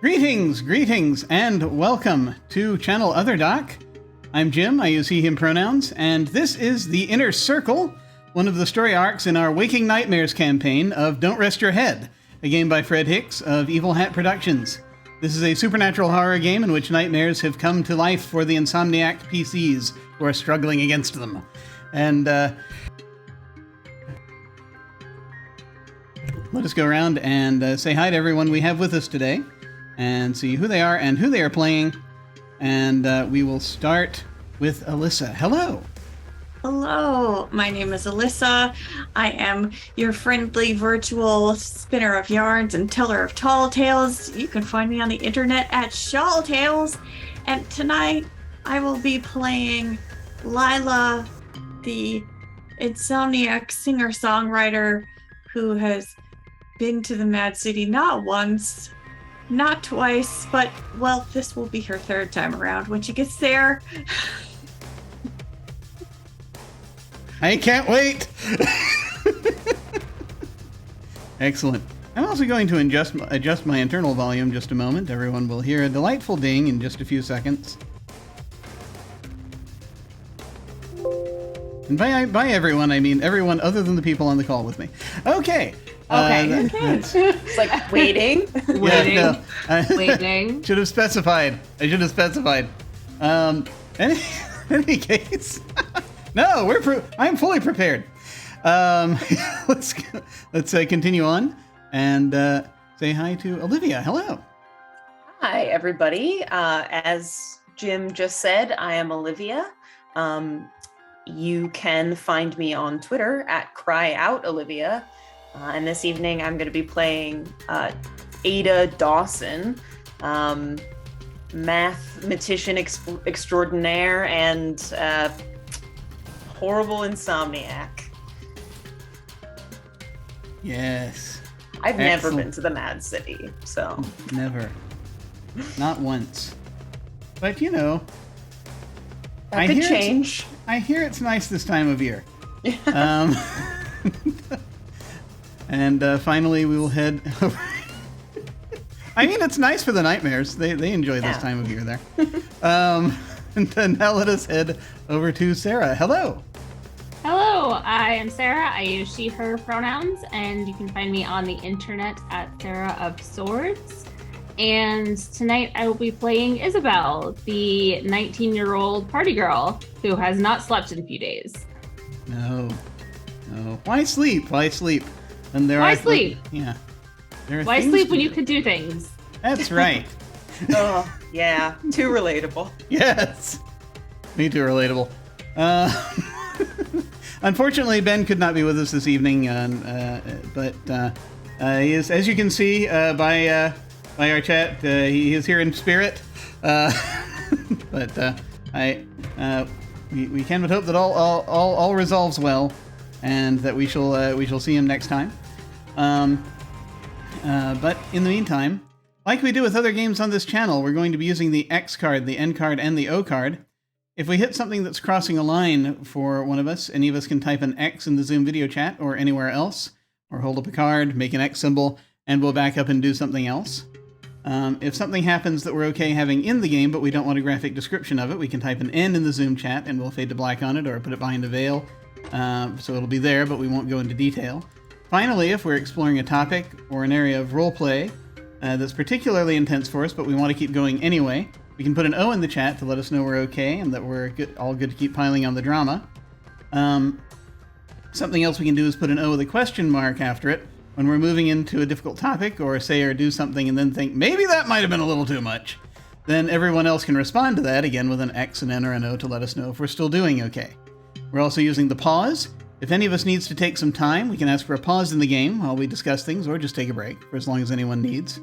Greetings, and welcome to Channel Other Doc. I'm Jim, I use he, him pronouns, and this is The Inner Circle, one of the story arcs in our Waking Nightmares campaign of Don't Rest Your Head, a game by Fred Hicks of Evil Hat Productions. This is a supernatural horror game in which nightmares have come to life for the Insomniac PCs who are struggling against them. And, let us go around and say hi to everyone we have with us today, and see who they are and who they are playing. And we will start with Alyssa. Hello. Hello, my name is Alyssa. I am your friendly virtual spinner of yarns and teller of tall tales. You can find me on the internet at Shawl Tales. And tonight I will be playing Lila, the insomniac singer-songwriter who has been to the Mad City not once, not twice, but, well, this will be her third time around when she gets there. I can't wait! Excellent. I'm also going to adjust my internal volume just a moment. Everyone will hear a delightful ding in just a few seconds. And by everyone, I mean everyone other than the people on the call with me. Okay. It's like waiting. Yeah, no, Waiting. Should have specified. I should have specified. Any case, no, I'm fully prepared. Let's continue on and say hi to Olivia. Hello. Hi, everybody. As Jim just said, I am Olivia. You can find me on Twitter at CryOutOlivia. And this evening, I'm going to be playing Ada Dawson, mathematician extraordinaire and horrible insomniac. Yes. I've never been to the Mad City, so. Never. Not once. But, you know. That could change. I hear it's nice this time of year. And finally, we will head over. I mean, it's nice for the nightmares. They enjoy this time of year there. And then now let us head over to Sara. Hello. Hello, I am Sara. I use she, her pronouns, and you can find me on the internet at Sara of Swords. And tonight I will be playing Isabel, the 19-year-old party girl who has not slept in a few days. No. Why sleep? And Why sleep? Yeah. Why sleep when you could do things? That's right. Oh, yeah. Too relatable. Yes. Me too relatable. Unfortunately, Ben could not be with us this evening, but he is, as you can see by our chat, he is here in spirit. But we can but hope that all resolves well, and that we shall see him next time. But in the meantime, like we do with other games on this channel, we're going to be using the X card, the N card, and the O card. If we hit something that's crossing a line for one of us, any of us can type an X in the Zoom video chat or anywhere else, or hold up a card, make an X symbol, and we'll back up and do something else. If something happens that we're okay having in the game, but we don't want a graphic description of it, we can type an N in the Zoom chat and we'll fade to black on it or put it behind a veil. So it'll be there, but we won't go into detail. Finally, if we're exploring a topic or an area of roleplay that's particularly intense for us, but we want to keep going anyway, we can put an O in the chat to let us know we're okay and that we're all good to keep piling on the drama. Something else we can do is put an O with a question mark after it when we're moving into a difficult topic or say or do something and then think, maybe that might have been a little too much. Then everyone else can respond to that, again with an X, an N, or an O to let us know if we're still doing okay. We're also using the pause. If any of us needs to take some time, we can ask for a pause in the game while we discuss things, or just take a break for as long as anyone needs.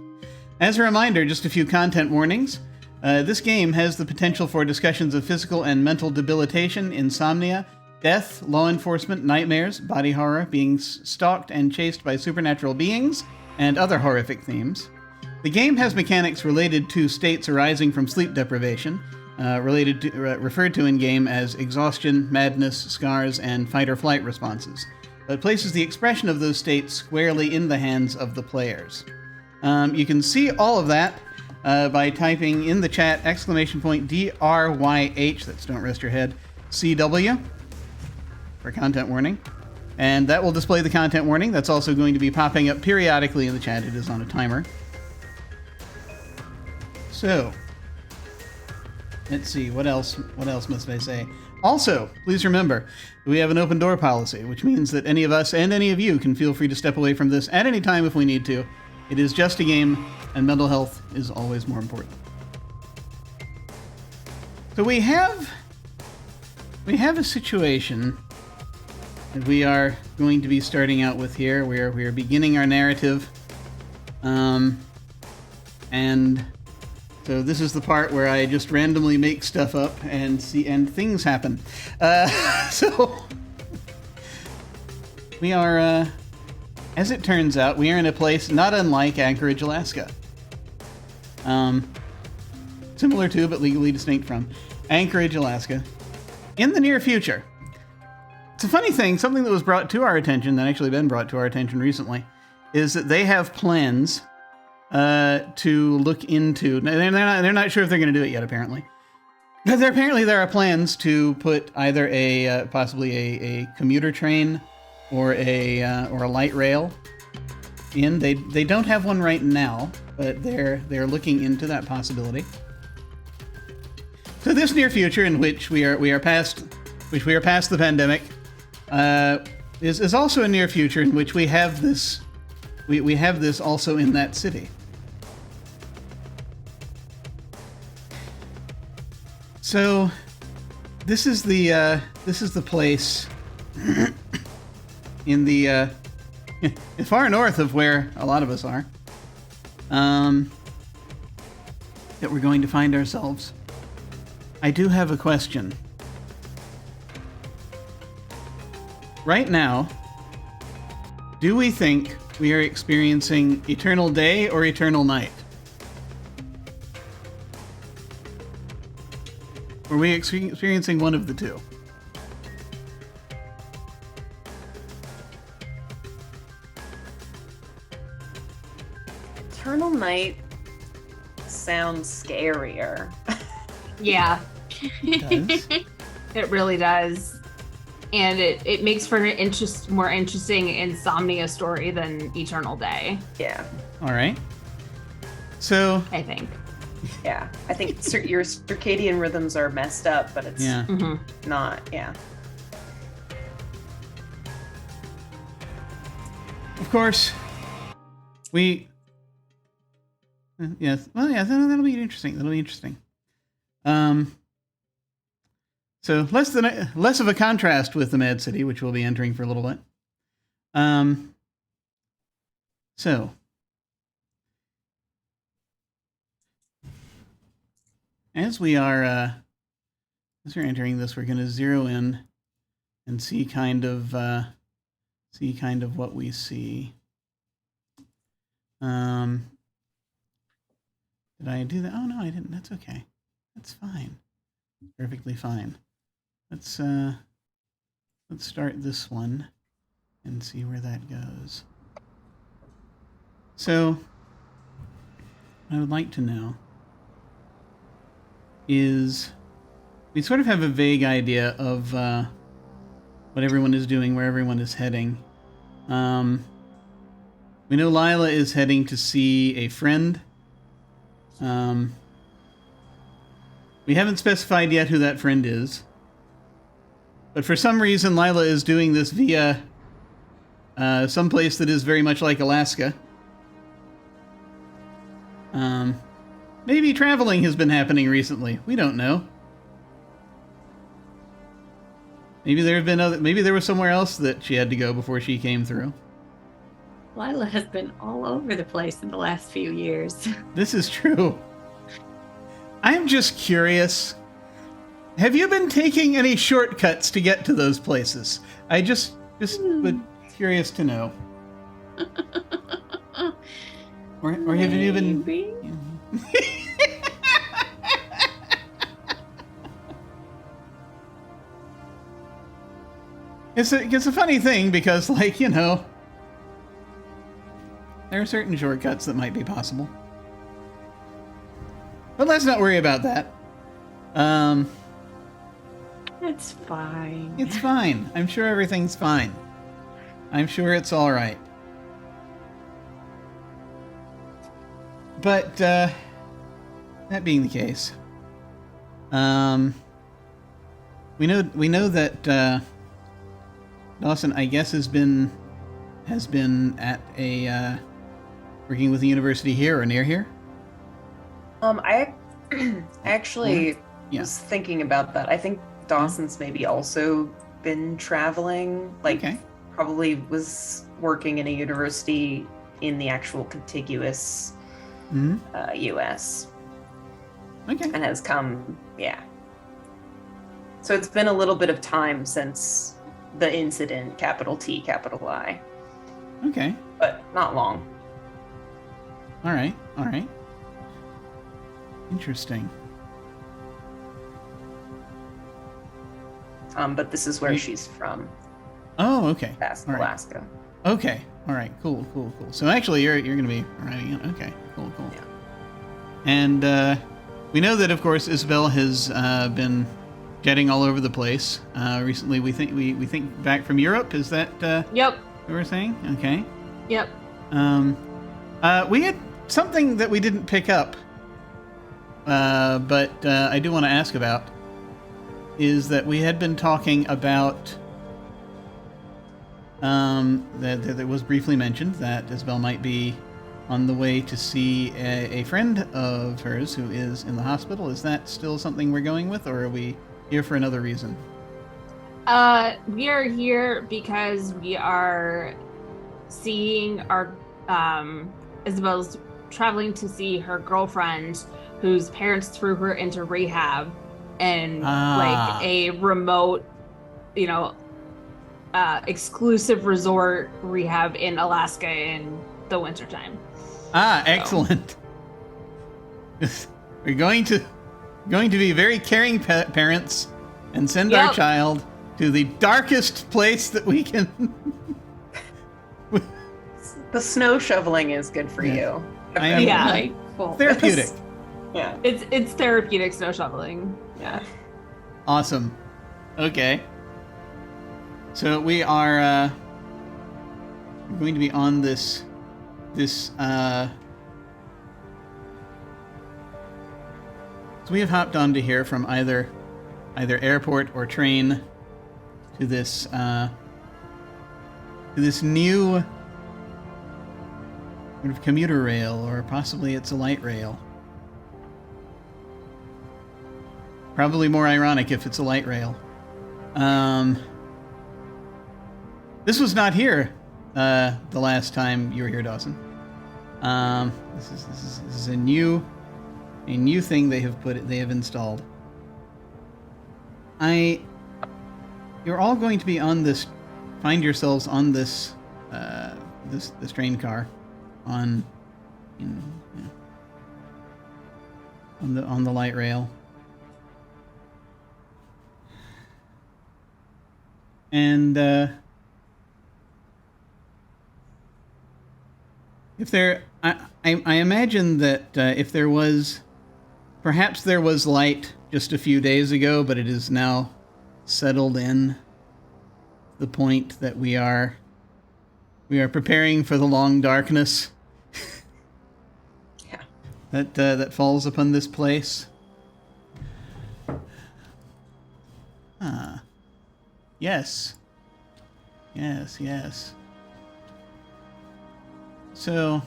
As a reminder, just a few content warnings. This game has the potential for discussions of physical and mental debilitation, insomnia, death, law enforcement, nightmares, body horror, being stalked and chased by supernatural beings, and other horrific themes. The game has mechanics related to states arising from sleep deprivation, referred to in-game as exhaustion, madness, scars, and fight-or-flight responses, but places the expression of those states squarely in the hands of the players. You can see all of that by typing in the chat !DRYH, that's Don't Rest Your Head, CW, for content warning. And that will display the content warning. That's also going to be popping up periodically in the chat. It is on a timer. So, let's see, what else must I say? Also, please remember, we have an open door policy, which means that any of us and any of you can feel free to step away from this at any time if we need to. It is just a game, and mental health is always more important. So we have a situation that we are going to be starting out with here. We are beginning our narrative, and so this is the part where I just randomly make stuff up and things happen. So we are, as it turns out, we are in a place not unlike Anchorage, Alaska. Similar to, but legally distinct from, Anchorage, Alaska, in the near future. It's a funny thing, something that was brought to our attention, that actually been brought to our attention recently, is that they have plans to look into. They're not sure if they're going to do it yet, apparently. But there are plans to put either possibly a commuter train or a light rail in. They don't have one right now, but they're looking into that possibility. So this near future, in which we are past the pandemic, is also a near future in which we have this. We have this also in that city. So, this is the place in the far north of where a lot of us are, that we're going to find ourselves. I do have a question. Right now, do we think we are experiencing eternal day or eternal night? Or are we experiencing one of the two? Eternal night sounds scarier. Yeah. It does. It really does. And it makes for an more interesting insomnia story than Eternal Day. Yeah. All right. So, I think. Yeah. I think your circadian rhythms are messed up, but it's yeah. not. Yeah. Of course, we. Yes. Well, yeah. That'll be interesting. So less of a contrast with the Mad City, which we'll be entering for a little bit. So as we're entering this, we're going to zero in and see kind of what we see. Did I do that? Oh no, I didn't. That's okay. That's fine. Perfectly fine. Let's start this one and see where that goes. So, what I would like to know is, we sort of have a vague idea of what everyone is doing, where everyone is heading. We know Lila is heading to see a friend. We haven't specified yet who that friend is. But for some reason, Lila is doing this via some place that is very much like Alaska. Maybe traveling has been happening recently. We don't know. Maybe maybe there was somewhere else that she had to go before she came through. Lila has been all over the place in the last few years. This is true. I'm just curious. Have you been taking any shortcuts to get to those places? I just would curious to know. Or have you been? It's a funny thing because, like, you know, there are certain shortcuts that might be possible. But let's not worry about that. It's fine. It's fine. I'm sure everything's fine. I'm sure it's all right. But that being the case, we know that Dawson, I guess, has been at a working with the university here or near here. I actually Yeah. was thinking about that. I think Dawson's maybe also been traveling, like Okay. probably was working in a university in the actual contiguous Hmm. US Okay. and has come, yeah. So it's been a little bit of time since the incident, capital T, capital I, Okay. but not long. All right. All right. Interesting. But this is where Right. she's from, Oh, okay. past All right. Alaska. Okay. All right. Cool. Cool. Cool. So actually, you're going to be writing it. Okay. Cool. Cool. Yeah. And we know that, of course, Isabel has been jetting all over the place. Recently, we think back from Europe. Is that Yep. what we're saying? Okay. Yep. We had something that we didn't pick up, but I do want to ask about. Is that we had been talking about that was briefly mentioned that Isabel might be on the way to see a friend of hers who is in the hospital. Is that still something we're going with, or are we here for another reason? We are here because we are seeing our Isabel's traveling to see her girlfriend whose parents threw her into rehab and like a remote, exclusive resort rehab in Alaska in the wintertime. Excellent. We're going to be very caring parents and send our Yep. child to the darkest place that we can. The snow shoveling is good for Yeah. you. I mean, Yeah. Delightful. Therapeutic. Yeah. It's therapeutic snow shoveling. Yeah. Awesome. Okay. So we are going to be on this so we have hopped onto here from either airport or train to this new sort of commuter rail, or possibly it's a light rail. Probably more ironic if it's a light rail. This was not here the last time you were here, Dawson. This is a new thing they have installed. You're all going to be on this. Find yourselves on this this train car, on the light rail. And if there, I imagine that if there was, perhaps there was light just a few days ago, but it is now settled in the point that we are preparing for the long darkness Yeah. that falls upon this place. Yes. Yes. So,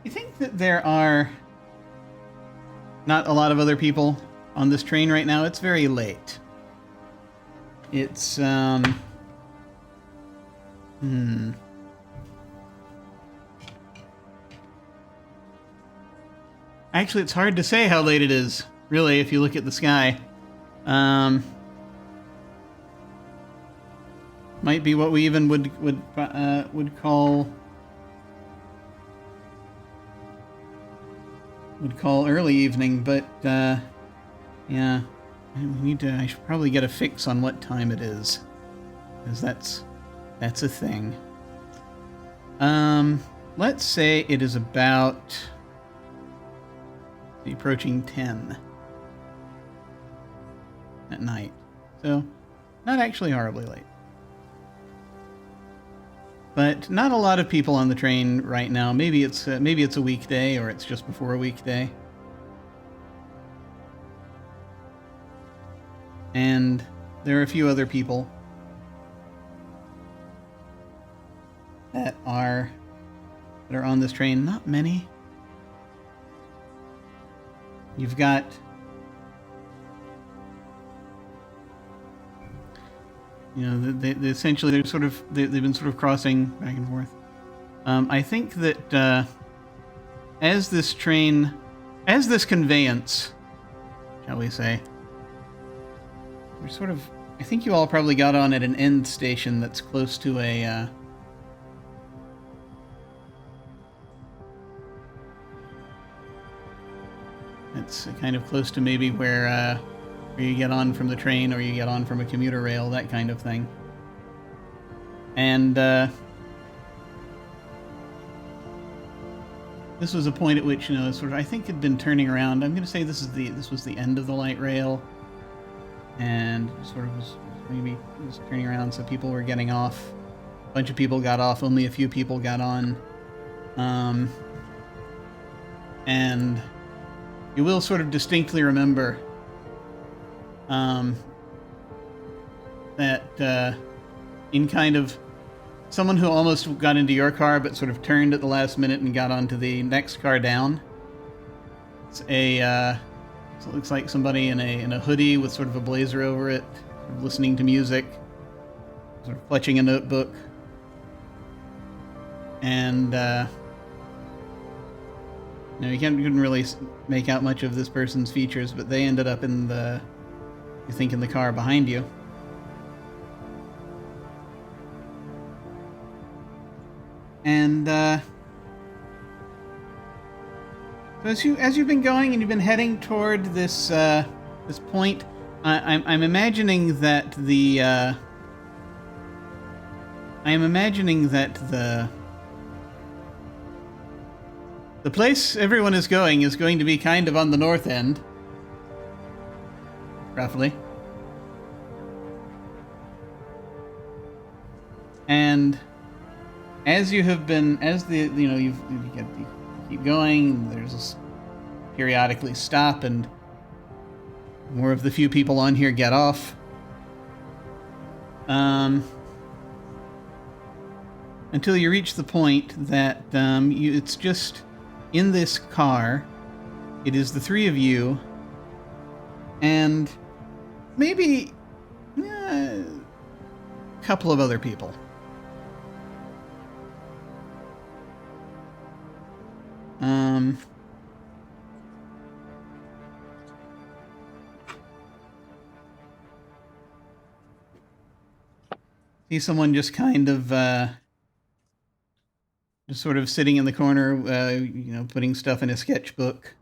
you think that there are not a lot of other people on this train right now? It's very late. It's, Actually, it's hard to say how late it is, really, if you look at the sky. Might be what we even would call early evening, but yeah. I should probably get a fix on what time it is, because that's a thing. Let's say it is about approaching 10 at night, so not actually horribly late. But not a lot of people on the train right now. Maybe it's a weekday, or it's just before a weekday. And there are a few other people that are on this train. Not many. You've got they essentially they've been sort of crossing back and forth. I think that as this conveyance, shall we say, I think you all probably got on at an end station that's close to a it's kind of close to maybe where you get on from the train, or you get on from a commuter rail, that kind of thing. And this was a point at which, I think had been turning around. I'm going to say this was the end of the light rail, and sort of was turning around, so people were getting off. A bunch of people got off, only a few people got on. And you will sort of distinctly remember that in kind of someone who almost got into your car but sort of turned at the last minute and got onto the next car down. So it looks like somebody in a hoodie with sort of a blazer over it, sort of listening to music, sort of clutching a notebook. And you couldn't really make out much of this person's features, but they ended up in the car behind you. And so as you've been going and you've been heading toward this point, I'm imagining that the place everyone is going to be kind of on the north end, roughly. And as you keep going, there's this periodically stop, and more of the few people on here get off. Until you reach the point that it's just in this car. It is the three of you, and maybe a couple of other people. See someone just kind of just sort of sitting in the corner, putting stuff in a sketchbook.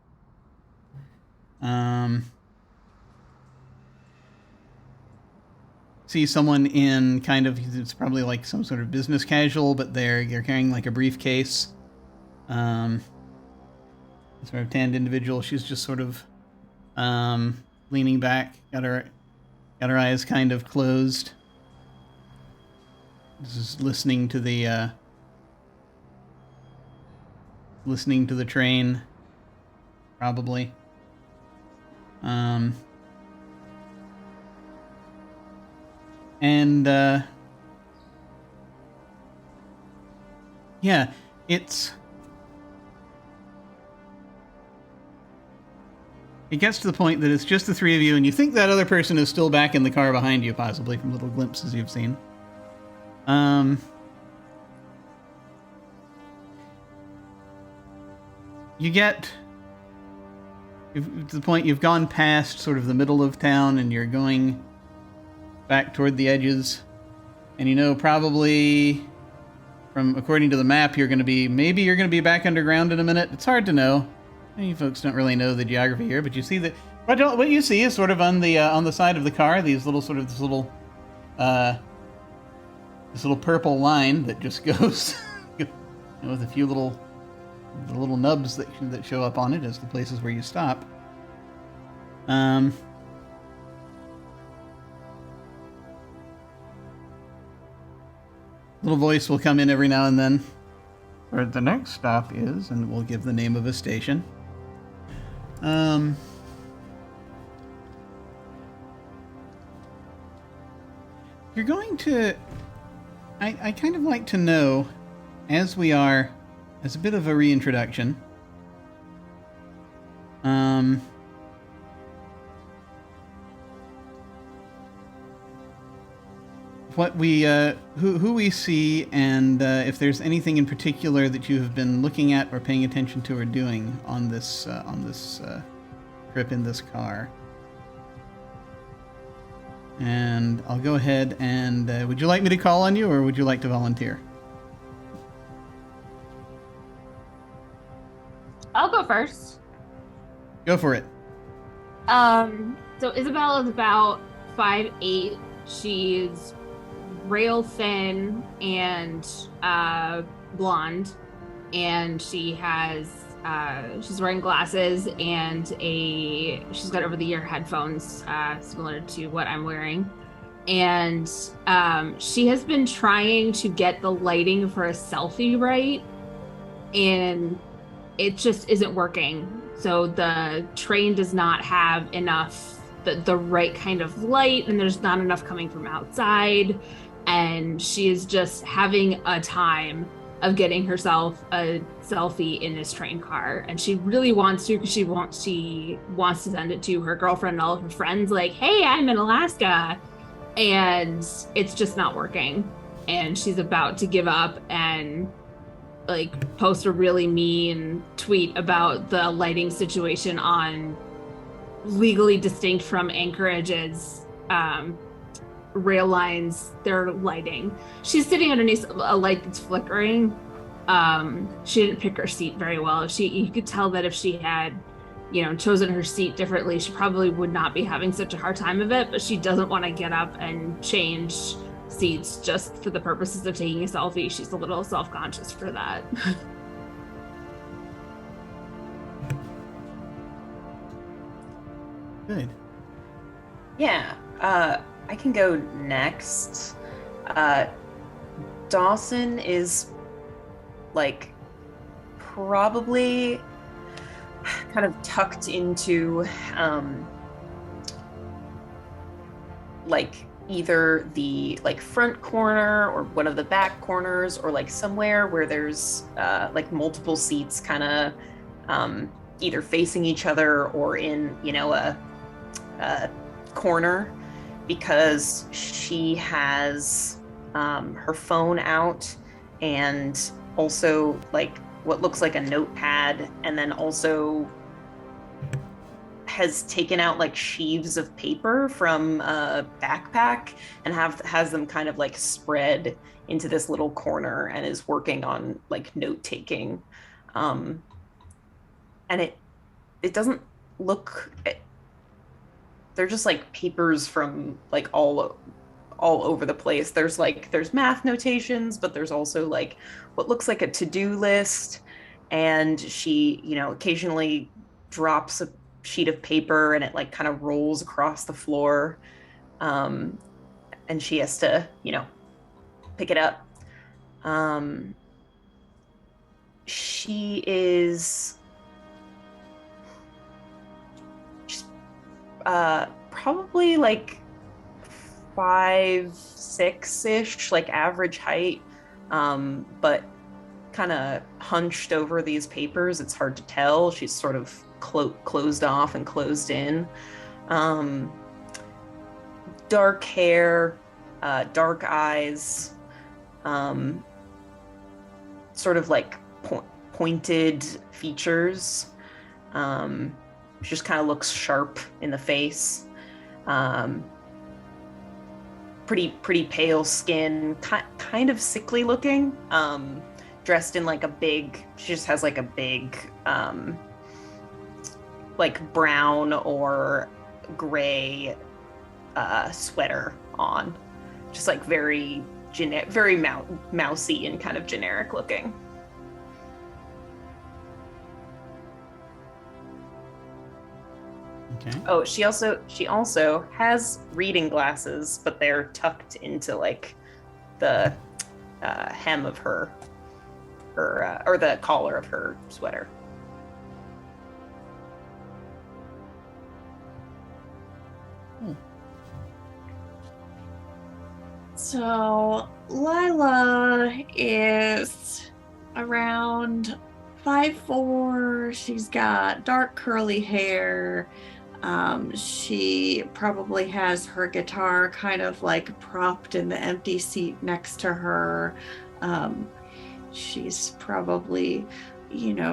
See someone in kind of, it's probably like some sort of business casual, but they're carrying like a briefcase. Sort of tanned individual. She's just sort of leaning back, got her eyes kind of closed. Just listening to the train, probably. Yeah, it gets to the point that it's just the three of you, and you think that other person is still back in the car behind you, possibly from little glimpses you've seen. You get to the point you've gone past sort of the middle of town, and you're going back toward the edges, and probably according to the map, you're going to be back underground in a minute. It's hard to know. You folks don't really know the geography here, but you see that What you see is sort of on the side of the car, this little purple line that just goes with a few little nubs that show up on it as the places where you stop. Little voice will come in every now and then. Where the next stop is, and we'll give the name of a station. You're going to... I kind of like to know, as we are, as a bit of a reintroduction, what we, who we see, and if there's anything in particular that you have been looking at or paying attention to or doing on this trip in this car. And I'll go ahead and... would you like me to call on you, or would you like to volunteer? I'll go first. Go for it. So Isabel is about 5'8". She's rail thin and blonde, and she has she's wearing glasses and she's got over-the-ear headphones similar to what I'm wearing, and she has been trying to get the lighting for a selfie right, and it just isn't working. So the train does not have enough the right kind of light, and there's not enough coming from outside, and she is just having a time of getting herself a selfie in this train car. And she really wants to, because she wants to send it to her girlfriend and all of her friends, like, hey, I'm in Alaska. And it's just not working. And she's about to give up and like post a really mean tweet about the lighting situation on legally distinct from Anchorage's rail lines, their lighting. She's sitting underneath a light that's flickering. She didn't pick her seat very well. You could tell that if she had, chosen her seat differently, she probably would not be having such a hard time of it, but she doesn't want to get up and change seats just for the purposes of taking a selfie. She's a little self-conscious for that. Good. Yeah. I can go next. Dawson is like probably kind of tucked into like either the like front corner or one of the back corners, or like somewhere where there's like multiple seats kind of either facing each other or in a corner, because she has her phone out and also like what looks like a notepad, and then also has taken out like sheaves of paper from a backpack and has them kind of like spread into this little corner, and is working on like note taking. And it doesn't look... They're just like papers from like all over the place. There's math notations, but there's also like what looks like a to-do list. And she, occasionally drops a sheet of paper and it like kind of rolls across the floor. And she has to, pick it up. She is probably like 5'6" like average height, but kind of hunched over these papers. It's hard to tell. She's sort of closed off and closed in. Dark hair, dark eyes, sort of like pointed features. She just kind of looks sharp in the face. Pretty pale skin, kind of sickly looking. Dressed in like she just has like a big like brown or gray sweater on, just like very mousy and kind of generic looking. Okay. Oh, she also has reading glasses, but they're tucked into like the hem of her or the collar of her sweater. So Lila is around 5'4". She's got dark curly hair. She probably has her guitar kind of like propped in the empty seat next to her. She's probably,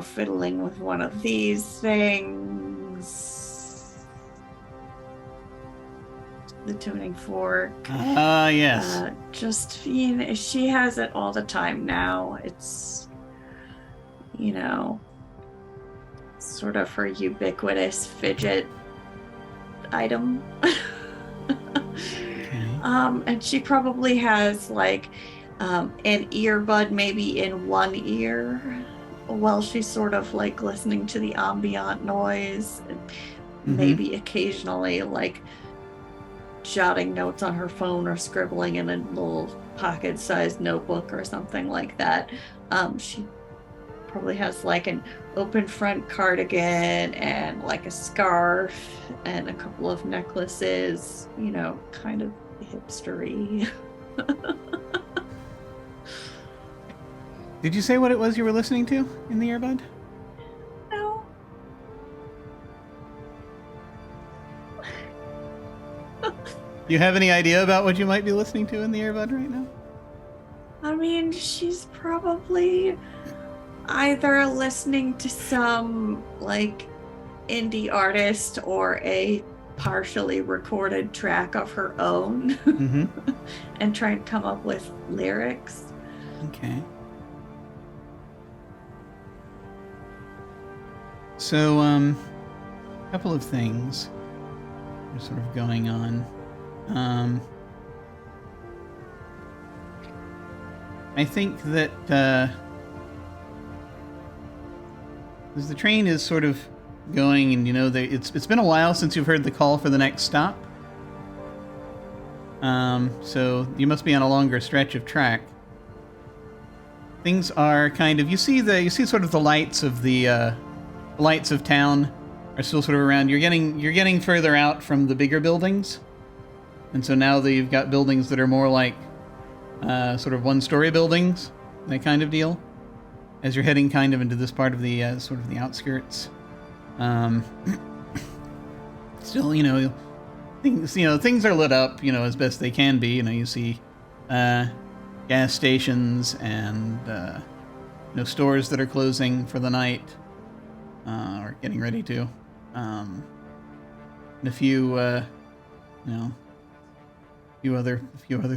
fiddling with one of these things. The tuning fork. Yes. She has it all the time now. It's, sort of her ubiquitous fidget item. Okay. And she probably has like an earbud maybe in one ear while she's sort of like listening to the ambient noise, and maybe occasionally like jotting notes on her phone or scribbling in a little pocket-sized notebook or something like that. She probably has like an open front cardigan and like a scarf and a couple of necklaces, kind of hipstery. Did you say what it was you were listening to in the earbud? No. You have any idea about what you might be listening to in the earbud right now? I mean, she's probably either listening to some like indie artist or a partially recorded track of her own and trying to come up with lyrics. Okay. So, a couple of things are sort of going on. I think that as the train is sort of going, and it's been a while since you've heard the call for the next stop. So you must be on a longer stretch of track. Things are kind of you see sort of the lights of the lights of town are still sort of around. You're getting further out from the bigger buildings. And so now that you've got buildings that are more like sort of one-story buildings, that kind of deal, as you're heading kind of into this part of the sort of the outskirts. Still, things are lit up, as best they can be. You see gas stations and stores that are closing for the night or getting ready to, and a few other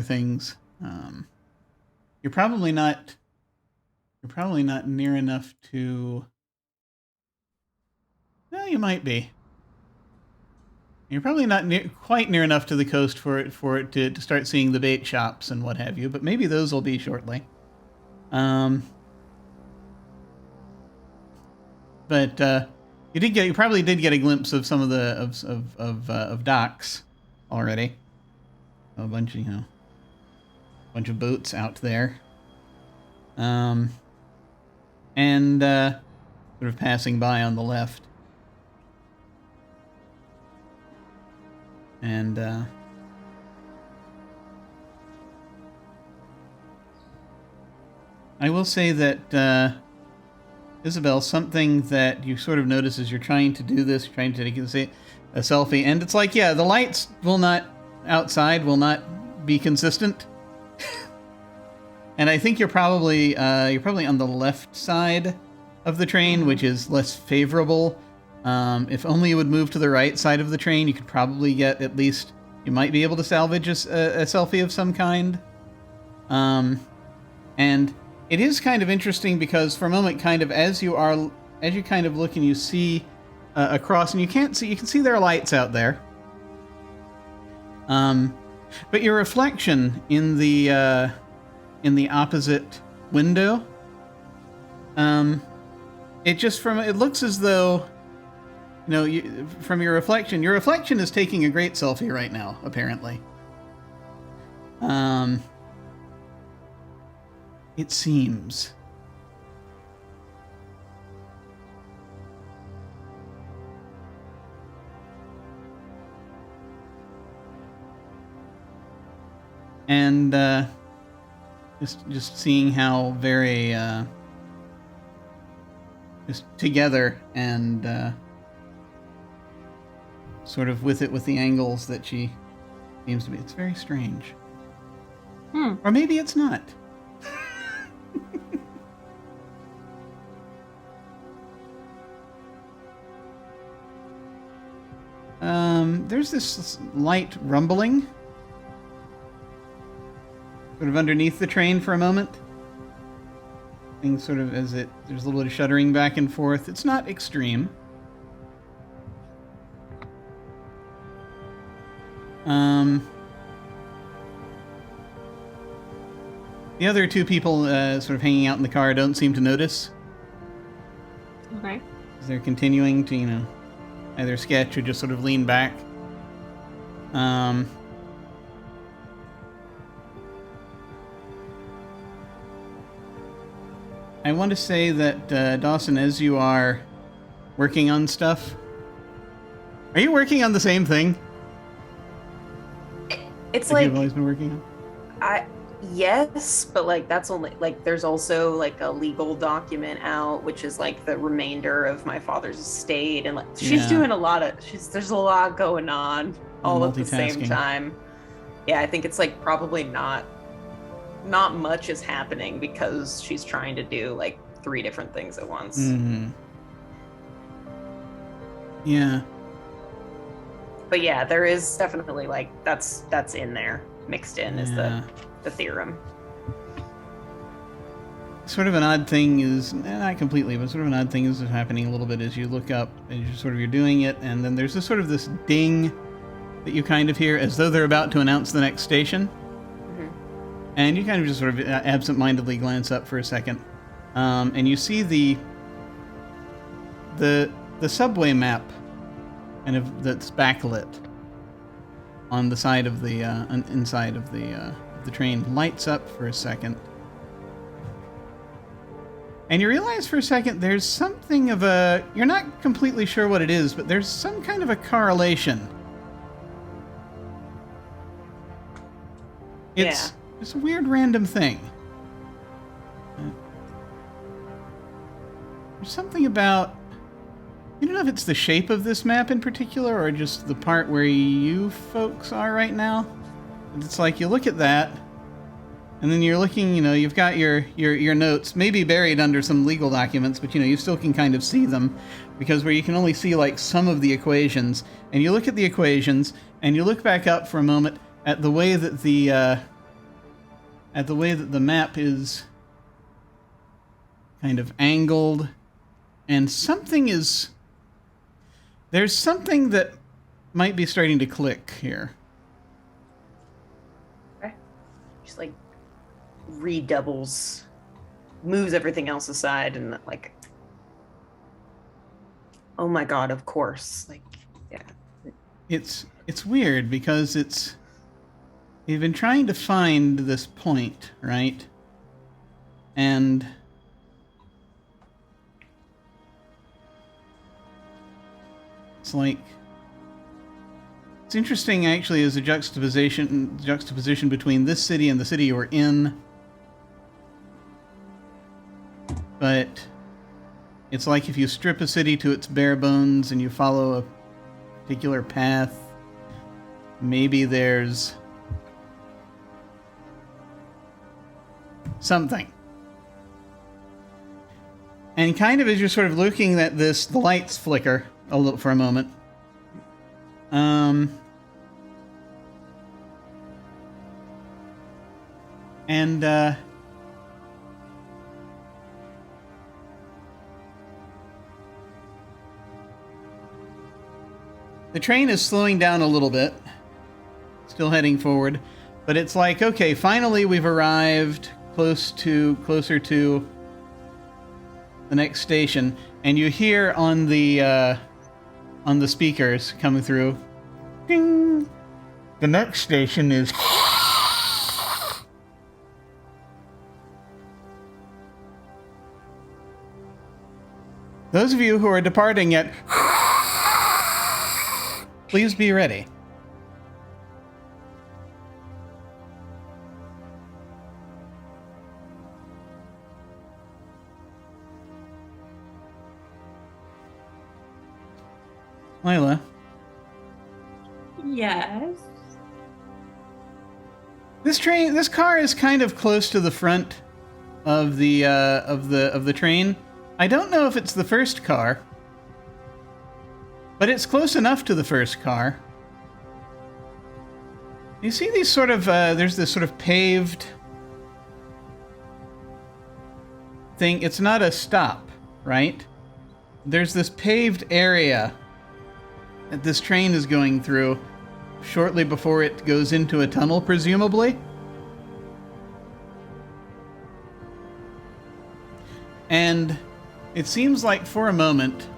things. You're probably not near enough to. No, you might be. You're probably not quite near enough to the coast for it to start seeing the bait shops and what have you. But maybe those will be shortly. But you probably did get a glimpse of some of the of docks already. A bunch of boats out there. And sort of passing by on the left. And I will say that Isabel, something that you sort of notice as you're trying to do this, trying to take a selfie, and it's like, the lights outside will not be consistent. And I think you're probably on the left side of the train, which is less favorable. If only you would move to the right side of the train, you could probably get you might be able to salvage a selfie of some kind. And it is kind of interesting because for a moment, kind of as you kind of look and you see across, and you can see there are lights out there. But your reflection in the opposite window, it looks as though, from your reflection is taking a great selfie right now, apparently. It seems. And just seeing how very just together and sort of with the angles that she seems to be. It's very strange. Or maybe it's not. There's this light rumbling sort of underneath the train for a moment. Things sort of there's a little bit of shuddering back and forth. It's not extreme. The other two people sort of hanging out in the car don't seem to notice. Okay. They're continuing to, either sketch or just sort of lean back. I want to say that, Dawson, as you are working on stuff, are you working on the same thing? It's like you've always been working on? Yes, but that's only there's also a legal document out, which is the remainder of my father's estate, and she's doing a lot of there's a lot going on all at the same time. Yeah, I think it's probably not much is happening because she's trying to do 3 different things at once. Mm-hmm. Yeah. But yeah, there is definitely that's in there mixed in is the theorem. Sort of an odd thing is, not completely, but sort of an odd thing is happening a little bit as you look up, as you're doing it, and then there's this ding that you kind of hear as though they're about to announce the next station. Mm-hmm. And you kind of just sort of absent-mindedly glance up for a second. And you see the subway map kind of that's backlit on the side of the inside of the train lights up for a second. And you realize for a second there's something of you're not completely sure what it is, but there's some kind of a correlation. It's a weird random thing. There's something about, I don't know if it's the shape of this map in particular or just the part where you folks are right now. It's you look at that, and then you're looking, you've got your notes, maybe buried under some legal documents, but you still can kind of see them, because where you can only see some of the equations, and you look at the equations, and you look back up for a moment at the way that the map is kind of angled, and there's something that might be starting to click here. Okay. Just redoubles, moves everything else aside, and oh my god, of course. Yeah. It's weird because you've been trying to find this point, right? And it's it's interesting actually as a juxtaposition between this city and the city you're in. But it's if you strip a city to its bare bones and you follow a particular path, maybe there's something. And kind of as you're sort of looking at this, the lights flicker a little for a moment. And the train is slowing down a little bit, still heading forward, but it's like, okay, finally we've arrived closer to the next station, and you hear on the speakers coming through, ding, the next station is. Those of you who are departing at, please be ready. Lila. Yes. This car is kind of close to the front of the train. I don't know if it's the first car, but it's close enough to the first car. You see these sort of there's this sort of paved thing. It's not a stop, right? There's this paved area that this train is going through shortly before it goes into a tunnel, presumably. And it seems like for a moment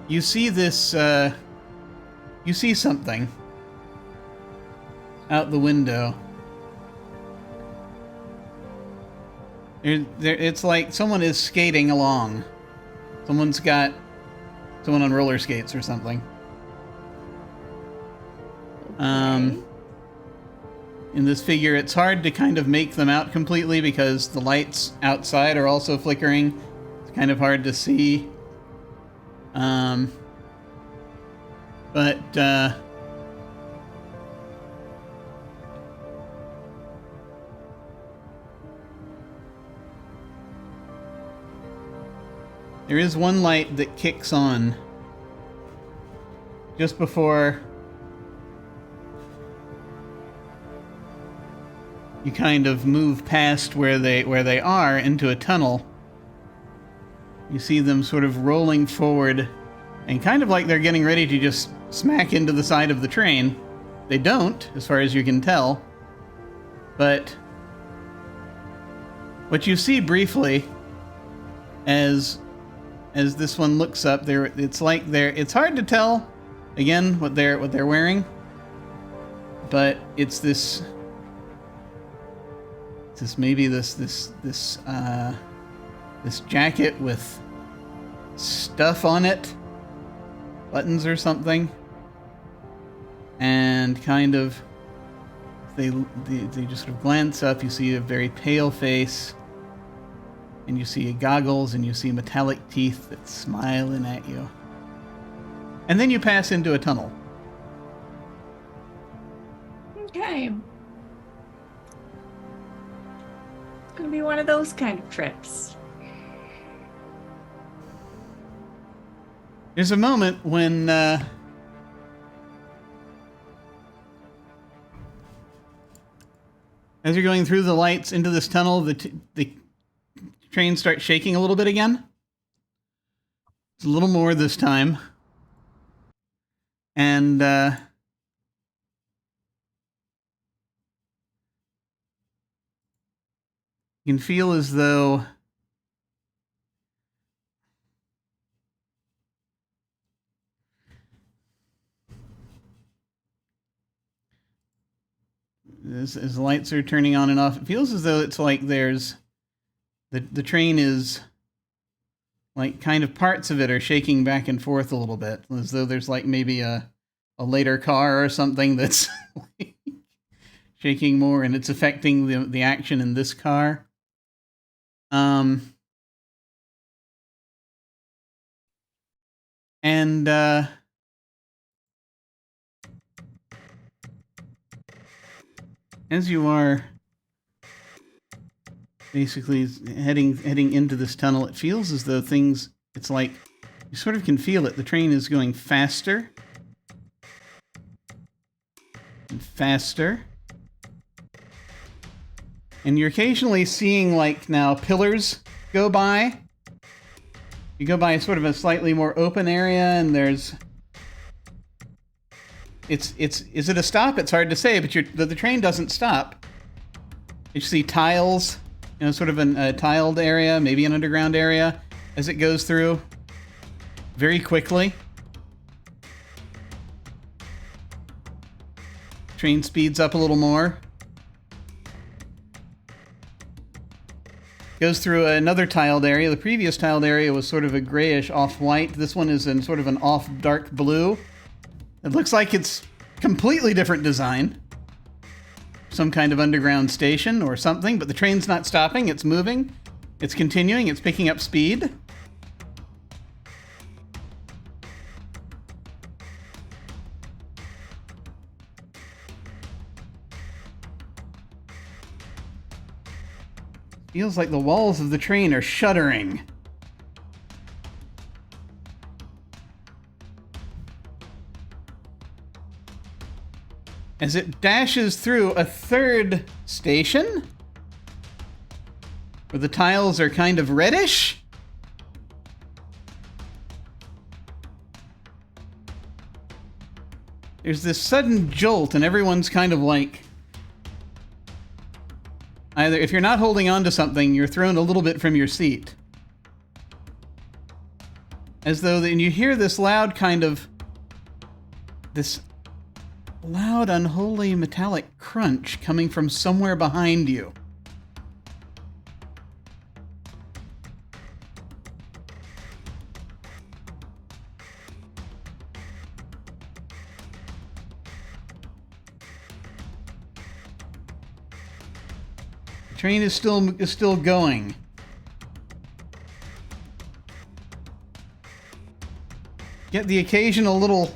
you see this, you see something out the window. It's like someone is skating along. Someone on roller skates or something. Okay. In this figure, it's hard to kind of make them out completely because the lights outside are also flickering. It's kind of hard to see. But there is one light that kicks on just before you kind of move past where they are into a tunnel. You see them sort of rolling forward and kind of like they're getting ready to just smack into the side of the train. They don't, as far as you can tell. But what you see briefly as this one looks up, it's hard to tell again what they're wearing. But it's this jacket with stuff on it, buttons or something, and kind of they just sort of glance up. You see a very pale face, and you see goggles, and you see metallic teeth that's smiling at you, and then you pass into a tunnel. Okay. It's gonna be one of those kind of trips. There's a moment when as you're going through the lights into this tunnel, the train starts shaking a little bit again. It's a little more this time. And you can feel as though as the lights are turning on and off, it feels as though it's like there's the train is like kind of parts of it are shaking back and forth a little bit, as though there's like maybe a later car or something that's like shaking more, and it's affecting the action in this car. And as you are basically heading into this tunnel, it feels as though it's like you sort of can feel it. The train is going faster and faster. And you're occasionally seeing like now pillars go by. You go by sort of a slightly more open area, and there's Is it a stop? It's hard to say, but the train doesn't stop. You see tiles, sort of a tiled area, maybe an underground area, as it goes through very quickly. Train speeds up a little more. Goes through another tiled area. The previous tiled area was sort of a grayish off-white. This one is in sort of an off-dark blue. It looks like it's completely different design. Some kind of underground station or something, but the train's not stopping. It's moving. It's continuing. It's picking up speed. Feels like the walls of the train are shuddering. As it dashes through a third station, where the tiles are kind of reddish. There's this sudden jolt, and everyone's kind of like... Either if you're not holding on to something, you're thrown a little bit from your seat. As though, and you hear this loud kind of... This loud, unholy, metallic crunch coming from somewhere behind you. The train is still going. Get the occasional little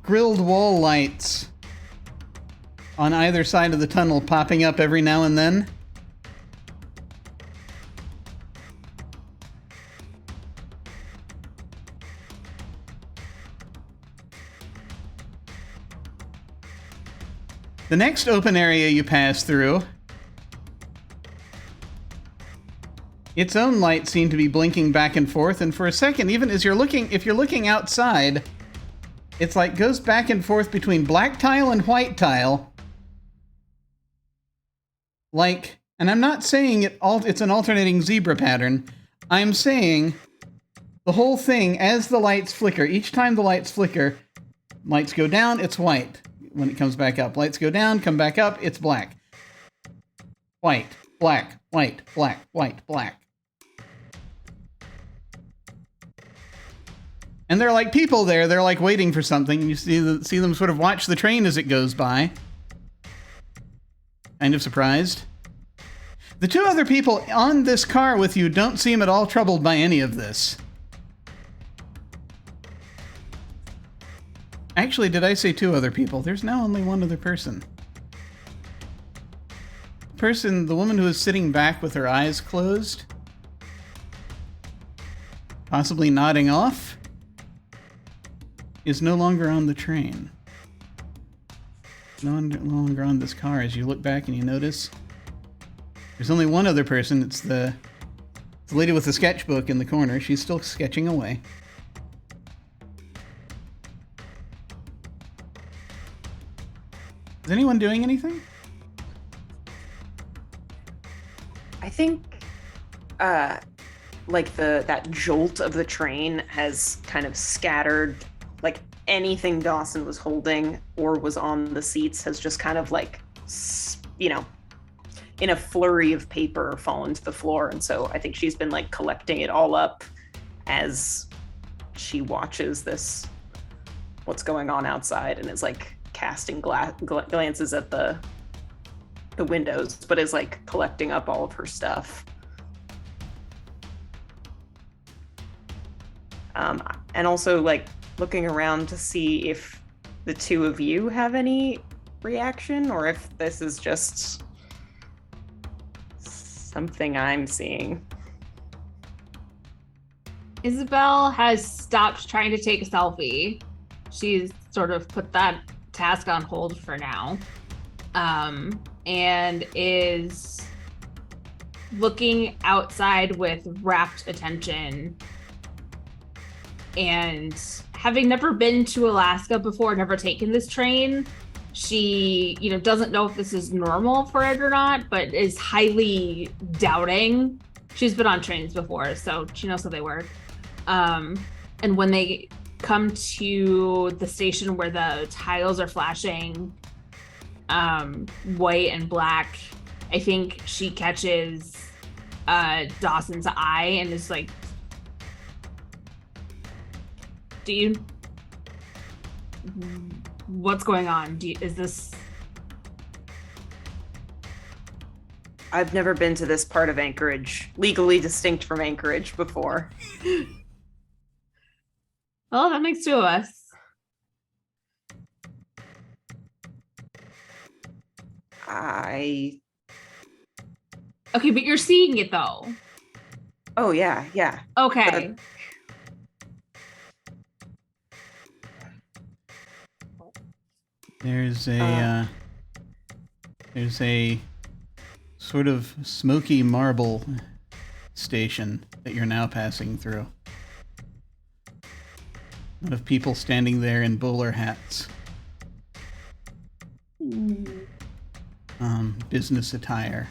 grilled wall lights on either side of the tunnel popping up every now and then. The next open area you pass through, its own lights seem to be blinking back and forth, and for a second, even as you're looking, if you're looking outside, it's like goes back and forth between black tile and white tile. Like, and I'm not saying it's an alternating zebra pattern. I'm saying the whole thing, as the lights flicker, each time the lights flicker, lights go down, it's white. When it comes back up, lights go down, come back up, it's black. White, black, white, black, white, black. And they're like people there. They're like waiting for something. And you see them sort of watch the train as it goes by. Kind of surprised. The two other people on this car with you don't seem at all troubled by any of this. Actually, did I say two other people? There's now only one other person. The woman who is sitting back with her eyes closed, possibly nodding off, is no longer on the train. No longer on this car. As you look back and you notice, there's only one other person. It's the lady with the sketchbook in the corner. She's still sketching away. Is anyone doing anything? I think, like that jolt of the train has kind of scattered, like anything Dawson was holding or was on the seats has just kind of like, in a flurry of paper fallen to the floor. And so I think she's been like collecting it all up as she watches what's going on outside, and is like casting glances at the windows, but is like collecting up all of her stuff. And also like looking around to see if the two of you have any reaction, or if this is just something I'm seeing. Isabel has stopped trying to take a selfie. She's sort of put that task on hold for now. And is looking outside with rapt attention and having never been to Alaska before, never taken this train, she, doesn't know if this is normal for it or not, but is highly doubting. She's been on trains before, so she knows how they work. And when they come to the station where the tiles are flashing white and black, I think she catches Dawson's eye and is like, what's going on? Is this... I've never been to this part of Anchorage, legally distinct from Anchorage, before. Well, that makes two of us. Okay, but you're seeing it though. Oh, yeah. Okay. There's a sort of smoky marble station that you're now passing through. A lot of people standing there in bowler hats. Business attire.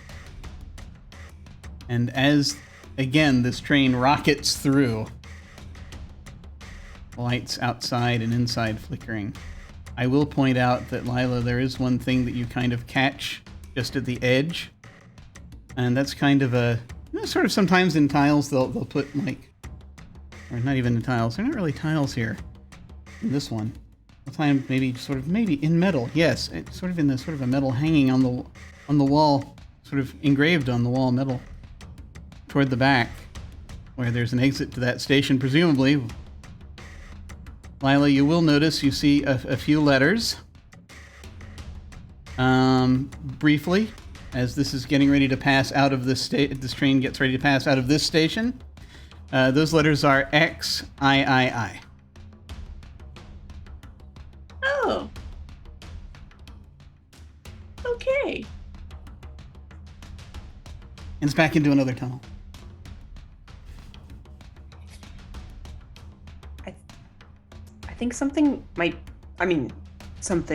And as, again, this train rockets through, lights outside and inside flickering, I will point out that, Lila, there is one thing that you kind of catch just at the edge. And that's kind of a... sort of sometimes in tiles they'll put like... Or not even in tiles. They're not really tiles here. In this one. Sometimes maybe in metal. Yes, it's sort of in the sort of a metal hanging on the wall. Sort of engraved on the wall metal. Toward the back. Where there's an exit to that station, presumably. Lila, you will notice you see a few letters. Briefly, as this is getting ready to pass out of this train gets ready to pass out of this station. Those letters are XIII. Oh. Okay. And it's back into another tunnel. I think something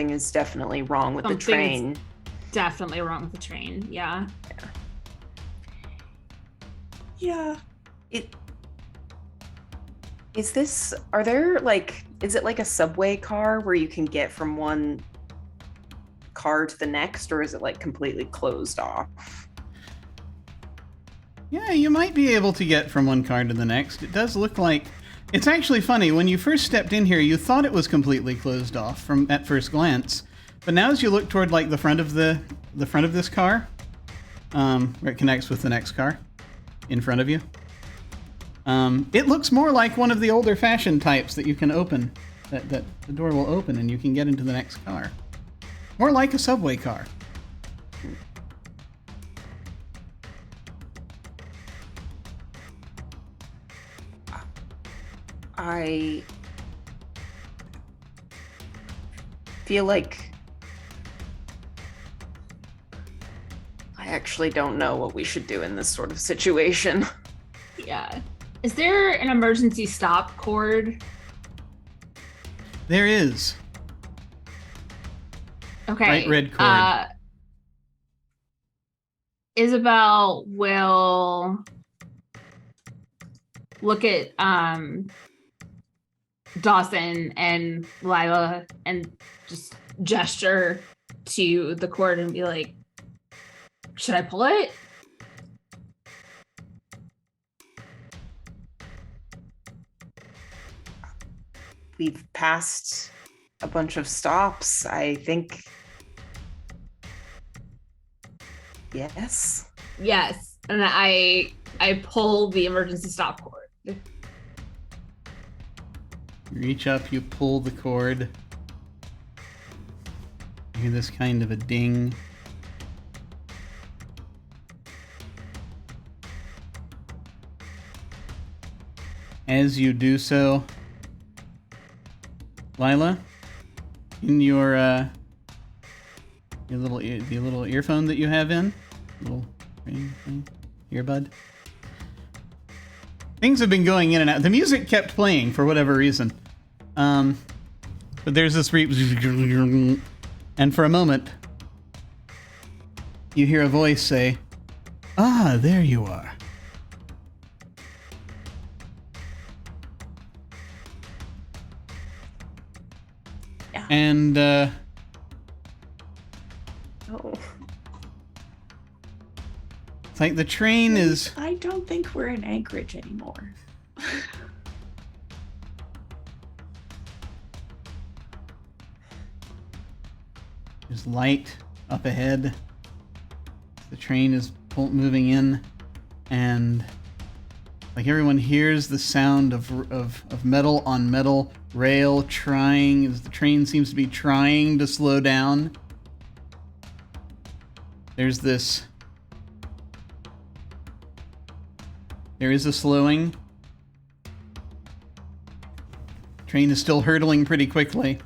is definitely wrong with the train. Definitely wrong with the train, yeah. Yeah. Is it like a subway car where you can get from one car to the next, or is it like completely closed off? Yeah, you might be able to get from one car to the next. It does look like... It's actually funny, when you first stepped in here, you thought it was completely closed off at first glance. But now as you look toward like the front of this car, where it connects with the next car in front of you, it looks more like one of the older fashioned types that you can open, that the door will open and you can get into the next car. More like a subway car. I feel like I actually don't know what we should do in this sort of situation. Yeah. Is there an emergency stop cord? There is. Okay. Bright red cord. Isabel will look at Dawson and Lila and just gesture to the cord and be like, should I pull it? We've passed a bunch of stops. I think... Yes? Yes. And I pull the emergency stop cord. You reach up, you pull the cord. You hear this kind of a ding. As you do so, Lila, in your little earphone that you have in, little earbud. Things have been going in and out. The music kept playing for whatever reason. But there's this and for a moment, you hear a voice say, "Ah, there you are." Yeah. And, Oh. it's like the train is... I don't think we're in Anchorage anymore. There's light up ahead. The train is moving in, and like everyone hears the sound of metal on metal rail trying, as the train seems to be trying to slow down. There is a slowing. Train is still hurtling pretty quickly.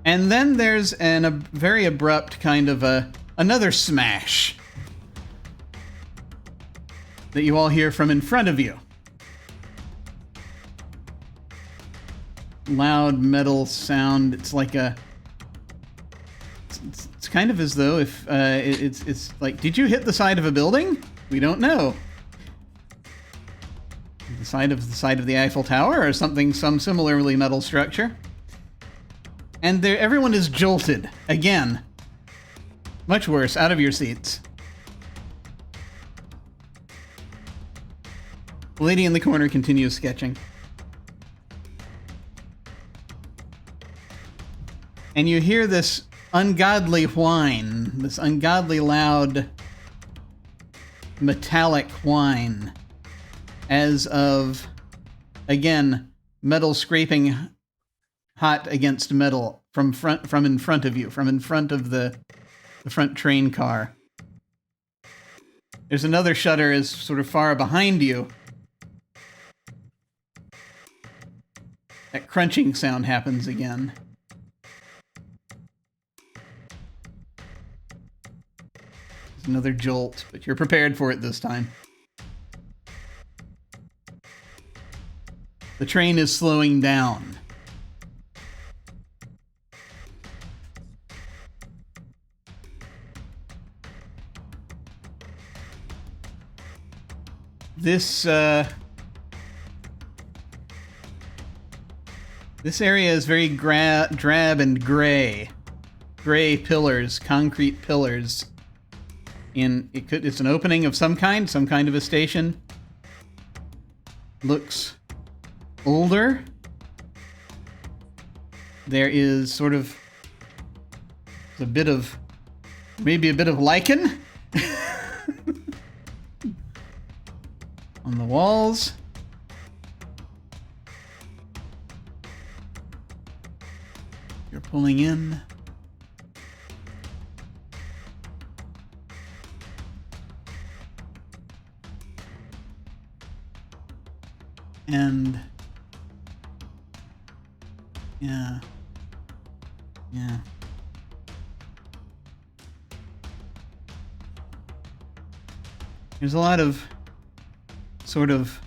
And then there's a very abrupt kind of another smash that you all hear from in front of you. Loud metal sound. It's like it's kind of as though if it's like, did you hit the side of a building? We don't know. The side of the Eiffel Tower or some similarly metal structure. And everyone is jolted again. Much worse, out of your seats. The lady in the corner continues sketching. And you hear this ungodly whine, this ungodly loud metallic whine, as of, again, metal scraping hot against metal from in front of you, from in front of the front train car. There's another shutter is sort of far behind you. That crunching sound happens again. There's another jolt, but you're prepared for it this time. The train is slowing down. This area is very drab and gray. Gray pillars, concrete pillars. It's an opening of some kind of a station. Looks older. There is sort of maybe a bit of lichen on the walls. You're pulling in. And yeah. There's a lot of sort of,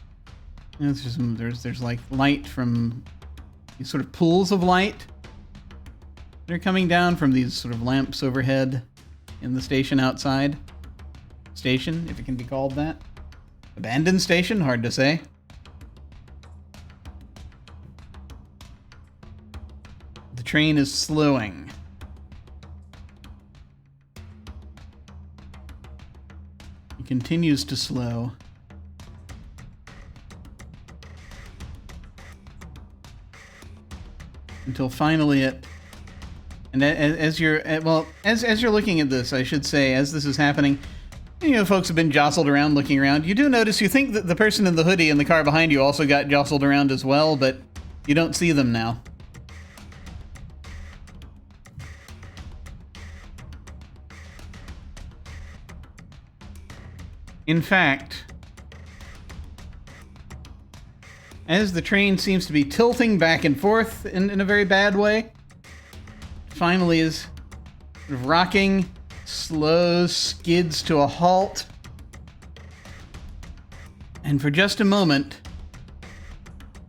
there's like light from these sort of pools of light that are coming down from these sort of lamps overhead in the station outside. Station, if it can be called that. Abandoned station, hard to say. The train is slowing. It continues to slow. Until finally as you're looking at this, I should say, as this is happening, folks have been jostled around, looking around. You do notice, you think that the person in the hoodie in the car behind you also got jostled around as well, but you don't see them now. In fact, as the train seems to be tilting back and forth in a very bad way, finally is sort of rocking, slows, skids to a halt. And for just a moment,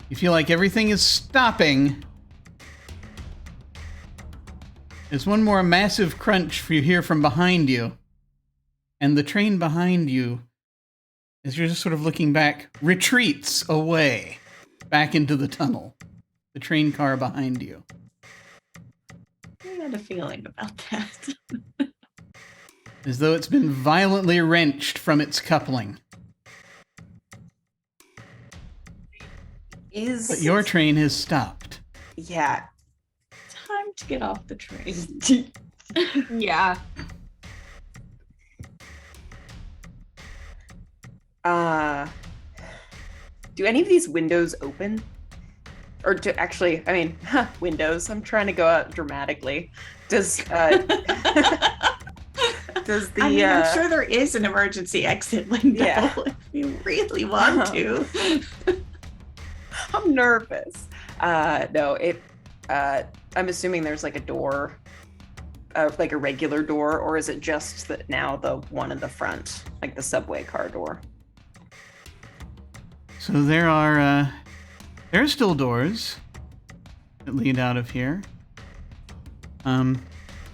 you feel like everything is stopping There's one more massive crunch you hear from behind you. And the train behind you, as you're just sort of looking back, retreats away back into the tunnel. The train car behind you. I had a feeling about that. As though it's been violently wrenched from its coupling. But your train has stopped. Yeah. Time to get off the train. Yeah. Do any of these windows open? Or windows. I'm trying to go out dramatically. Does does the I'm sure there is an emergency exit window if you really want to. I'm nervous. No, I'm assuming there's like a door, like a regular door, or is it just the one in the front, like the subway car door? So there are still doors that lead out of here.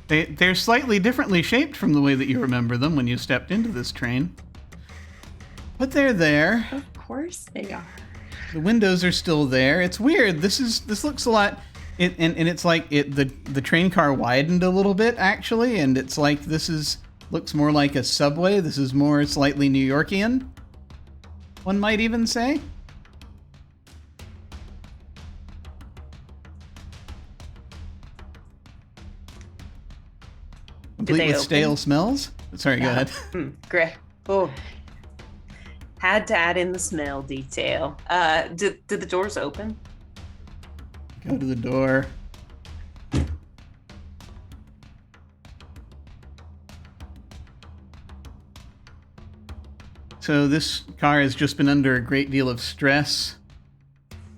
They're slightly differently shaped from the way that you remember them when you stepped into this train. But they're there. Of course they are. The windows are still there. It's weird. This looks a lot, and it's like the train car widened a little bit actually, and it's like looks more like a subway. This is more slightly New Yorkian, one might even say. Complete with stale smells. Sorry, go ahead. Great. Oh. Had to add in the smell detail. Did the doors open? Go to the door. So this car has just been under a great deal of stress.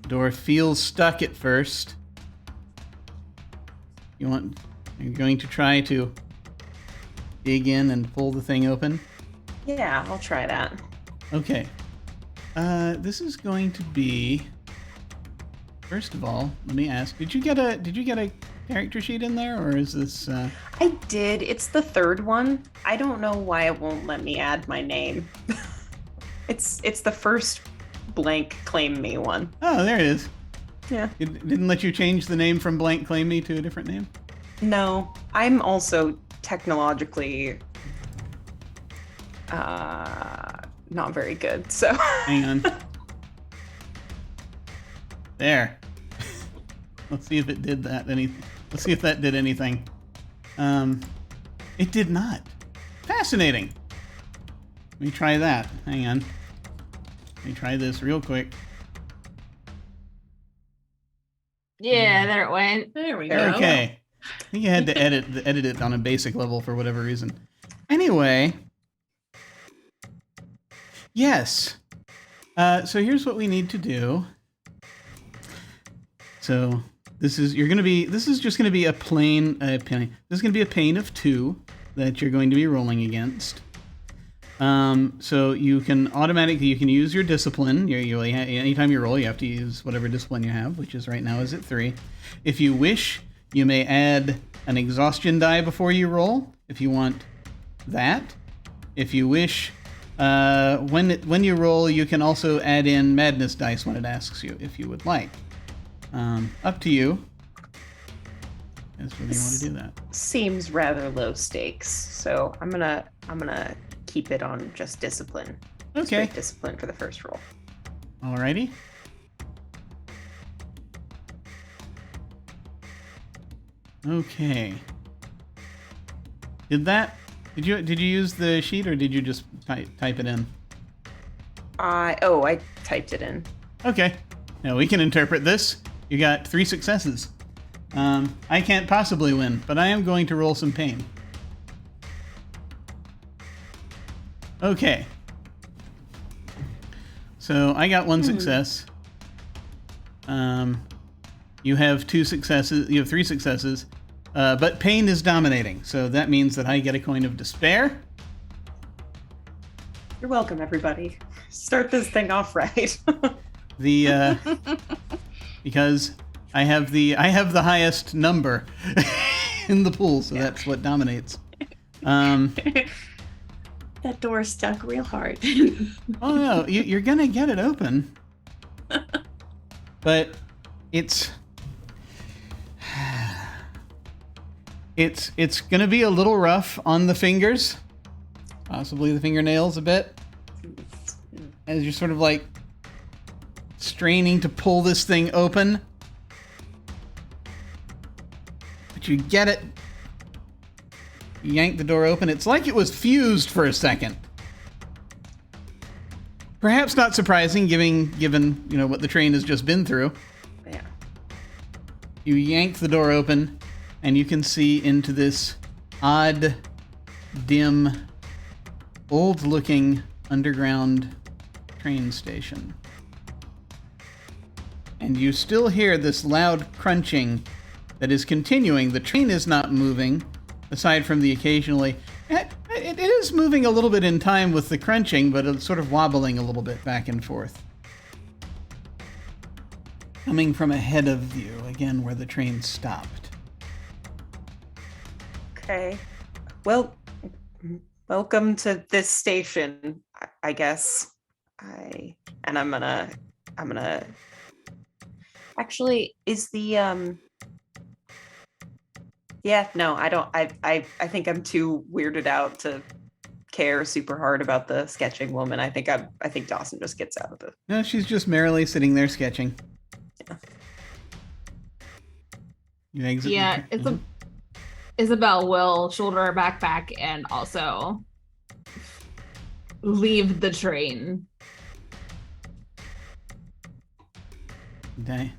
The door feels stuck at first. You're going to try to dig in and pull the thing open? Yeah, I'll try that. Okay. This is going to be. First of all, let me ask: Did you get a character sheet in there, or is this? I did. It's the third one. I don't know why it won't let me add my name. It's the first blank claim me one. Oh, there it is. Yeah. It didn't let you change the name from blank claim me to a different name? No, I'm also technologically not very good, so. Hang on. There. Let's see if it did that. Let's see if that did anything. It did not. Fascinating. Let me try that. Hang on. Let me try this real quick. Yeah, there it went. There we go. Okay. I think you had to edit it on a basic level for whatever reason. Anyway. Yes. So here's what we need to do. So this is just going to be a pane. This is going to be a pane of 2 that you're going to be rolling against. So you can use your discipline. Anytime you roll, you have to use whatever discipline you have, which is right now is at 3. If you wish, you may add an exhaustion die before you roll, if you want that. If you wish, when you roll, you can also add in madness dice when it asks you, if you would like. Up to you. As whether you want to do that. Seems rather low stakes, so I'm gonna keep it on just discipline. Okay. Straight discipline for the first roll. Alrighty. Okay. Did you use the sheet or did you just type it in? I typed it in. Okay. Now we can interpret this. You got 3 successes. I can't possibly win, but I am going to roll some pain. Okay. So I got 1 success. You have 2 successes. You have 3 successes. But pain is dominating, so that means that I get a coin of despair. You're welcome, everybody. Start this thing off right. Because I have the highest number. in the pool, so that's what dominates. That door's stuck real hard. Oh no, you're gonna get it open, but it's gonna be a little rough on the fingers, possibly the fingernails a bit, as you're sort of like straining to pull this thing open. But you get it. You yank the door open. It's like it was fused for a second. Perhaps not surprising, given what the train has just been through. Yeah. You yank the door open, and you can see into this odd, dim, old-looking underground train station. And you still hear this loud crunching that is continuing. The train is not moving, aside from the occasionally... It is moving a little bit in time with the crunching, but it's sort of wobbling a little bit back and forth. Coming from ahead of you, again, where the train stopped. Okay. Well, welcome to this station, I guess. I'm gonna... Actually, is the, Yeah, no, I don't. I think I'm too weirded out to care super hard about the sketching woman. I think Dawson just gets out of it. No, she's just merrily sitting there sketching. Yeah. You exit. Yeah, Isabel will shoulder her backpack and also leave the train. Okay.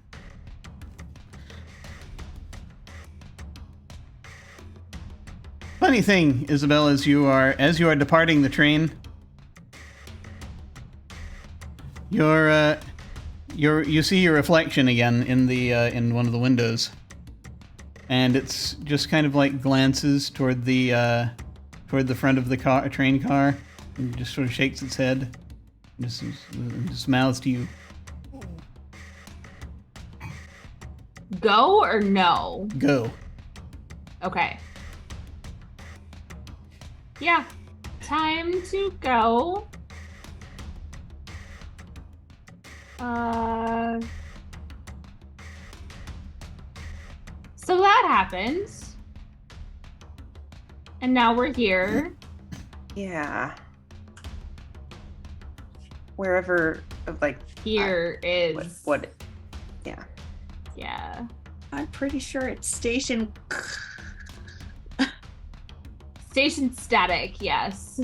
Funny thing, Isabel, as you are departing the train, you see your reflection again in one of the windows, and it's just kind of like glances toward the front of the train car, and just sort of shakes its head, and just mouths to you. Go or no? Go. Okay. Yeah. Time to go. So that happened. And now we're here. Yeah. Wherever, like... Here is... What? Yeah. Yeah. I'm pretty sure it's station... Station static, yes.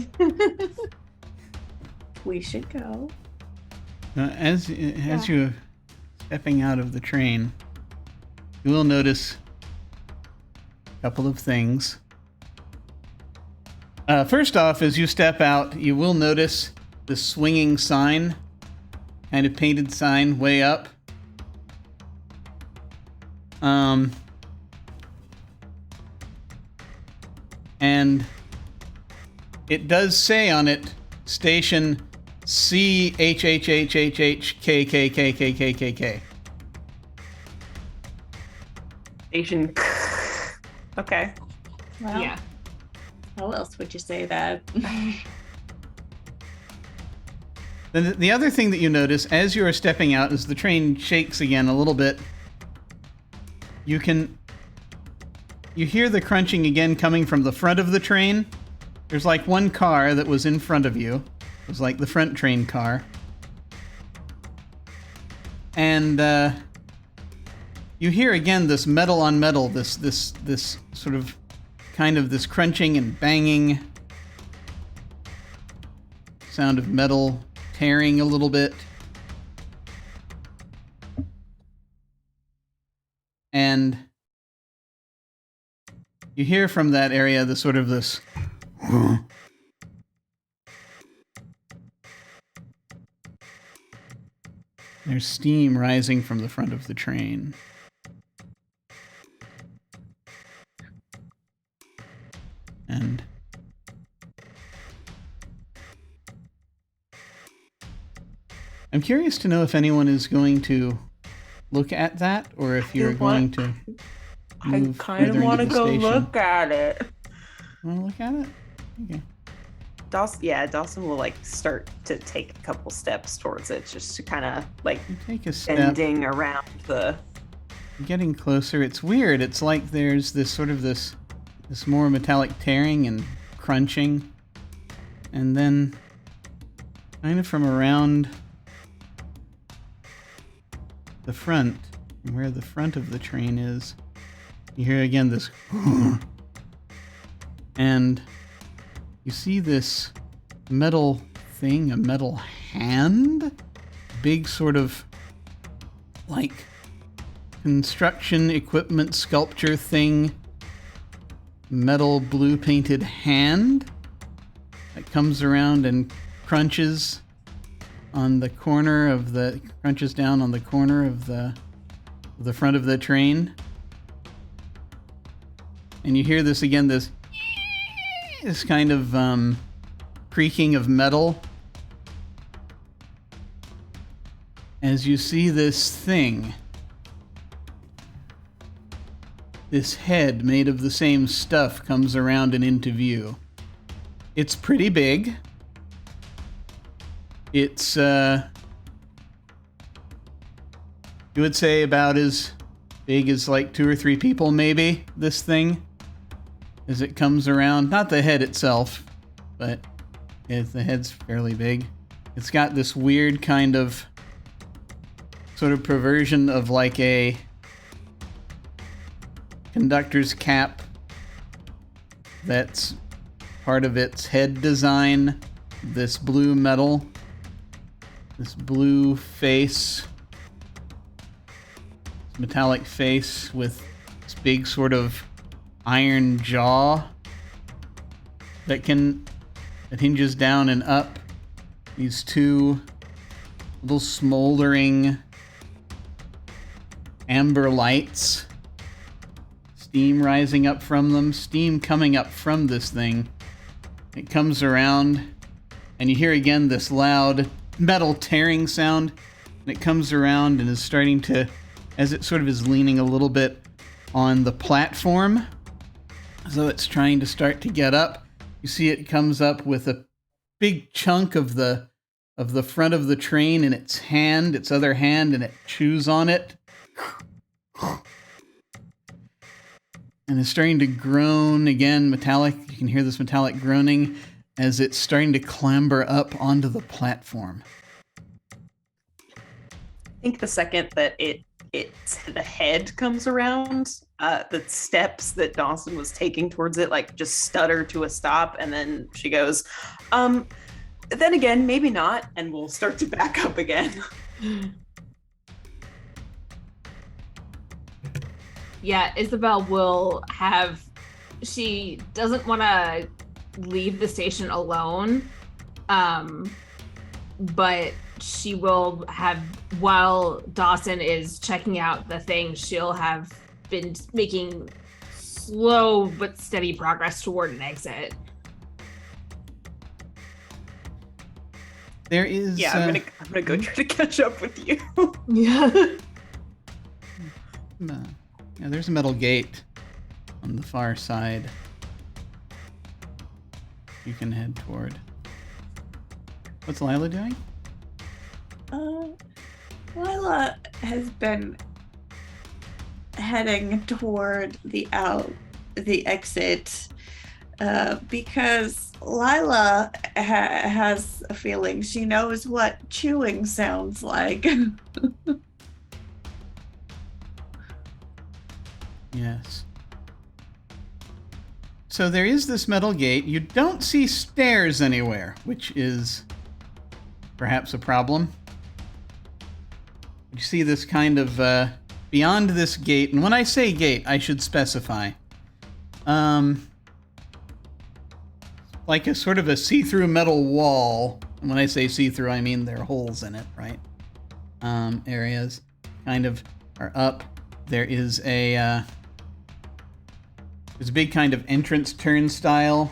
We should go. As you're stepping out of the train, you will notice a couple of things. First off, as you step out, you will notice the swinging sign, kind of painted sign way up. And it does say on it, station CHHHHHKKKKKKK. Station... Okay. Well, Yeah. how else would you say that? Then the other thing that you notice as you are stepping out, as the train shakes again a little bit, you hear the crunching again coming from the front of the train. There's like one car that was in front of you. It was like the front train car. And you hear again this metal on metal, this sort of kind of this crunching and banging sound of metal tearing a little bit. And you hear from that area the sort of this there's steam rising from the front of the train. And I'm curious to know if anyone is going to look at that, or if you're going to... move kind further of want to into the go station. look at it. Want to look at it? Okay. Dawson will like start to take a couple steps towards it, just to kind of like You take a step. bending around the. Getting closer. It's weird. It's like there's this sort of this more metallic tearing and crunching, and then kind of from around the front, where the front of the train is, you hear again this and you see this metal thing, a metal hand, big sort of like construction equipment sculpture thing, metal blue painted hand that comes around and crunches on the corner of the crunches down on the corner of the front of the train. And you hear this again, this kind of creaking of metal as you see this thing, this head made of the same stuff comes around and into view. It's pretty big. It's you would say about as big as like 2 or 3 people maybe, this thing, as it comes around. Not the head itself, but the head's fairly big. It's got this weird kind of sort of perversion of like a conductor's cap that's part of its head design. This blue metal, this blue face, metallic face with this big sort of iron jaw that hinges down and up. These 2 little smoldering amber lights, steam rising up from them, steam coming up from this thing. It comes around and you hear again this loud metal tearing sound, and it comes around and is starting to, as it sort of is leaning a little bit on the platform, as though it's trying to start to get up. You see it comes up with a big chunk of the front of the train in its hand, its other hand, and it chews on it. And it's starting to groan again, metallic. You can hear this metallic groaning as it's starting to clamber up onto the platform. I think the second that the head comes around, the steps that Dawson was taking towards it like just stutter to a stop, and then she goes, then again, maybe not, and we'll start to back up again. Yeah, Isabel will have, she doesn't want to leave the station alone, but she will have, while Dawson is checking out the thing, she'll have been making slow but steady progress toward an exit. There is... Yeah, I'm gonna go try to catch up with you. Yeah. Yeah, there's a metal gate on the far side you can head toward. What's Lila doing? Lila has been heading toward the exit because Lila has a feeling she knows what chewing sounds like. Yes. So there is this metal gate. You don't see stairs anywhere, which is perhaps a problem. You see this kind of beyond this gate, and when I say gate, I should specify. Like a sort of a see-through metal wall. And when I say see-through, I mean there are holes in it, right? Areas kind of are up. There is there's a big kind of entrance turnstile,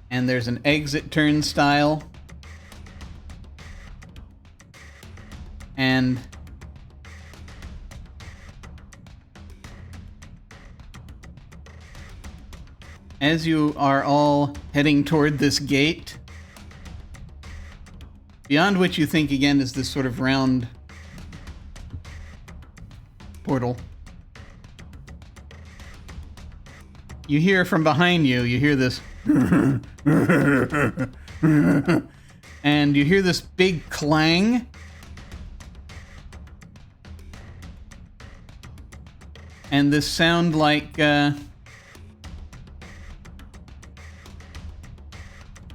and there's an exit turnstile, as you are all heading toward this gate, beyond which you think again is this sort of round portal, you hear from behind you, you hear this and you hear this big clang. And this sound like and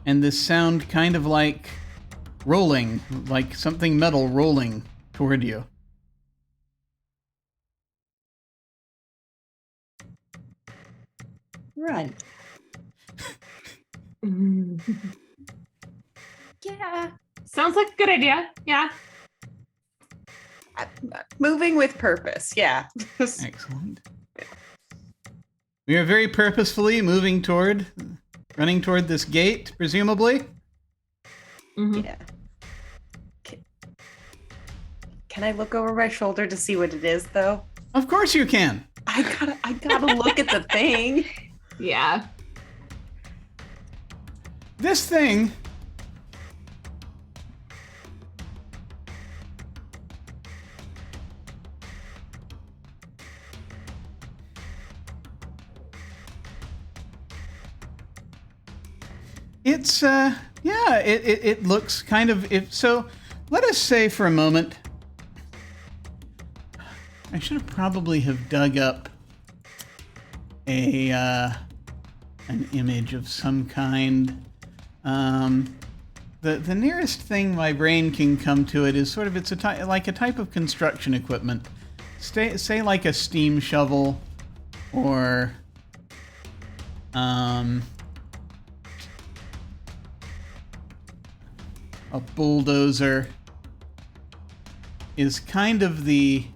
this sound kind of like rolling, like something metal rolling toward you. Run. Yeah. Sounds like a good idea. Yeah. Moving with purpose. Yeah. Excellent. We are very purposefully running toward this gate, presumably. Mm-hmm. Yeah. Can I look over my shoulder to see what it is, though? Of course you can. I gotta look at the thing. Yeah. This thing it's it looks kind of so let us say for a moment, I should have probably have dug up an image of some kind. The nearest thing my brain can come to it is sort of like a type of construction equipment. Say like a steam shovel or a bulldozer is kind of the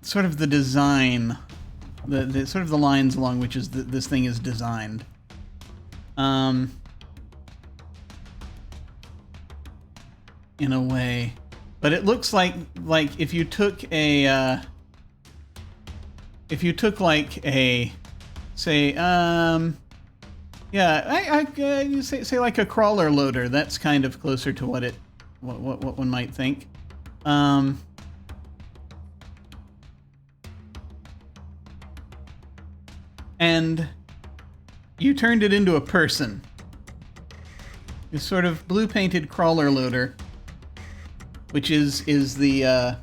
sort of the design, the sort of the lines along which this thing is designed. In a way, but it looks like if you took like a say you say like a crawler loader, that's kind of closer to what one might think. And you turned it into a person. This sort of blue painted crawler loader, which is the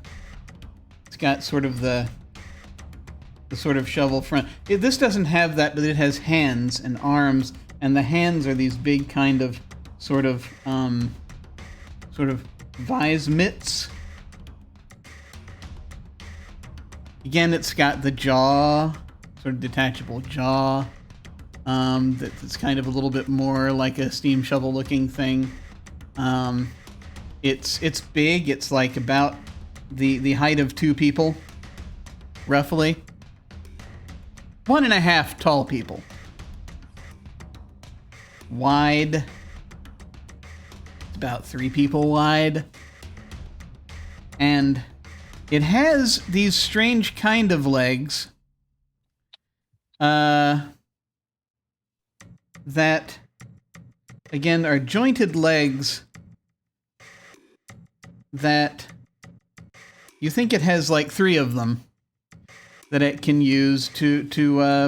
it's got sort of the sort of shovel front. This doesn't have that, but it has hands and arms, and the hands are these big kind of sort of vise mitts. Again, it's got the jaw, sort of detachable jaw. That's kind of a little bit more like a steam shovel looking thing. It's big. It's like about the height of two people, roughly. 1.5 tall people. Wide. It's about 3 people wide. And it has these strange kind of legs that, again, are jointed legs that you think it has like 3 of them that it can use to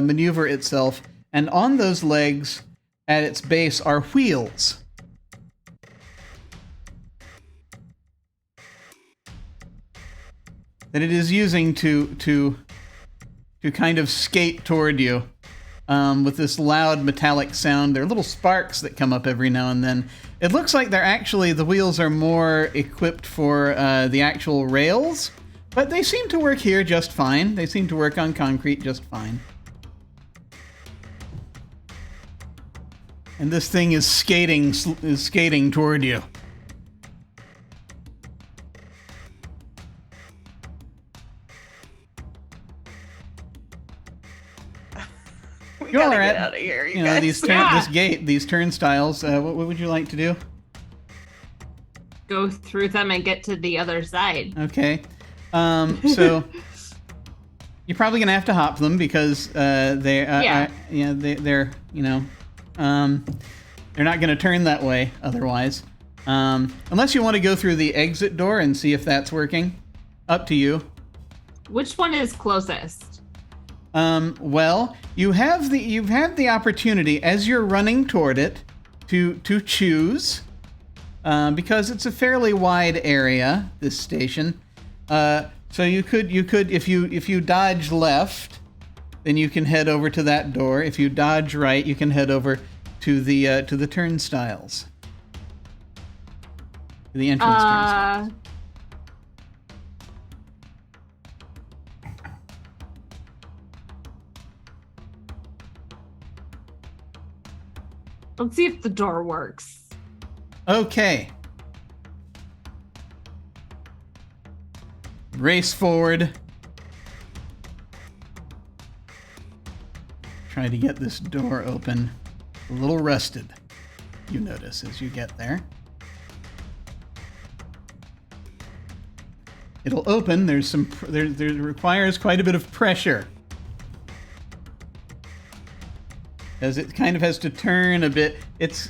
maneuver itself. And on those legs, at its base, are wheels. That it is using to kind of skate toward you with this loud metallic sound. There are little sparks that come up every now and then. It looks like the wheels are more equipped for the actual rails, but they seem to work here just fine. They seem to work on concrete just fine. And this thing is skating toward you. We gotta get out of here, you guys. This gate, these turnstiles. What would you like to do? Go through them and get to the other side. Okay. So You're probably gonna have to hop them because they're they're not gonna turn that way otherwise. Unless you want to go through the exit door and see if that's working. Up to you. Which one is closest? Well, you've had the opportunity as you're running toward it to choose, because it's a fairly wide area, this station. So you could if you dodge left, then you can head over to that door. If you dodge right, you can head over to the turnstiles. The entrance turnstiles. Let's see if the door works. Okay. Race forward. Try to get this door open. A little rusted, you notice as you get there. It'll open. There requires quite a bit of pressure, as it kind of has to turn a bit. It's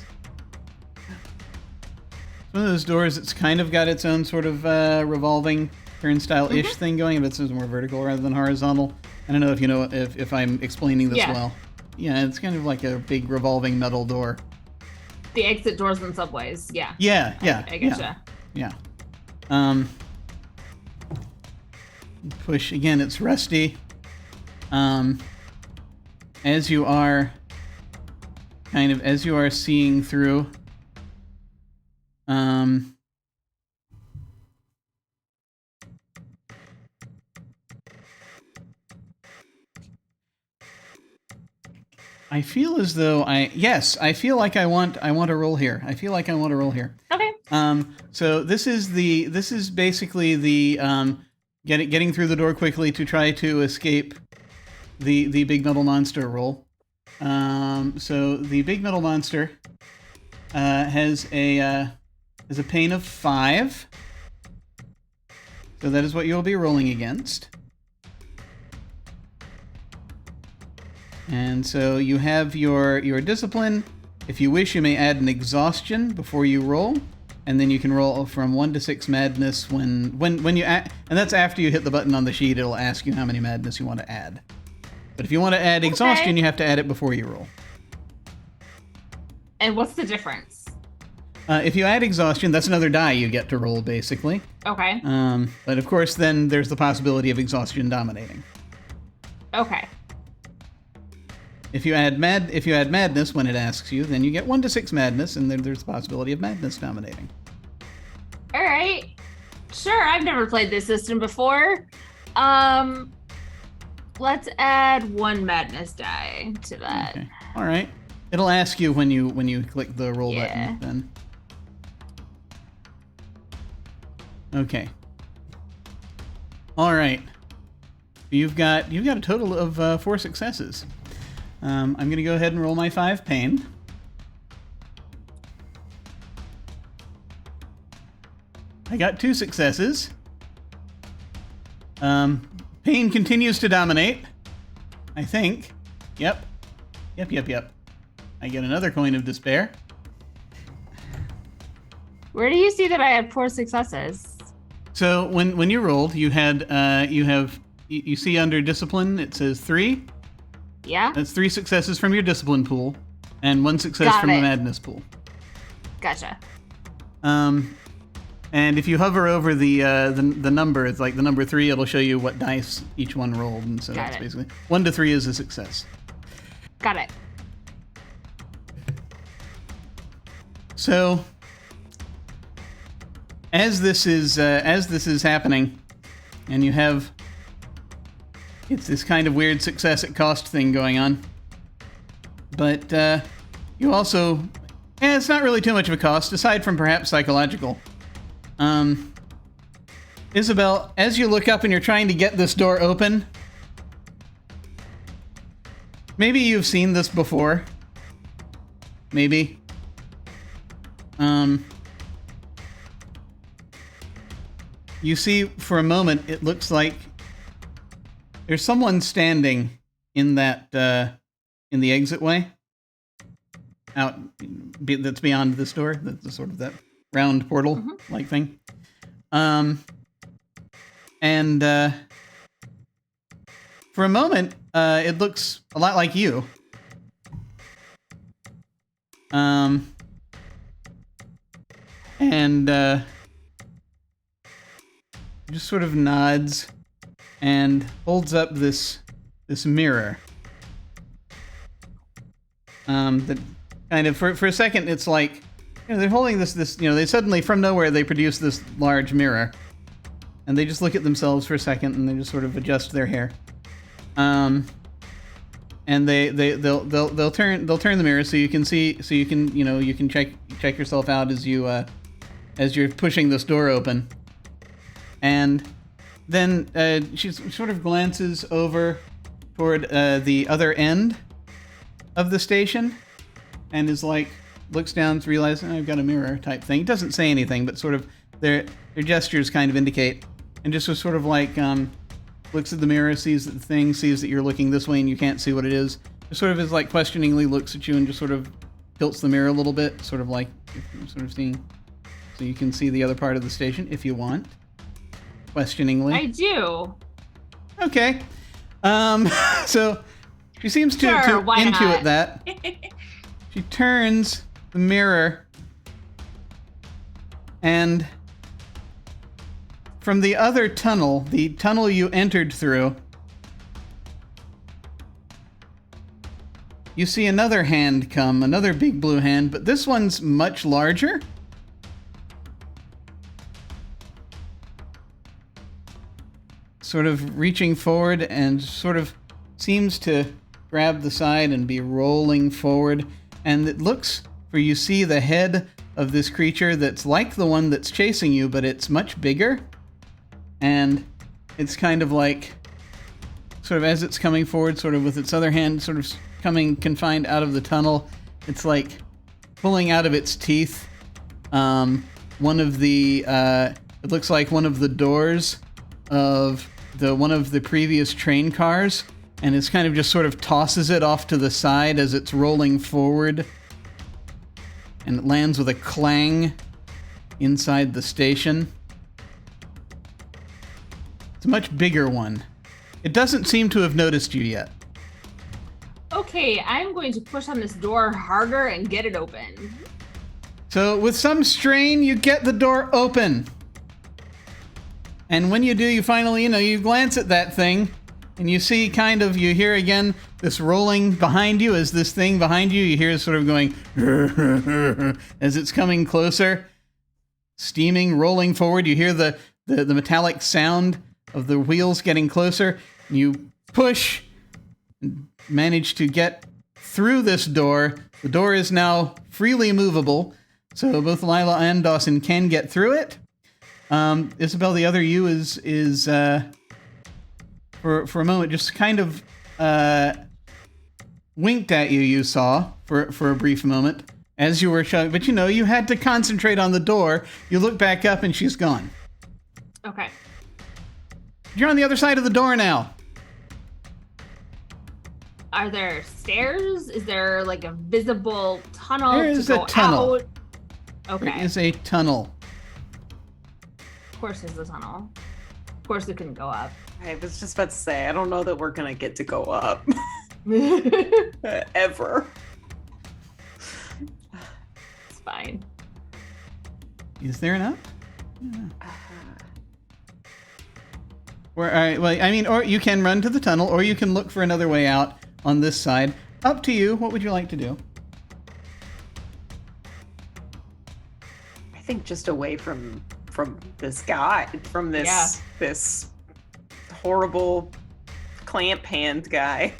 one of those doors that's kind of got its own sort of revolving turnstile-ish thing going, but it's more vertical rather than horizontal. I don't know if you know if I'm explaining this well. Yeah, it's kind of like a big revolving metal door. The exit doors in subways, yeah. Yeah. I getcha. Yeah. Push again. It's rusty. As you are seeing through. I feel as though I feel like I want to roll here. I feel like I want to roll here. Okay. So this is basically the getting through the door quickly to try to escape the big metal monster roll. So the big metal monster has a pain of 5. So that is what you'll be rolling against. And so you have your discipline. If you wish, you may add an exhaustion before you roll, and then you can roll from 1 to 6 madness when you and that's after you hit the button on the sheet. It'll ask you how many madness you want to add. But if you want to add exhaustion, you have to add it before you roll. And what's the difference? If you add exhaustion, that's another die you get to roll, basically. Okay. But of course, then there's the possibility of exhaustion dominating. Okay. If you add madness when it asks you, then you get 1 to 6 madness, and then there's the possibility of madness dominating. All right. Sure, I've never played this system before. Let's add 1 madness die to that. Okay. All right. It'll ask you when you click the roll button then. Okay. All right. You've got a total of 4 successes. I'm going to go ahead and roll my 5 pain. I got 2 successes. Pain continues to dominate, I think. Yep. I get another coin of despair. Where do you see that I had 4 successes? So when you rolled, you see under discipline it says 3. Yeah. That's 3 successes from your discipline pool, and 1 success from the madness pool. Gotcha. And if you hover over the number, it's like the number 3, it'll show you what dice each one rolled, and so that's basically 1 to 3 is a success. Got it. So as this is happening, and you have it's this kind of weird success at cost thing going on, but you also it's not really too much of a cost aside from perhaps psychological. Isabel, as you look up and you're trying to get this door open, maybe you've seen this before. Maybe. You see, for a moment, it looks like There's someone standing in that in the exit way out that's beyond this door. That's sort of that round portal like thing. And for a moment, it looks a lot like you. And just sort of nods and holds up this mirror. That kind of for a second, it's like, they're holding this they suddenly from nowhere they produce this large mirror, and they just look at themselves for a second and they just sort of adjust their hair. And they'll turn the mirror so you can see, so you can check yourself out as you're pushing this door open. And then she sort of glances over toward the other end of the station and is like, looks down to realize, I've got a mirror type thing. Doesn't say anything, but sort of their gestures kind of indicate, and just was sort of like looks at the mirror, sees the thing, sees that you're looking this way and you can't see what it is. Just sort of is like questioningly looks at you and just sort of tilts the mirror a little bit, sort of like sort of seeing, so you can see the other part of the station if you want. Questioningly. I do. Okay. So she seems to why intuit not? that. She turns the mirror, and from the other tunnel, the tunnel you entered through, you see another hand come, another big blue hand, but this one's much larger. Sort of reaching forward and sort of seems to grab the side and be rolling forward. And it looks, for you see the head of this creature that's like the one that's chasing you, but it's much bigger. And it's kind of like, sort of as it's coming forward, sort of with its other hand sort of coming confined out of the tunnel, it's like pulling out of its teeth one of the, it looks like one of the doors of one of the previous train cars, and it's kind of just sort of tosses it off to the side as it's rolling forward, and it lands with a clang inside the station. It's a much bigger one. It doesn't seem to have noticed you yet. Okay, I'm going to push on this door harder and get it open. So with some strain, you get the door open. And when you do, you finally, you glance at that thing, and you see you hear again this rolling behind you as this thing behind you, you hear it sort of going as it's coming closer, steaming, rolling forward. You hear the metallic sound of the wheels getting closer. You push, and manage to get through this door. The door is now freely movable, so both Lila and Dawson can get through it. Isabel, the other you is for a moment just kind of winked at you. You saw for a brief moment as you were showing, but you had to concentrate on the door. You look back up and she's gone. Okay. You're on the other side of the door now. Are there stairs? Is there like a visible tunnel? There is a tunnel. Out? Okay. There is a tunnel. Of course there's a tunnel. Of course it couldn't go up. I was just about to say, I don't know that we're going to get to go up. Ever. It's fine. Is there an up? Yeah. Or you can run to the tunnel, or you can look for another way out on this side. Up to you. What would you like to do? I think just away from this guy, from this horrible clamp hand guy.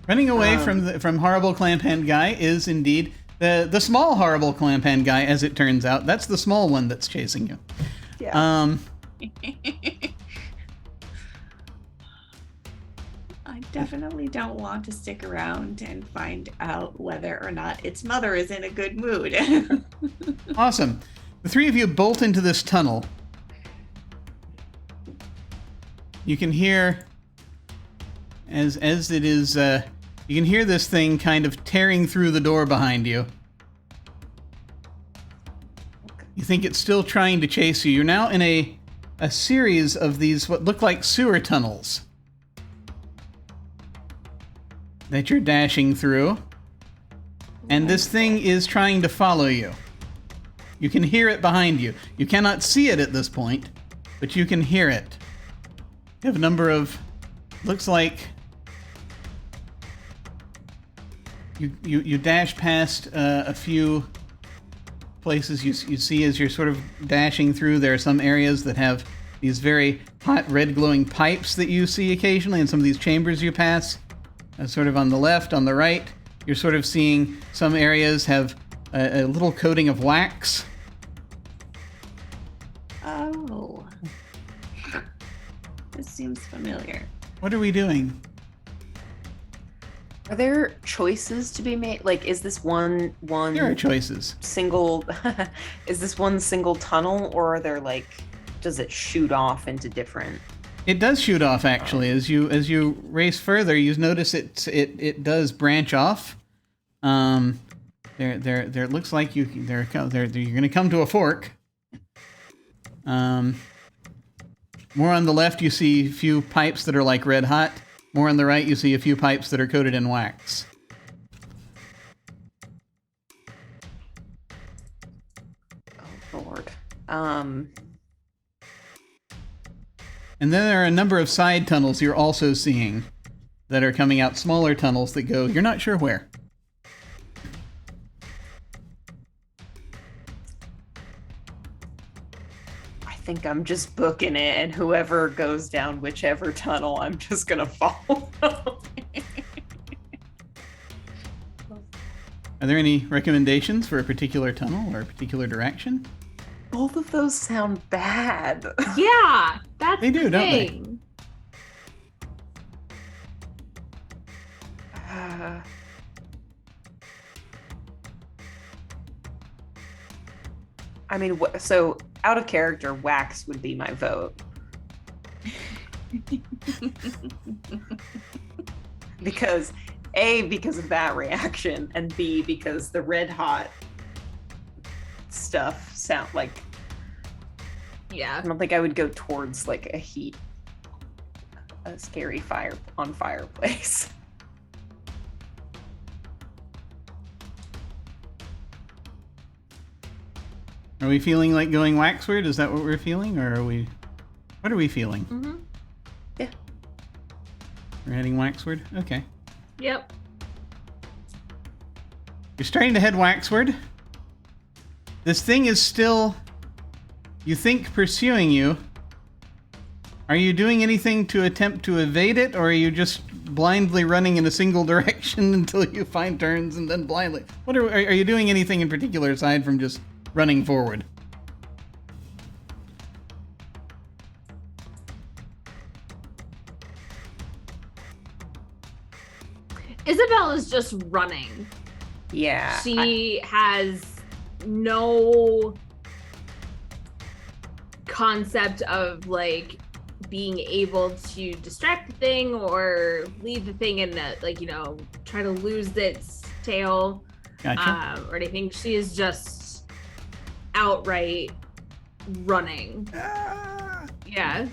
Running away from horrible clamp hand guy is indeed the small horrible clamp hand guy, as it turns out. That's the small one that's chasing you. Yeah. I definitely don't want to stick around and find out whether or not its mother is in a good mood. Awesome. The three of you bolt into this tunnel. You can hear As it is, you can hear this thing kind of tearing through the door behind you. You think it's still trying to chase you. You're now in a series of these what look like sewer tunnels that you're dashing through. And this thing is trying to follow you. You can hear it behind you. You cannot see it at this point, but you can hear it. You have a number of... Looks like... You dash past a few places you see as you're sort of dashing through. There are some areas that have these very hot red glowing pipes that you see occasionally in some of these chambers you pass. Sort of on the left, on the right, you're sort of seeing some areas have a little coating of wax. Oh. This seems familiar. What are we doing? Are there choices to be made? Like, is this one There are choices. single? Is this one single tunnel, or are there like? Does it shoot off into different? It does shoot off, actually. As you race further, you notice it does branch off. There looks like you're going to come to a fork. More on the left, you see a few pipes that are like red hot. More on the right, you see a few pipes that are coated in wax. Oh Lord. And then there are a number of side tunnels you're also seeing that are coming out, smaller tunnels that go, you're not sure where. I think I'm just booking it, and whoever goes down whichever tunnel, I'm just gonna follow. Are there any recommendations for a particular tunnel or a particular direction? Both of those sound bad. Yeah, that's They do, the don't they? thing. I mean, so out of character, wax would be my vote. Because A, because of that reaction, and B, because the red hot stuff sound like, Yeah. I don't think I would go towards like a scary fireplace. Are we feeling like going waxward? Is that what we're feeling? Or what are we feeling? Mm-hmm. Yeah. We're heading waxward? Okay. Yep. You're starting to head waxward. This thing is still, you think, pursuing you. Are you doing anything to attempt to evade it, or are you just blindly running in a single direction until you find turns and then blindly? Are you doing anything in particular aside from just running forward? Isabel is just running. Yeah. She has no concept of like being able to distract the thing or leave the thing in the, like, you know, try to lose its tail. Gotcha. Or anything. She is just outright running. Yeah.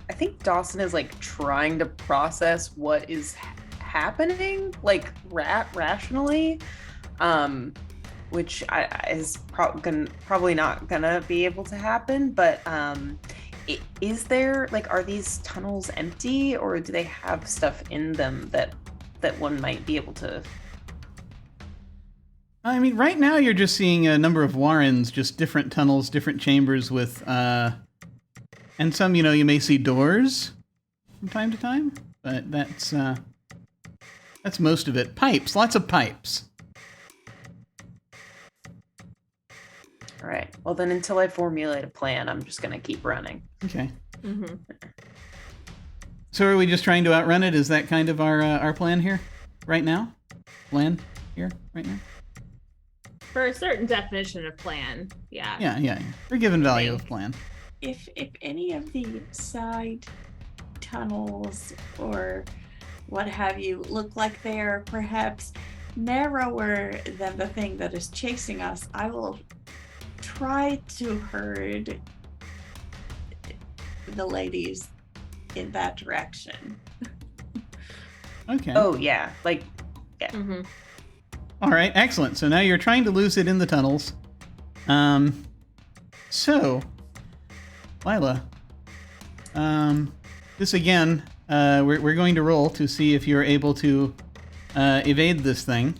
I think Dawson is like trying to process what is happening, like rationally, which is probably not gonna be able to happen. But is there, like, are these tunnels empty, or do they have stuff in them that one might be able to? I mean, right now you're just seeing a number of warrens, just different tunnels, different chambers with, and some, you know, you may see doors from time to time, but that's most of it. Pipes, lots of pipes. All right. Well, then until I formulate a plan, I'm just gonna keep running. Okay. Mm-hmm. So are we just trying to outrun it? Is that kind of our plan here, right now? Plan here, right now? For a certain definition of plan, yeah. Yeah. We're given value of plan. if any of the side tunnels or what have you look like they are perhaps narrower than the thing that is chasing us, I will try to herd the ladies in that direction. Okay. Oh, yeah. Like, yeah. Mm-hmm. All right, excellent. So now you're trying to lose it in the tunnels. So, Lila, this again, we're going to roll to see if you're able to evade this thing.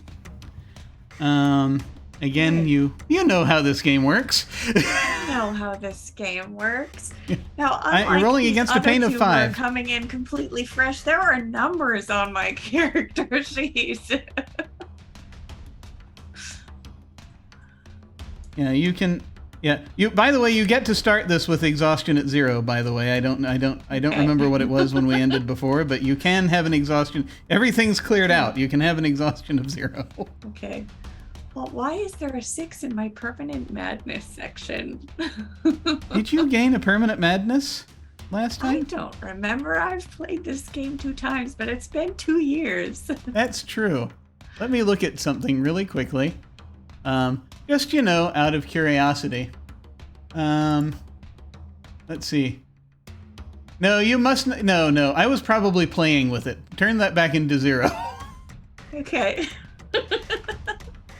Again, you know how this game works. I know how this game works. Now, You're unlike rolling these against a other pain of two who are 5. coming in completely fresh, there are numbers on my character sheet. Yeah, you can. Yeah, you. By the way, you get to start this with exhaustion at 0. By the way, I don't remember what it was when we ended before, but you can have an exhaustion. Everything's cleared out. You can have an exhaustion of 0. Okay. Well, why is there a 6 in my permanent madness section? Did you gain a permanent madness last I time? don't remember. I've played this game 2 times, but it's been 2 years. That's true. Let me look at something really quickly. Just, out of curiosity. Let's see. No, you must... No. I was probably playing with it. Turn that back into 0. Okay.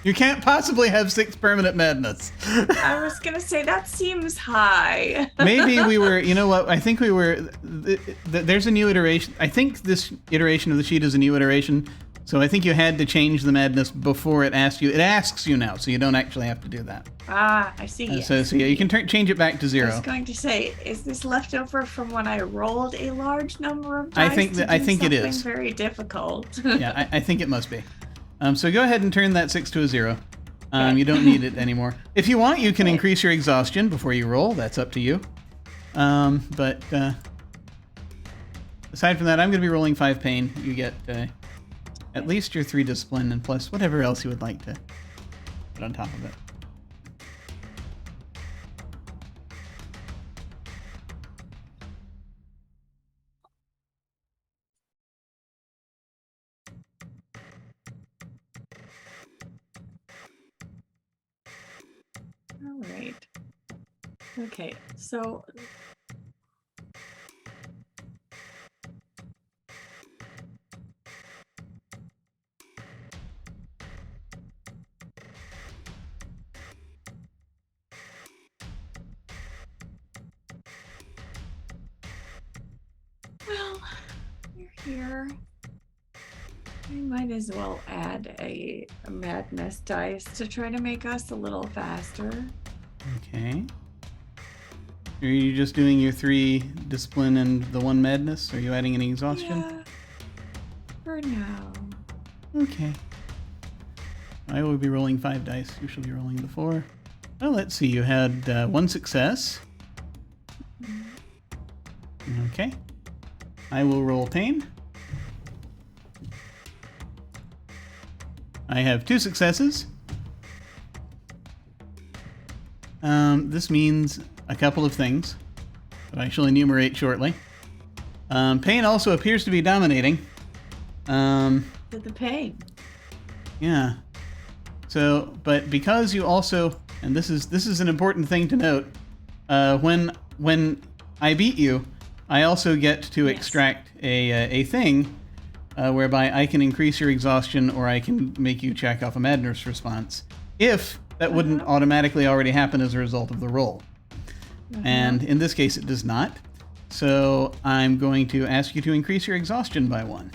You can't possibly have 6 permanent madness. I was going to say, that seems high. Maybe we were... You know what? I think we were... There's a new iteration. I think this iteration of the sheet is a new iteration. So I think you had to change the madness before it asked you. It asks you now, so you don't actually have to do that. Ah, I see. So yeah, you can change it back to 0. I was going to say, is this leftover from when I rolled a large number of dice? I think it is. Very difficult. Yeah, I think it must be. So go ahead and turn that 6 to a 0. You don't need it anymore. If you want, you can increase your exhaustion before you roll. That's up to you. But aside from that, I'm going to be rolling 5 pain. You get at least your 3 discipline and plus whatever else you would like to put on top of it. All right. Okay, so well, you're here. I might as well add a madness dice to try to make us a little faster. Okay. Are you just doing your 3 discipline and the 1 madness? Are you adding any exhaustion? Yeah, for now. Okay. I will be rolling 5 dice. You shall be rolling the 4. Well, let's see. You had 1 success. Okay. I will roll pain. I have 2 successes. This means a couple of things that I shall enumerate shortly. Pain also appears to be dominating. To the pain. Yeah. So, but because you also, and this is an important thing to note, when I beat you, I also get to extract a thing whereby I can increase your exhaustion or I can make you check off a madness response if that wouldn't automatically already happen as a result of the roll. And in this case, it does not. So I'm going to ask you to increase your exhaustion by 1.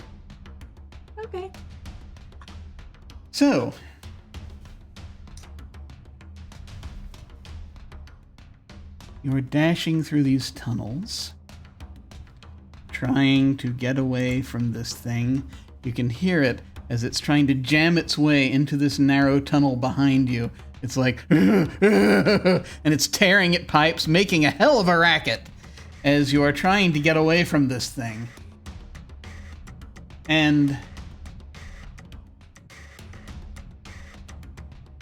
Okay. So, you're dashing through these tunnels, trying to get away from this thing. You can hear it as it's trying to jam its way into this narrow tunnel behind you. It's like, and it's tearing at pipes, making a hell of a racket as you are trying to get away from this thing. And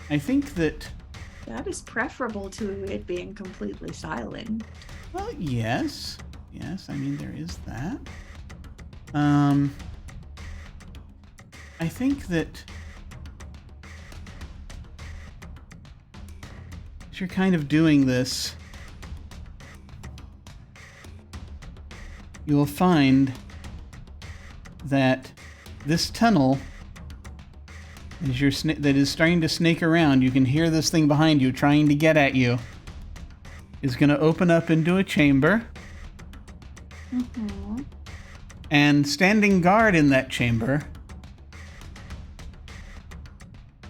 I think that That is preferable to it being completely silent. Well, yes. Yes, I mean, there is that. I think that as you're kind of doing this, you will find that this tunnel, as you're that is starting to snake around, you can hear this thing behind you trying to get at you, is going to open up into a chamber. Mm-hmm. And standing guard in that chamber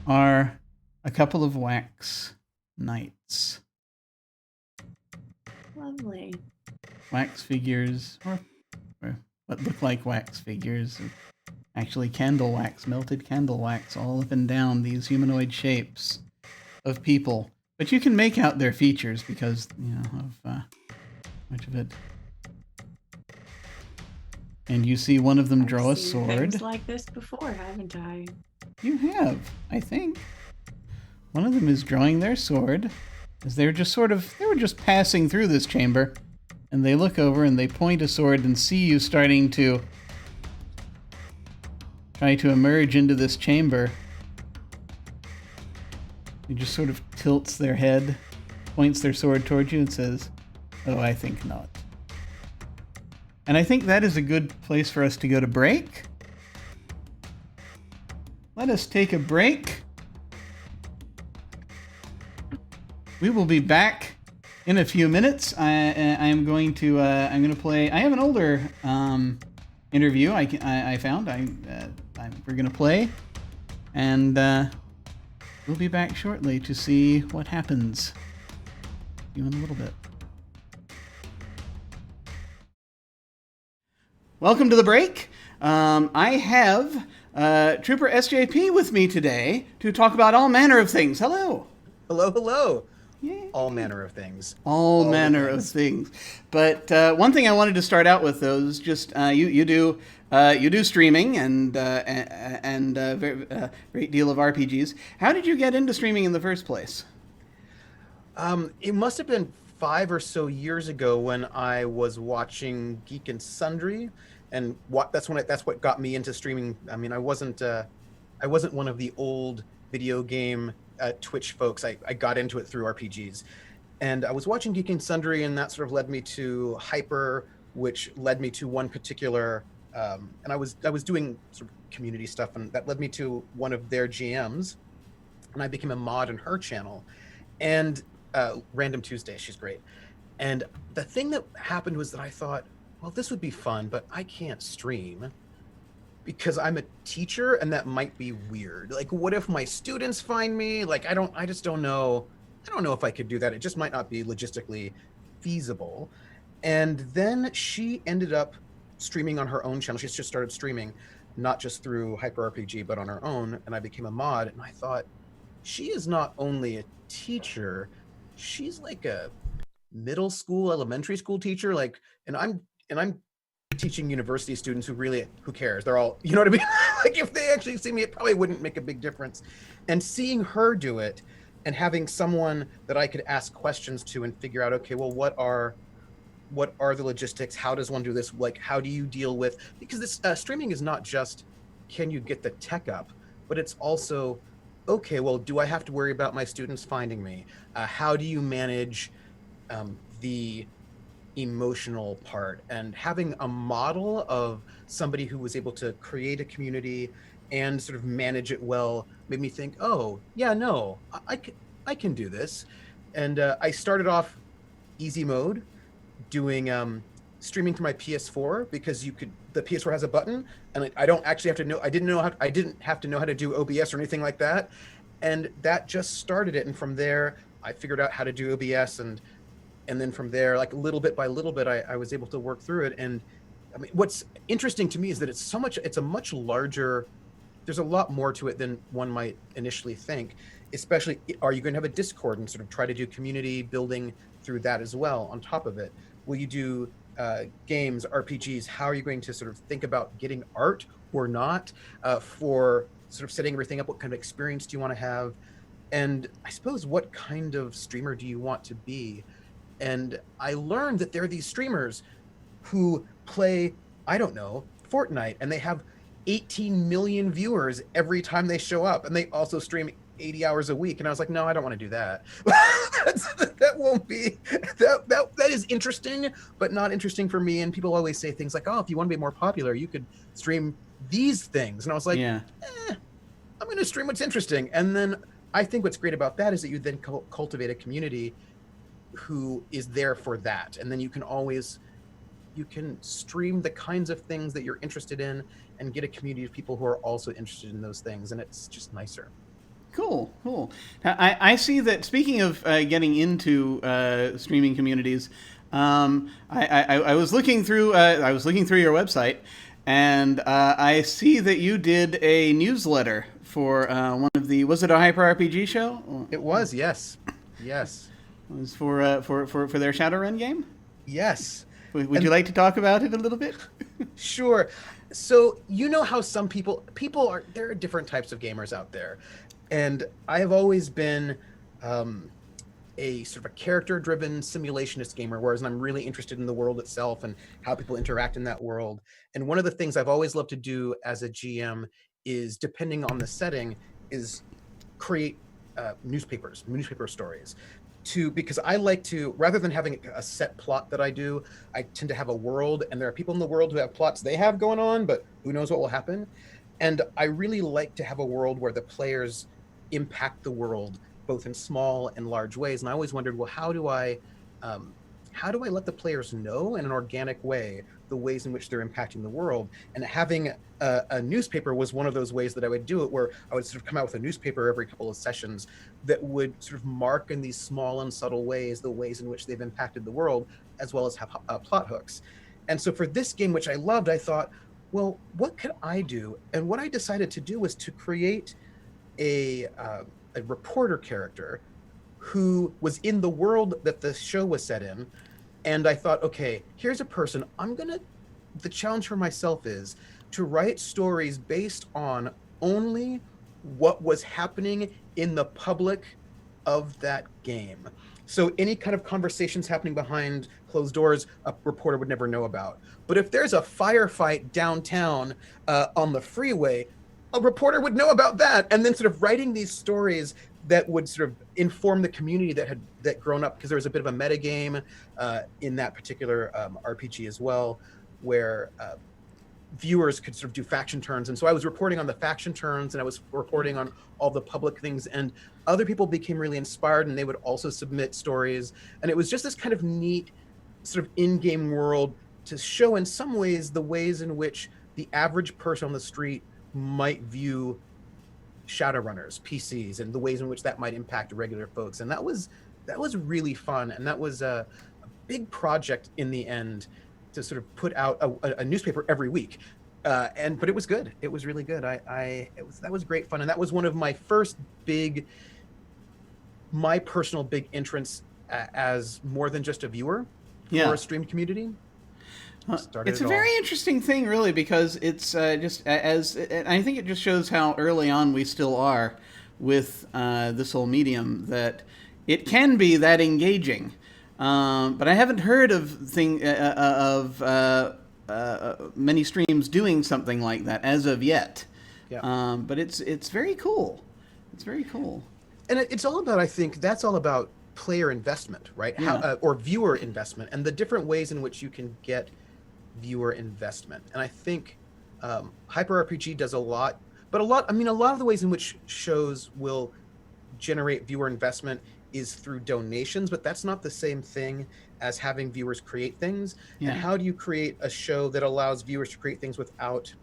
are a couple of wax knights. Lovely. Wax figures, or what look like wax figures. Actually candle wax, melted candle wax, all up and down these humanoid shapes of people. But you can make out their features because, of much of it. And you see one of them draw a sword. I've seen things like this before, haven't I? You have, I think. One of them is drawing their sword, as they were just passing through this chamber, and they look over and they point a sword and see you starting to try to emerge into this chamber. He just sort of tilts their head, points their sword towards you and says, "Oh, I think not." And I think that is a good place for us to go to break. Let us take a break. We will be back in a few minutes. I'm going to play. I have an older interview I found. We're going to play, and we'll be back shortly to see what happens. See you in a little bit. Welcome to the break. I have Trooper SJP with me today to talk about all manner of things. Hello. Hello, hello. Yay. All manner of things. All manner of things. But one thing I wanted to start out with, though, is just you do streaming and a great deal of RPGs. How did you get into streaming in the first place? It must have been 5 or so years ago when I was watching Geek and Sundry, and that's what got me into streaming. I mean, I wasn't one of the old video game Twitch folks. I got into it through RPGs, and I was watching Geek and Sundry, and that sort of led me to Hyper, which led me to one particular. And I was doing sort of community stuff, and that led me to one of their GMs, and I became a mod in her channel, and Random Tuesday, she's great. And the thing that happened was that I thought, well, this would be fun, but I can't stream because I'm a teacher, and that might be weird. Like, what if my students find me? Like, I just don't know. I don't know if I could do that. It just might not be logistically feasible. And then she ended up streaming on her own channel. She's just started streaming, not just through Hyper RPG, but on her own. And I became a mod, and I thought, she is not only a teacher, she's like a middle school, elementary school teacher. Like, and I'm teaching university students who cares? They're all, you know what I mean? Like, if they actually see me, it probably wouldn't make a big difference. And seeing her do it and having someone that I could ask questions to and figure out, okay, well, what are the logistics? How does one do this? Like, how do you deal with, because this streaming is not just, can you get the tech up, but it's also, okay, well, do I have to worry about my students finding me? How do you manage the emotional part? And having a model of somebody who was able to create a community and sort of manage it well made me think, oh, yeah, no, I can do this. And I started off easy mode, doing streaming through my PS4, because the PS4 has a button, and I don't actually have to know. I didn't have to know how to do OBS or anything like that, and that just started it. And from there, I figured out how to do OBS, and then from there, like little bit by little bit, I was able to work through it. And I mean, what's interesting to me is that it's a much larger. There's a lot more to it than one might initially think. Especially, are you going to have a Discord and sort of try to do community building through that as well on top of it? Will you do games, RPGs? How are you going to sort of think about getting art or not for sort of setting everything up? What kind of experience do you want to have? And I suppose, what kind of streamer do you want to be? And I learned that there are these streamers who play, I don't know, Fortnite, and they have 18 million viewers every time they show up, and they also stream 80 hours a week. And I was like, no, I don't want to do that. That won't be that is interesting, but not interesting for me. And people always say things like, oh, if you want to be more popular, you could stream these things. And I was like, Yeah. I'm going to stream what's interesting. And then I think what's great about that is that you then cultivate a community who is there for that. And then you can stream the kinds of things that you're interested in and get a community of people who are also interested in those things. And it's just nicer. Cool. Now, I see that, speaking of getting into streaming communities, I was looking through your website, and I see that you did a newsletter for one of the, was it a Hyper RPG show? It was, yes. It was for their Shadowrun game? Yes. Would you like to talk about it a little bit? Sure. So you know how some people are, there are different types of gamers out there. And I have always been a sort of a character-driven simulationist gamer, whereas I'm really interested in the world itself and how people interact in that world. And one of the things I've always loved to do as a GM is, depending on the setting, is create newspaper stories. Because I like to, rather than having a set plot that I do, I tend to have a world, and there are people in the world who have plots they have going on, but who knows what will happen. And I really like to have a world where the players impact the world both in small and large ways. And I always wondered, well, how do I let the players know in an organic way the ways in which they're impacting the world? And having a newspaper was one of those ways that I would do it, where I would sort of come out with a newspaper every couple of sessions that would sort of mark in these small and subtle ways the ways in which they've impacted the world, as well as have plot hooks. And so for this game, which I loved, I thought, well, what could I do? And what I decided to do was to create a reporter character who was in the world that the show was set in. And I thought, okay, here's a person. The challenge for myself is to write stories based on only what was happening in the public of that game. So any kind of conversations happening behind closed doors, a reporter would never know about. But if there's a firefight downtown on the freeway, a reporter would know about that. And then sort of writing these stories that would sort of inform the community that grown up, because there was a bit of a meta game in that particular RPG as well, where viewers could sort of do faction turns. And so I was reporting on the faction turns, and I was reporting on all the public things, and other people became really inspired, and they would also submit stories. And it was just this kind of neat sort of in-game world to show in some ways the ways in which the average person on the street might view Shadowrunners, PCs, and the ways in which that might impact regular folks. And that was really fun. And that was a big project in the end, to sort of put out a newspaper every week. But it was good. It was really good. That was great fun. And that was one of my first my personal big entrance as more than just a viewer for a stream community. It's a very interesting thing, really, because it's just I think it just shows how early on we still are with this whole medium, that it can be that engaging. But I haven't heard of many streams doing something like that as of yet. Yeah. But it's very cool. It's very cool. And it's all about, I think, that's all about player investment, right? Yeah. Or viewer investment, and the different ways in which you can get viewer investment. And I think Hyper RPG does a lot, but a lot of the ways in which shows will generate viewer investment is through donations, but that's not the same thing as having viewers create things. Yeah. And how do you create a show that allows viewers to create things without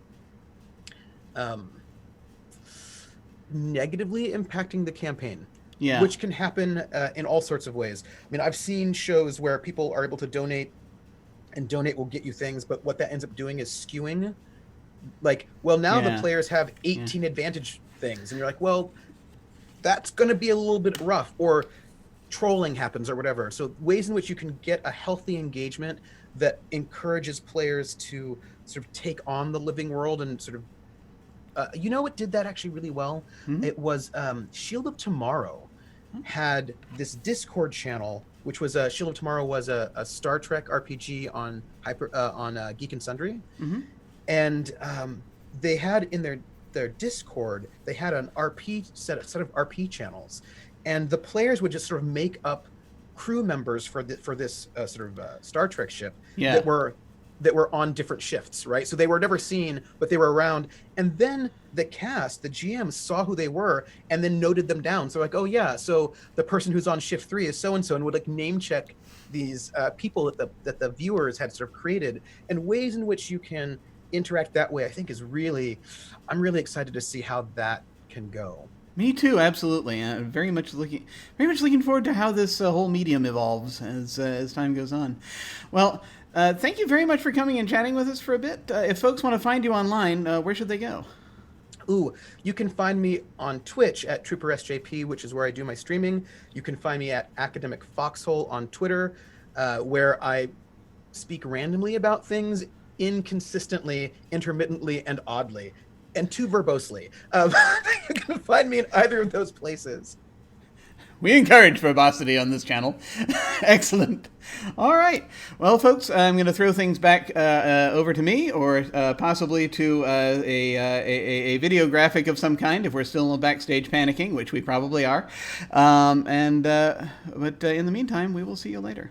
negatively impacting the campaign? Yeah. Which can happen in all sorts of ways. I mean, I've seen shows where people are able to donate, and donate will get you things, but what that ends up doing is skewing. Like, well, now the players have 18 advantage things, and you're like, well, that's going to be a little bit rough, or trolling happens or whatever. So ways in which you can get a healthy engagement that encourages players to sort of take on the living world and sort of You know what did that actually really well? Hmm? It was Shield of Tomorrow had this Discord channel, which was Shield of Tomorrow was a Star Trek RPG on Geek and Sundry, Hmm? and they had in their Discord they had an RP set of RP channels, and the players would just sort of make up crew members for this Star Trek ship Yeah. that were on different shifts, right? So they were never seen, but they were around. And then the cast, the GMs saw who they were and then noted them down. So like, oh yeah, so the person who's on shift 3 is so-and-so, and would like name check these people that the viewers had sort of created. And ways in which you can interact that way, I think I'm really excited to see how that can go. Me too, absolutely. Very much looking forward to how this whole medium evolves as time goes on. Well, thank you very much for coming and chatting with us for a bit. If folks want to find you online, where should they go? Ooh, you can find me on Twitch at TrooperSJP, which is where I do my streaming. You can find me at Academic Foxhole on Twitter, where I speak randomly about things, inconsistently, intermittently, and oddly, and too verbosely. You can find me in either of those places. We encourage verbosity on this channel. Excellent. All right. Well, folks, I'm going to throw things back over to me, or possibly to a video graphic of some kind if we're still backstage panicking, which we probably are. But in the meantime, we will see you later.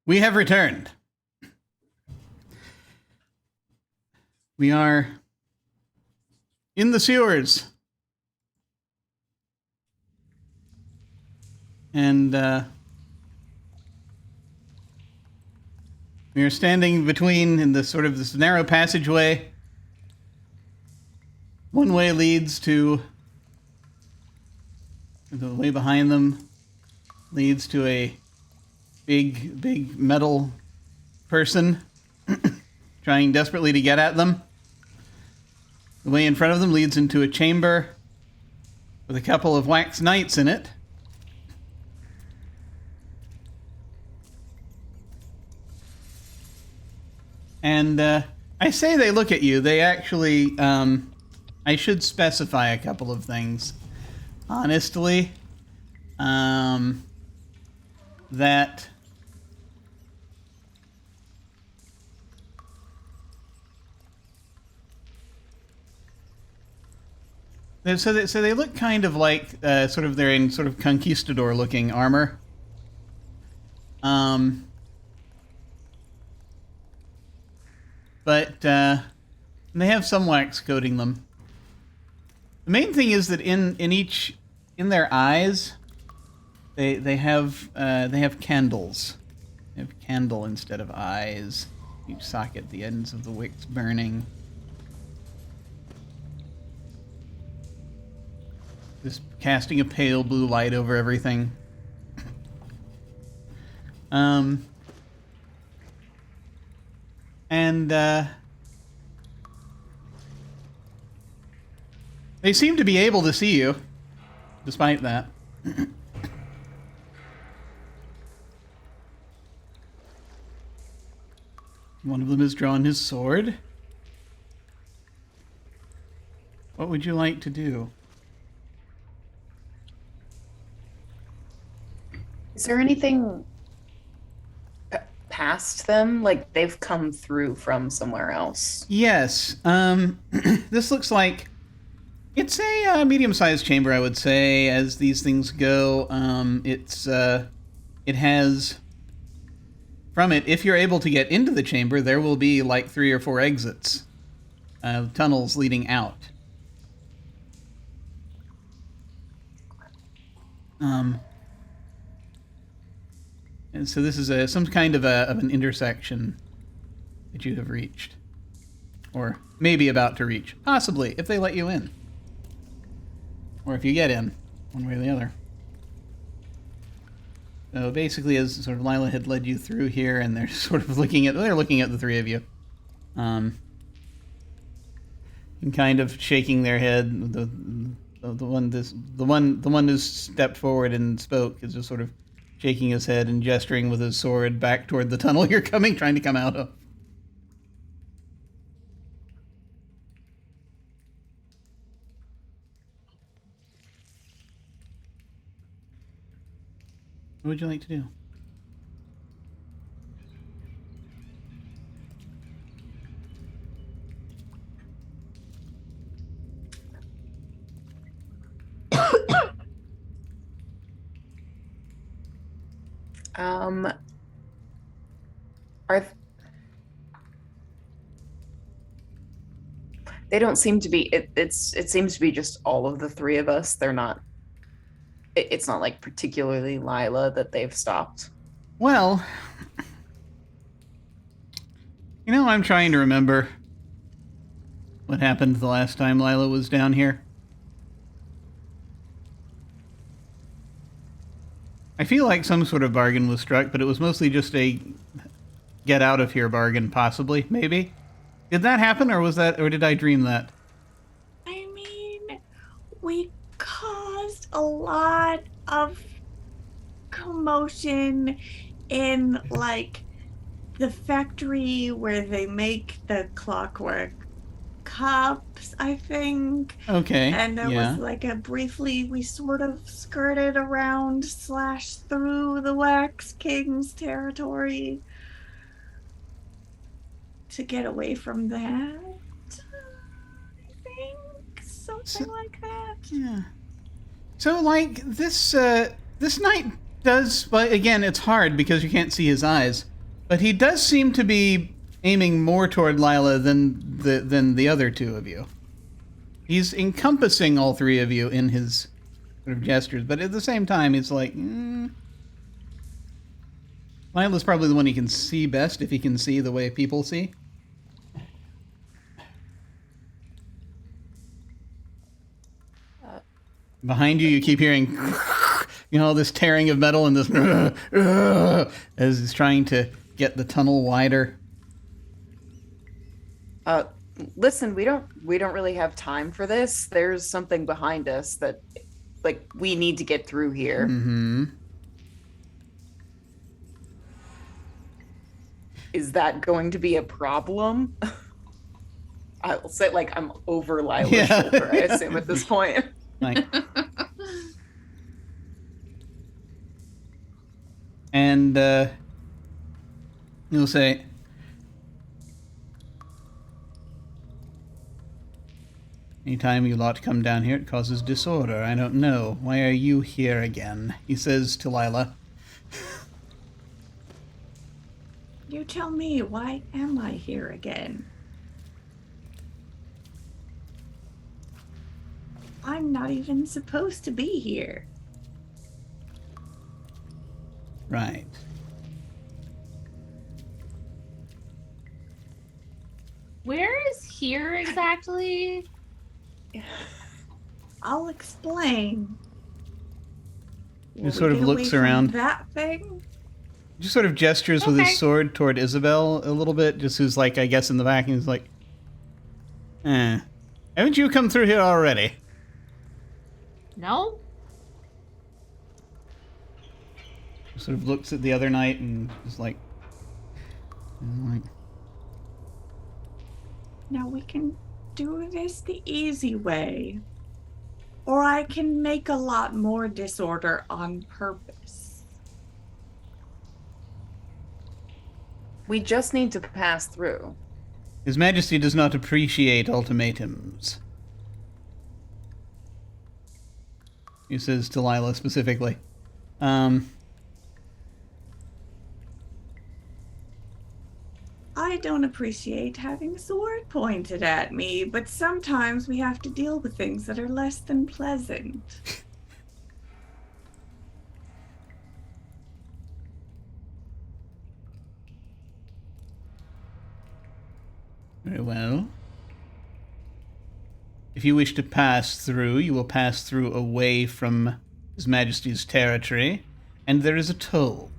We have returned. We are in the sewers. And we are standing between in this sort of this narrow passageway. One way leads to the way behind them leads to a big metal person trying desperately to get at them. The way in front of them leads into a chamber with a couple of wax knights in it. And I say they look at you. They actually, I should specify a couple of things. Honestly, that so they look kind of like sort of they're in sort of conquistador looking armor. But they have some wax coating them. The main thing is that in their eyes, they have candles. They have candle instead of eyes. Each socket, the ends of the wicks burning. Just casting a pale blue light over everything. And they seem to be able to see you, despite that. One of them has drawn his sword. What would you like to do? Is there anything past them? Like they've come through from somewhere else? Yes. This looks like it's a medium-sized chamber, I would say, as these things go. It has from it, if you're able to get into the chamber, there will be like 3 or 4 exits, tunnels leading out. And so this is some kind of an intersection that you have reached. Or maybe about to reach. Possibly, if they let you in. Or if you get in, one way or the other. So basically, as sort of Lila had led you through here, and they're sort of looking at the 3 of you. And kind of shaking their head. The one who stepped forward and spoke is just sort of shaking his head and gesturing with his sword back toward the tunnel you're trying to come out of. What would you like to do? They don't seem to be. It seems to be just all of the 3 of us. They're not. It's not like particularly Lila that they've stopped. Well, I'm trying to remember what happened the last time Lila was down here. I feel like some sort of bargain was struck, but it was mostly just a get out of here bargain, possibly, maybe. Did that happen, or did I dream that? I mean, we caused a lot of commotion in, like, the factory where they make the clockwork cups, I think. Okay. And there was like we sort of skirted around / through the Wax King's territory to get away from that. I think something like that. Yeah. So like this knight does, but again, it's hard because you can't see his eyes. But he does seem to be aiming more toward Lila than the other two of you. He's encompassing all three of you in his sort of gestures, but at the same time, he's like, Lila's probably the one he can see best, if he can see the way people see. Behind you, you keep hearing, all this tearing of metal and this as he's trying to get the tunnel wider. Listen, we don't really have time for this. There's something behind us that, we need to get through here. Mm-hmm. Is that going to be a problem? I'll say, I'm over Lila's shoulder, I assume, at this point. And you'll say, anytime you lot come down here, it causes disorder. I don't know. Why are you here again? He says to Lila. You tell me, why am I here again? I'm not even supposed to be here. Right. Where is here exactly? I'll explain. He sort of looks around. That thing? Just sort of gestures with his sword toward Isabel a little bit, just who's I guess in the back, and he's like, haven't you come through here already? No? Sort of looks at the other knight and is like, Now we can do this the easy way. Or I can make a lot more disorder on purpose. We just need to pass through. His Majesty does not appreciate ultimatums. He says to Lila specifically. I don't appreciate having a sword pointed at me, but sometimes we have to deal with things that are less than pleasant. Very well. If you wish to pass through, you will pass through away from His Majesty's territory, and there is a toll.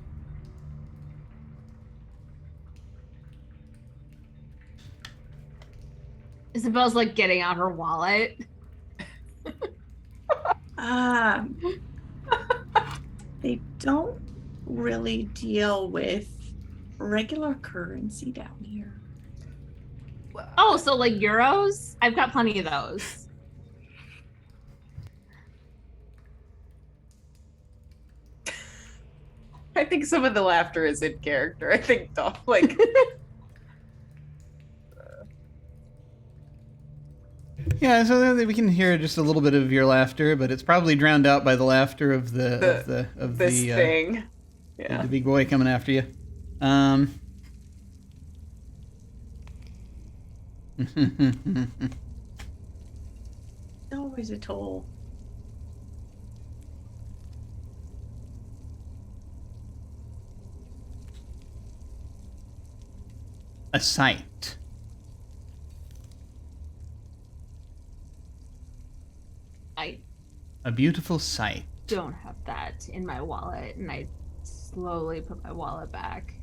Isabel's getting out her wallet. They don't really deal with regular currency down here. Oh, so euros? I've got plenty of those. I think some of the laughter is in character. I think, Yeah, so we can hear just a little bit of your laughter, but it's probably drowned out by the laughter of this thing. Yeah. The big boy coming after you. Always a toll. A sight. A beautiful sight. Don't have that in my wallet, and I slowly put my wallet back.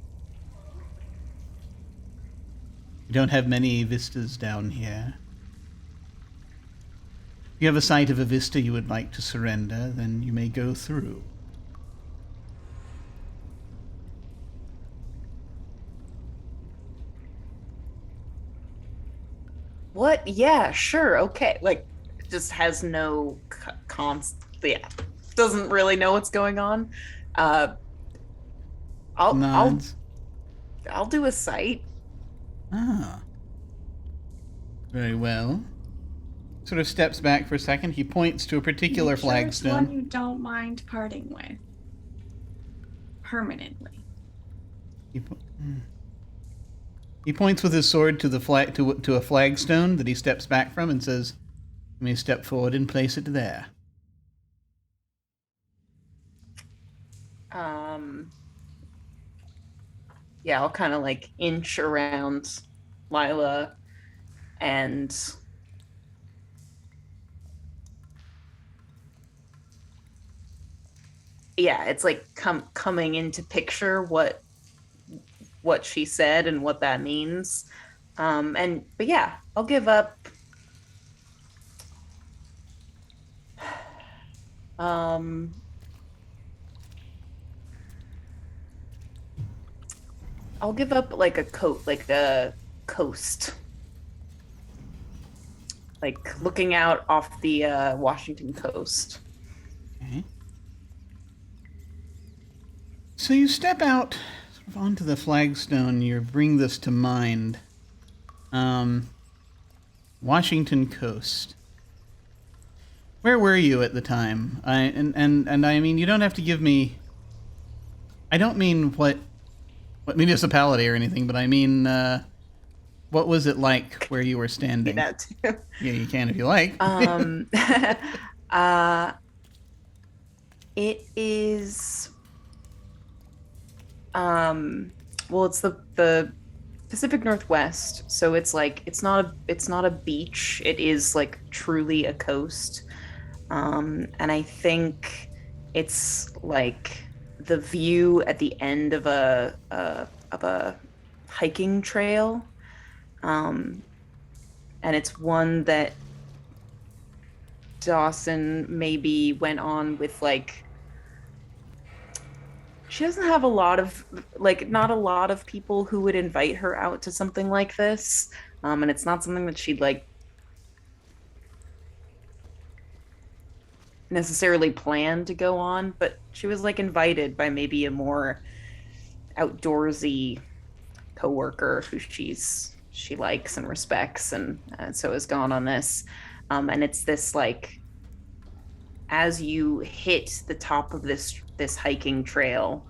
We don't have many vistas down here. If you have a sight of a vista you would like to surrender, then you may go through. What? Yeah, sure, okay. Just has no doesn't really know what's going on. I'll do a sight. Ah. Very well. Sort of steps back for a second. He points to a particular flagstone. One you don't mind parting with. Permanently. He points with his sword to the flag to a flagstone that he steps back from and says, "You may step forward and place it there." Yeah, I'll kind of like inch around Lila and yeah, it's like coming into picture what she said and what that means. But yeah, I'll give up. I'll give up like a coast, like looking out off the Washington coast. Okay. So you step out sort of onto the flagstone. You bring this to mind. Washington coast. Where were you at the time? And I mean, you don't have to give me. I don't mean what municipality or anything, but I mean, what was it like where you were standing? That too. Yeah, you can if you like. It is. Well, it's the Pacific Northwest, so it's like it's not a beach. It is like truly a coast, and I think it's like the view at the end of a hiking trail, and it's one that Dawson maybe went on with like. She doesn't have a lot of not a lot of people who would invite her out to something like this, and it's not something that she'd like necessarily plan to go on, but she was like invited by maybe a more outdoorsy coworker who she likes and respects, and so has gone on this, and it's this like as you hit the top of this hiking trail,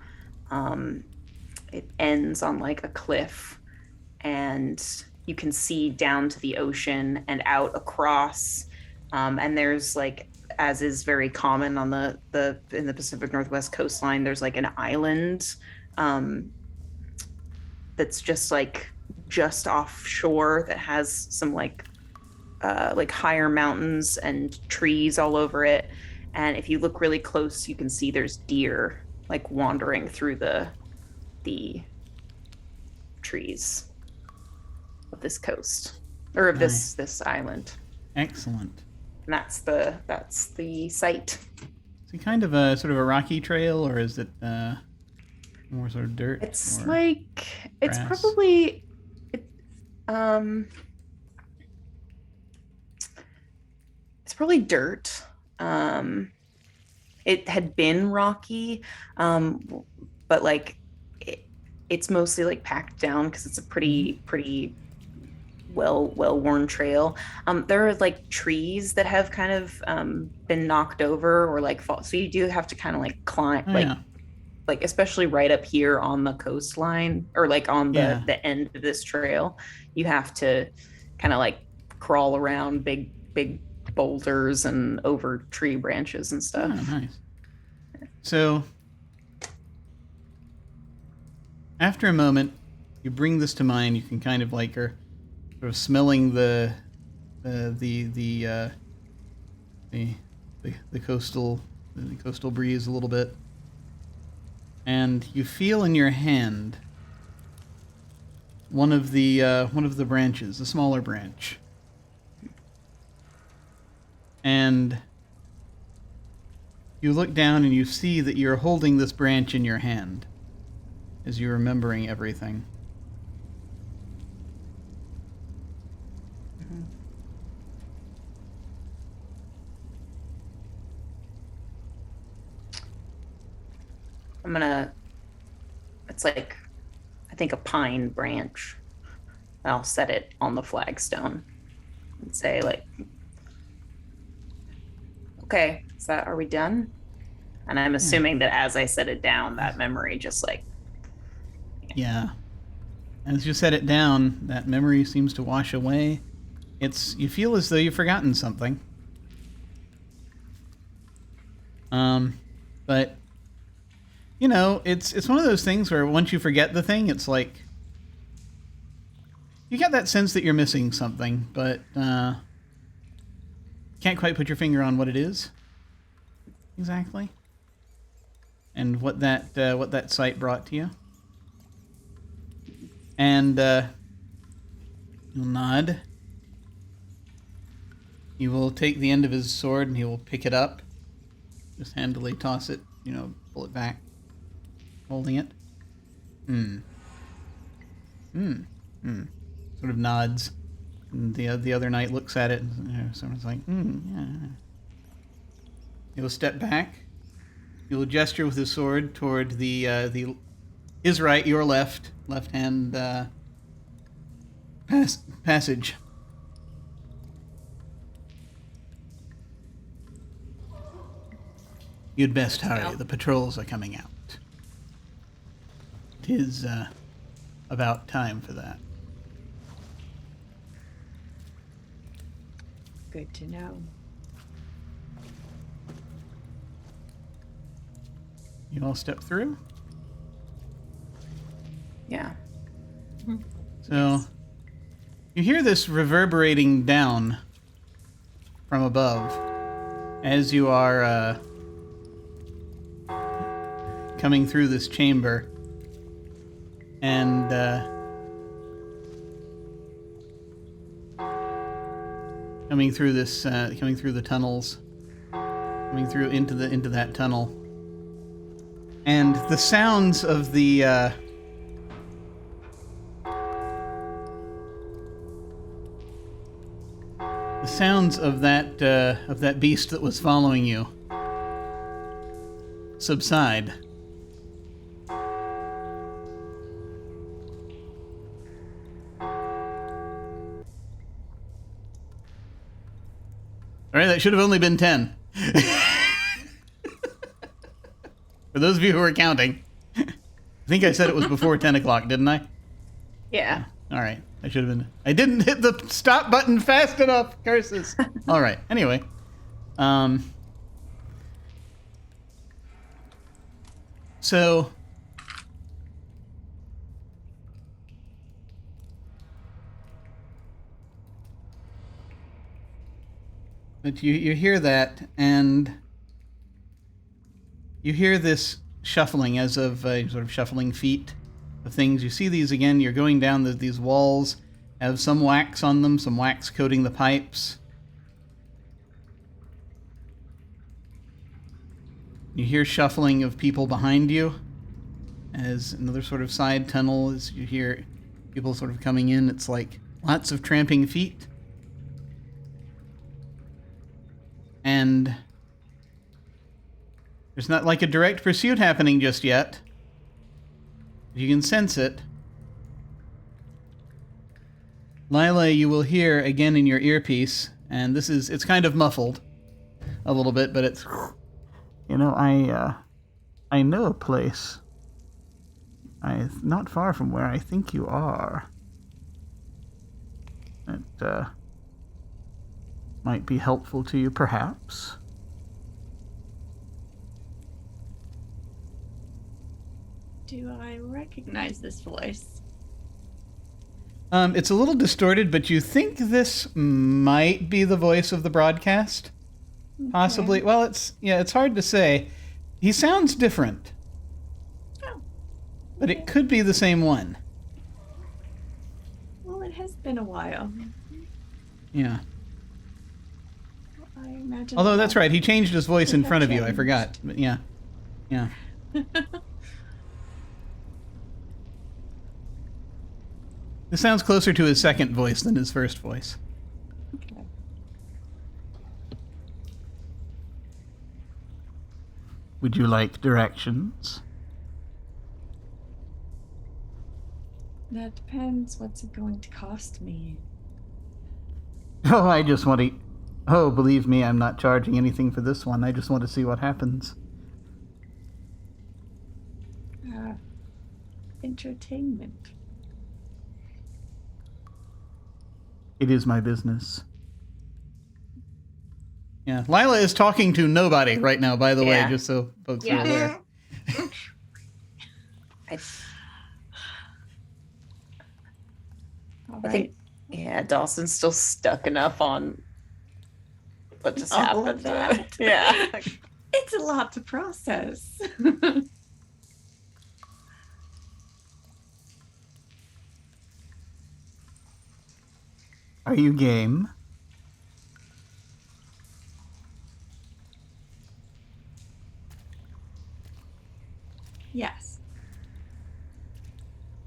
it ends on like a cliff, and you can see down to the ocean and out across, and there's like, as is very common on the in the Pacific Northwest coastline, there's like an island that's just offshore that has some like higher mountains and trees all over it. And if you look really close, you can see there's deer like wandering through the trees of this coast, or of this island. Excellent. And that's the site. Is it kind of a sort of a rocky trail, or is it more sort of dirt? It's or like it's grass? probably it's probably dirt. It had been rocky, but like it's mostly like packed down because it's a pretty well worn trail. There are like trees that have kind of been knocked over or like fall, so you do have to kind of like climb, like especially right up here on the coastline, or like on the end of this trail, you have to kind of like crawl around big boulders and over tree branches and stuff. Oh, nice. So after a moment, you bring this to mind. You can kind of like are sort of smelling the coastal breeze a little bit, and you feel in your hand one of the branches, a smaller branch, and you look down and you see that you're holding this branch in your hand as you're remembering everything. It's like, I think a pine branch. I'll set it on the flagstone and say like, okay, are we done? And I'm assuming that as I set it down, that memory just like. Yeah. As you set it down, that memory seems to wash away. You feel as though you've forgotten something. But you know, it's one of those things where once you forget the thing, it's like you get that sense that you're missing something, but can't quite put your finger on what it is exactly, and what that sight brought to you. And you'll nod. He will take the end of his sword and he will pick it up. Just handily toss it, pull it back. Holding it. Sort of nods. And the other knight looks at it and someone's like, yeah. He will step back. He will gesture with his sword toward his right, your left hand passage. You'd best hurry. The patrols are coming out. 'Tis about time for that. Good to know. You all step through? Yeah. So, you hear this reverberating down from above as you are coming through this chamber, and coming through the tunnels, coming through into that tunnel, and the sounds of the sounds of that beast that was following you subside. All right, that should have only been 10. For those of you who are counting. I think I said it was before 10 o'clock, didn't I? Yeah. All right. I should have been... I didn't hit the stop button fast enough. Curses. All right. Anyway. So... But you hear that, and you hear this shuffling as of sort of shuffling feet of things. You see these again. You're going down these walls, have some wax on them, some wax coating the pipes. You hear shuffling of people behind you as another sort of side tunnel, as you hear people sort of coming in. It's like lots of tramping feet. And there's not like a direct pursuit happening just yet. You can sense it. Lila, you will hear again in your earpiece, and it's kind of muffled a little bit, but it's, I know a place. Not far from where I think you are. That might be helpful to you, perhaps. Do I recognize this voice? It's a little distorted, but you think this might be the voice of the broadcast? Okay. Possibly. Well, it's hard to say. He sounds different. Oh. But it could be the same one. Well, it has been a while. Yeah. I imagine. Although that's right, he changed his voice in front of you. I forgot. But yeah. This sounds closer to his second voice than his first voice. Okay. Would you like directions? That depends. What's it going to cost me? Oh, I just want to... Oh, believe me, I'm not charging anything for this one. I just want to see what happens. Entertainment. It is my business. Yeah, Lila is talking to nobody right now, by the way, Yeah. just so folks Yeah. are aware. All I think, yeah, Dawson's still stuck enough on what just All happened. of that. Yeah. It's a lot to process. Are you game? Yes.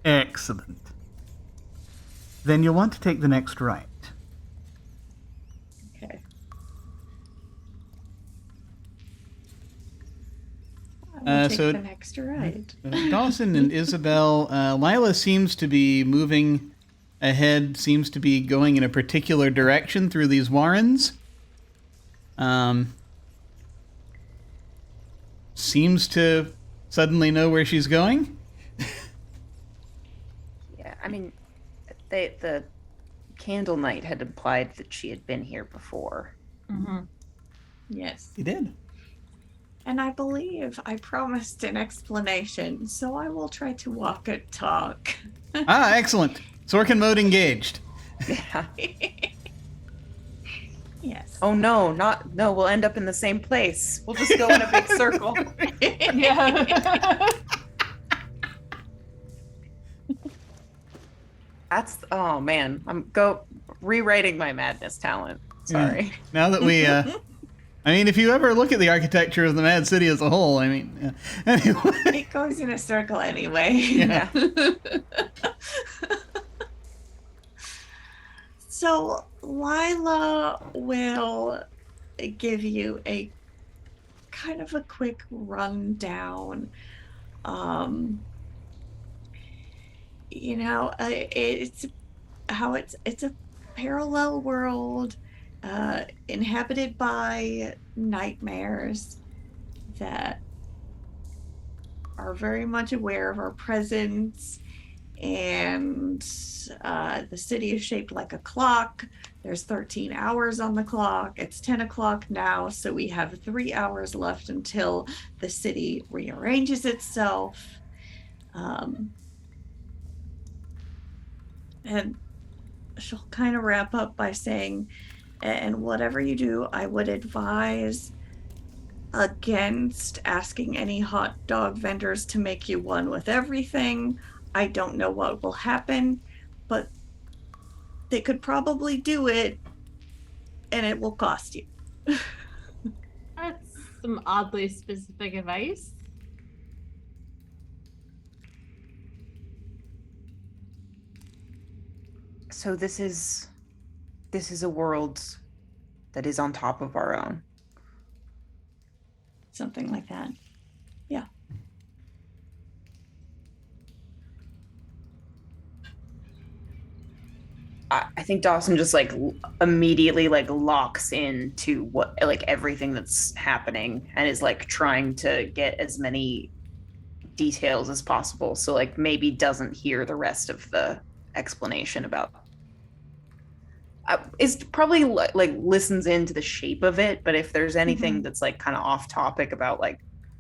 Excellent. Then you'll want to take the next right. Okay. I will take so- the next right. Dawson and Isabel, Lila seems to be moving ahead, seems to be going in a particular direction through these warrens. Seems to suddenly know where she's going. Yeah, I mean, the Candle Knight had implied that she had been here before. Mm-hmm. Yes. He did. And I believe I promised an explanation, so I will try to walk and talk. Ah, excellent. Sorkin mode engaged. Yeah. Yes. Oh no, no, we'll end up in the same place. We'll just go in a big circle. Yeah. That's, oh man, I'm rewriting my madness talent. Sorry. Now that we, I mean, if you ever look at the architecture of the Mad City as a whole, I mean, anyway. It goes in a circle anyway. Yeah. So Lila will give you a kind of a quick rundown. It's a parallel world inhabited by nightmares that are very much aware of our presence, and the city is shaped like a clock. There's 13 hours on the clock. It's 10 o'clock now, so we have 3 hours left until the city rearranges itself. And she'll kind of wrap up by saying, and whatever you do, I would advise against asking any hot dog vendors to make you one with everything. I don't know what will happen, but they could probably do it, and it will cost you. That's some oddly specific advice. So this is a world that is on top of our own. Something like that. Yeah. I think Dawson just immediately locks into what everything that's happening and is trying to get as many details as possible. So maybe doesn't hear the rest of the explanation about. Is probably listens into the shape of it, but if there's anything that's kind of off topic about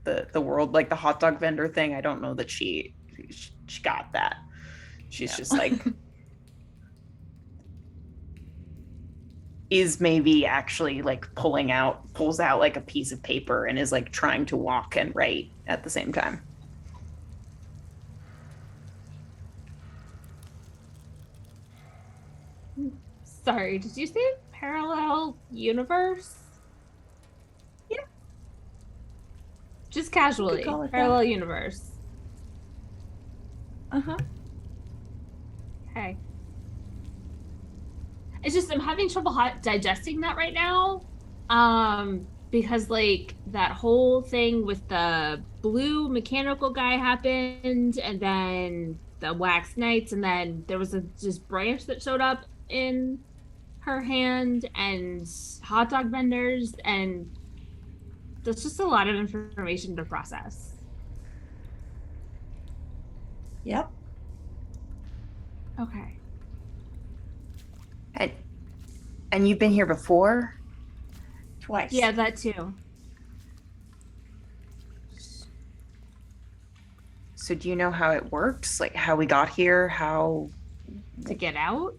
the world, the hot dog vendor thing, I don't know that she got that. She's just is maybe actually pulls out a piece of paper and is trying to walk and write at the same time. Sorry, did you say parallel universe? Yeah. Just casually, call it parallel that. universe. Uh-huh. Okay. It's just I'm having trouble digesting that right now, because that whole thing with the blue mechanical guy happened, and then the wax knights, and then there was this branch that showed up in her hand, and hot dog vendors, and that's just a lot of information to process. Yep. Okay. And And you've been here before? Twice. Yeah, that too. So do you know how it works? Like how we got here? How? To get out?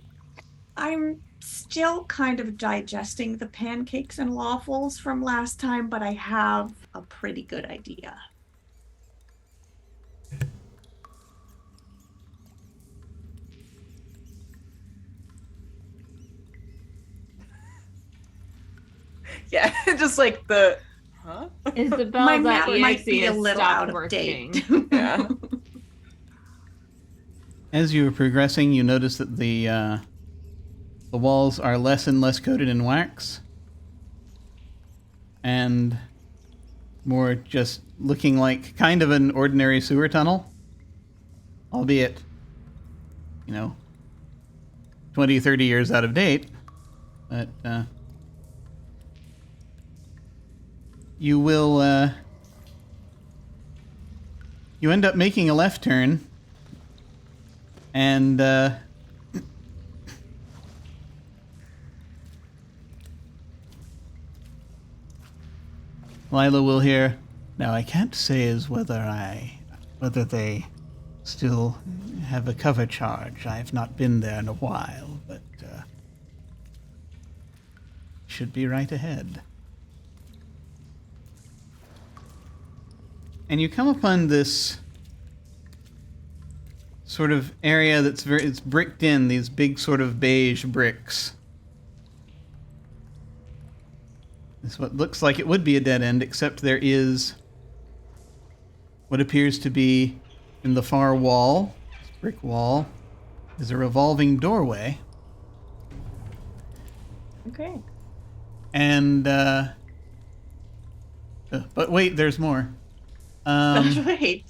I'm still kind of digesting the pancakes and waffles from last time, but I have a pretty good idea. Yeah, just like the. Huh? Isabel's My map might be a has little stopped out of working. date. Yeah. As you are progressing, you notice that the walls are less and less coated in wax, and more just looking like kind of an ordinary sewer tunnel, albeit, 20, 30 years out of date. But you will you end up making a left turn, and Lila will hear. Now I can't say as whether they still have a cover charge. I've not been there in a while, but should be right ahead. And you come upon this sort of area it's bricked in, these big sort of beige bricks. It's what looks like it would be a dead end, except there is what appears to be in the far wall, this brick wall, is a revolving doorway. Okay. And, but wait, there's more. Right.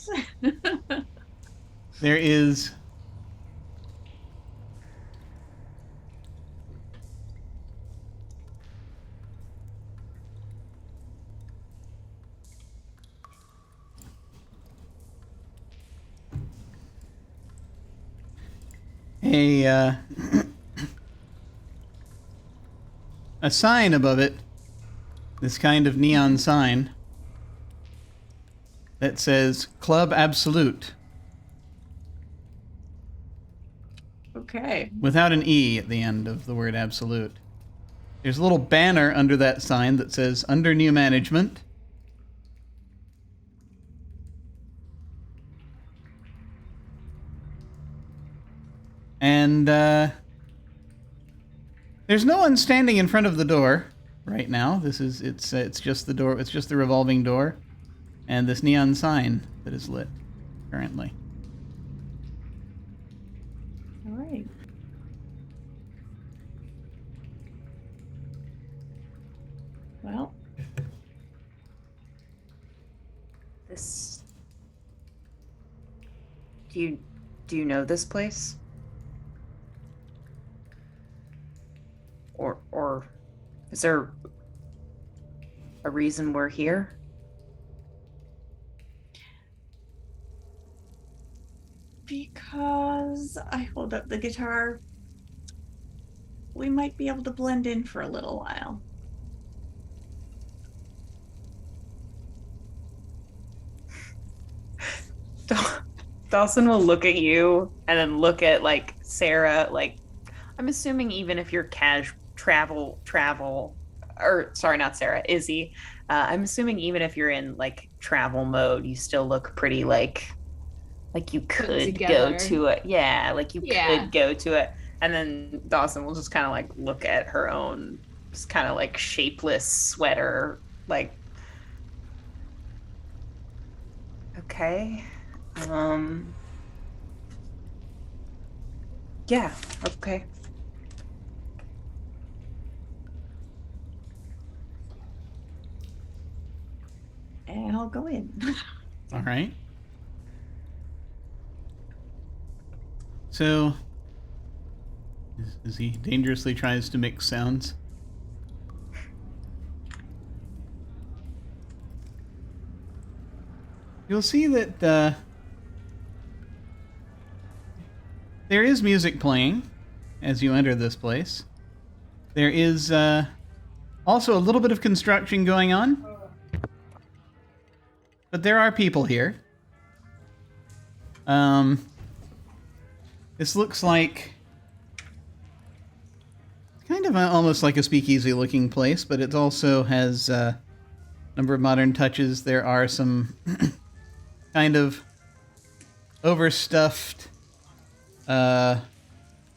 There is a sign above it, this kind of neon sign that says Club Absolute, Okay. without an E at the end of the word absolute. There's a little banner under that sign that says Under New Management. And there's no one standing in front of the door right now. It's just the door. It's just the revolving door, and this neon sign that is lit currently. All right. Well, This. Do you know this place? Or is there a reason we're here? because I hold up the guitar, we might be able to blend in for a little while. Dawson will look at you and then look at like Sara. Like, I'm assuming even if you're travel, or sorry, not Sara, Izzy. I'm assuming even if you're in like travel mode, you still look pretty like you could go to it. Yeah, like you could go to it. And then Dawson will just kind of like look at her own, just kind of like shapeless sweater, like. Okay. Yeah, okay. And I'll go in. All right. So, as he dangerously tries to make sounds. You'll see that there is music playing as you enter this place. There is also a little bit of construction going on. But there are people here. This looks like kind of almost like a speakeasy looking place, but it also has a number of modern touches. There are some kind of overstuffed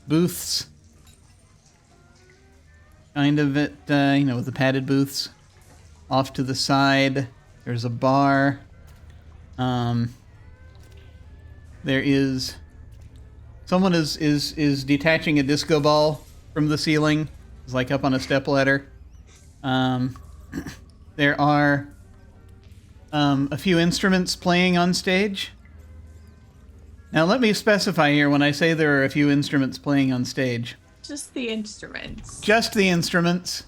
booths, kind of at, with the padded booths. Off to the side, there's a bar. There is someone is detaching a disco ball from the ceiling. It's like up on a stepladder. There are a few instruments playing on stage. Now let me specify here when I say there are a few instruments playing on stage. Just the instruments. Just the instruments.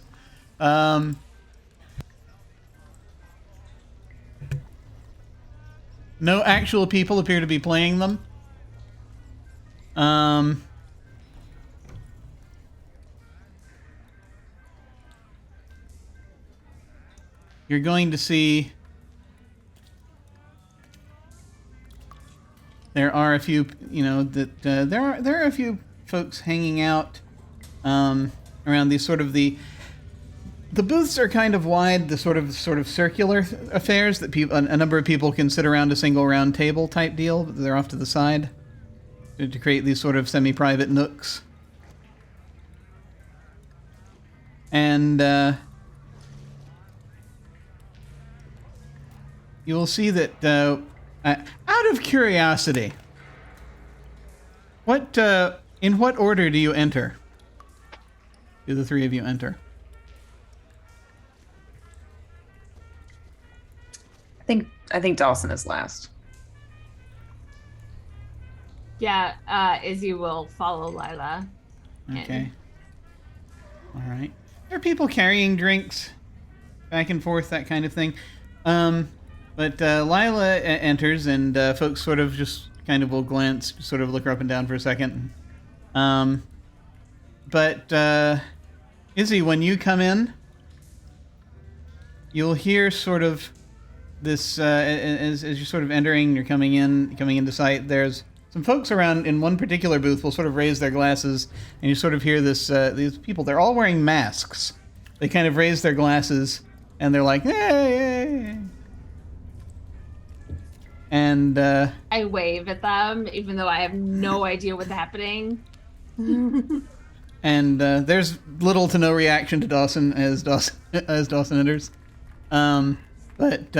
No actual people appear to be playing them. You're going to see there are a few, there are a few folks hanging out around these sort of the booths are kind of wide, the sort of circular affairs that a number of people can sit around a single round table type deal, but they're off to the side to create these sort of semi-private nooks. And you will see that, out of curiosity, in what order do you enter? Do the three of you enter? I think Dawson is last. Yeah, Izzy will follow Lila. Okay. All right. There are people carrying drinks back and forth, that kind of thing. But Lila enters, and folks sort of just kind of will glance, sort of look her up and down for a second. But Izzy, when you come in, you'll hear sort of this as you're sort of entering, you're coming into sight. There's some folks around in one particular booth will sort of raise their glasses, and you sort of hear this. These people, they're all wearing masks. They kind of raise their glasses, and they're like, "Hey!" Hey. And I wave at them, even though I have no idea what's happening. And there's little to no reaction to Dawson as Dawson enters. But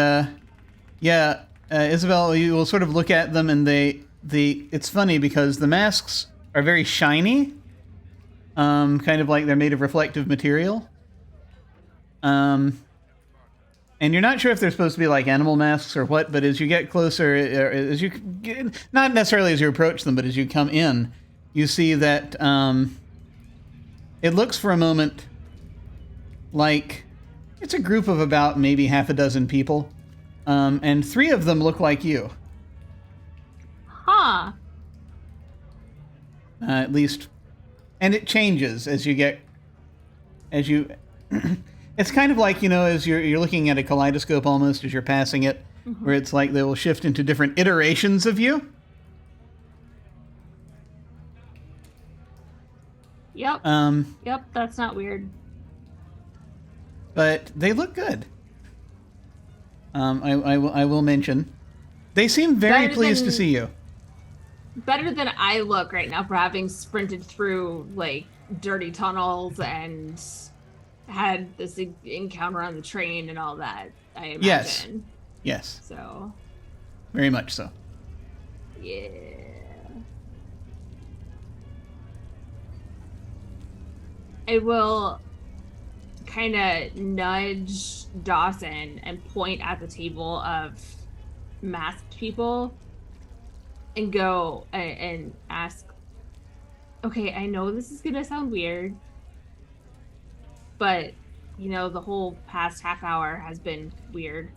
Isabel, you will sort of look at them, and it's funny because the masks are very shiny, kind of like they're made of reflective material. And you're not sure if they're supposed to be like animal masks or what, but as you get closer, not necessarily as you approach them, but as you come in, you see that it looks for a moment like it's a group of about maybe half a dozen people, and three of them look like you. Huh. At least, and it changes as you. It's kind of like, as you're looking at a kaleidoscope almost as you're passing it, where it's like they will shift into different iterations of you. Yep. Yep, that's not weird. But they look good. I will mention. They seem very pleased to see you. Better than I look right now for having sprinted through, like, dirty tunnels and had this encounter on the train and all that, I imagine. Yes. So. Very much so. Yeah. I will kind of nudge Dawson and point at the table of masked people and go and ask, okay, I know this is going to sound weird, but, the whole past half hour has been weird.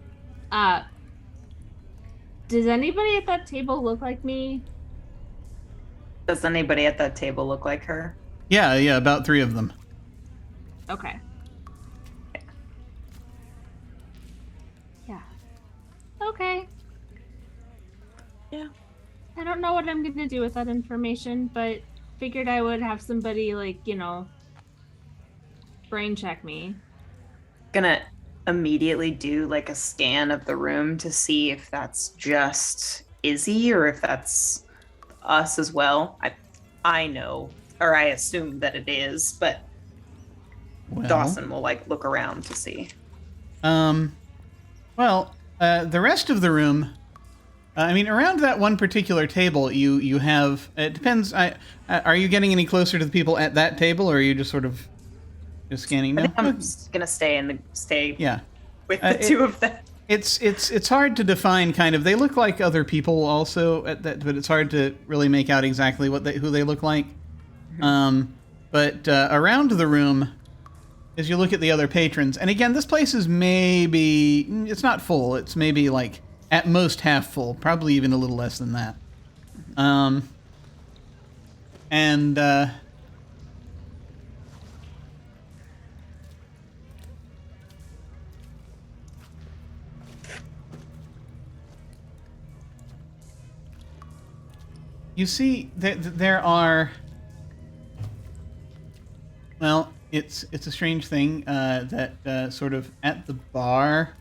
Does anybody at that table look like me? Does anybody at that table look like her? Yeah, about three of them. Okay. Yeah. Okay. Yeah. I don't know what I'm gonna do with that information, but figured I would have somebody like, brain check me. Gonna immediately do like a scan of the room to see if that's just Izzy or if that's us as well. I know, or I assume that it is, but Well, Dawson will like look around to see. The rest of the room, around that one particular table, you have. It depends. Are you getting any closer to the people at that table, or are you just sort of just scanning? I No. think I'm just gonna stay Yeah. with the two of them. It's hard to define. Kind of. They look like other people also at that, but it's hard to really make out exactly who they look like. But around the room, as you look at the other patrons, and again, this place is it's not full. It's maybe like at most half full, probably even a little less than that. You see that there are. Well, it's a strange thing that sort of at the bar,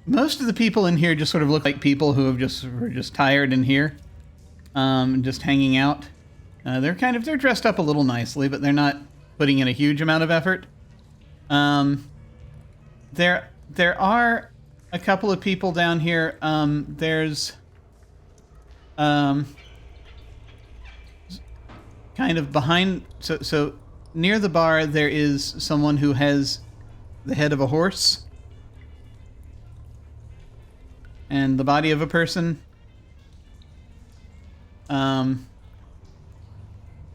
most of the people in here just sort of look like people who were just tired in here, and just hanging out. They're dressed up a little nicely, but they're not putting in a huge amount of effort. There are a couple of people down here. There's kind of behind, so near the bar there is someone who has the head of a horse and the body of a person. Behind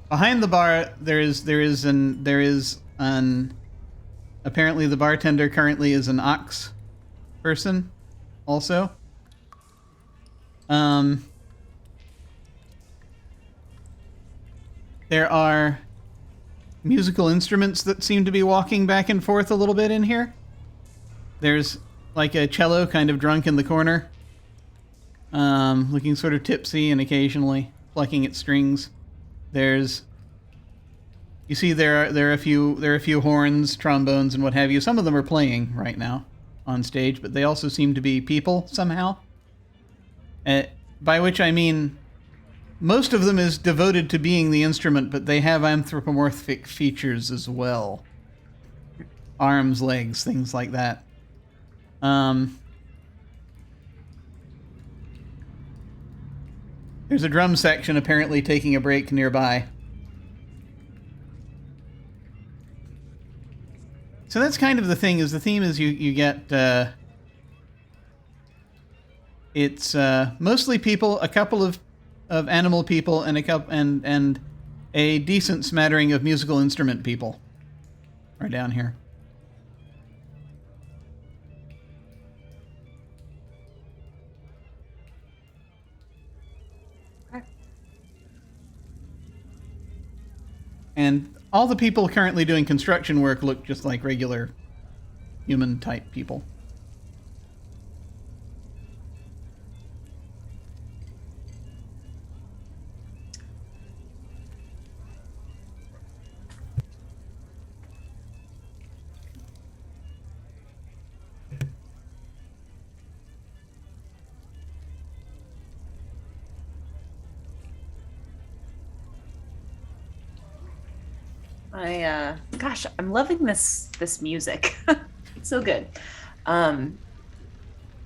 the bar there is an apparently the bartender currently is an ox person also. There are musical instruments that seem to be walking back and forth a little bit in here. There's like a cello kind of drunk in the corner, looking sort of tipsy and occasionally plucking at strings. You see there are a few horns, trombones, and what have you. Some of them are playing right now on stage, but they also seem to be people somehow. By which I mean, most of them is devoted to being the instrument, but they have anthropomorphic features as well. Arms, legs, things like that. There's a drum section apparently taking a break nearby. So that's kind of the thing. The theme is you get it's mostly people, a couple of animal people, and and a decent smattering of musical instrument people are down here. And all the people currently doing construction work look just like regular human type people. Gosh, I'm loving this music. It's so good. I'm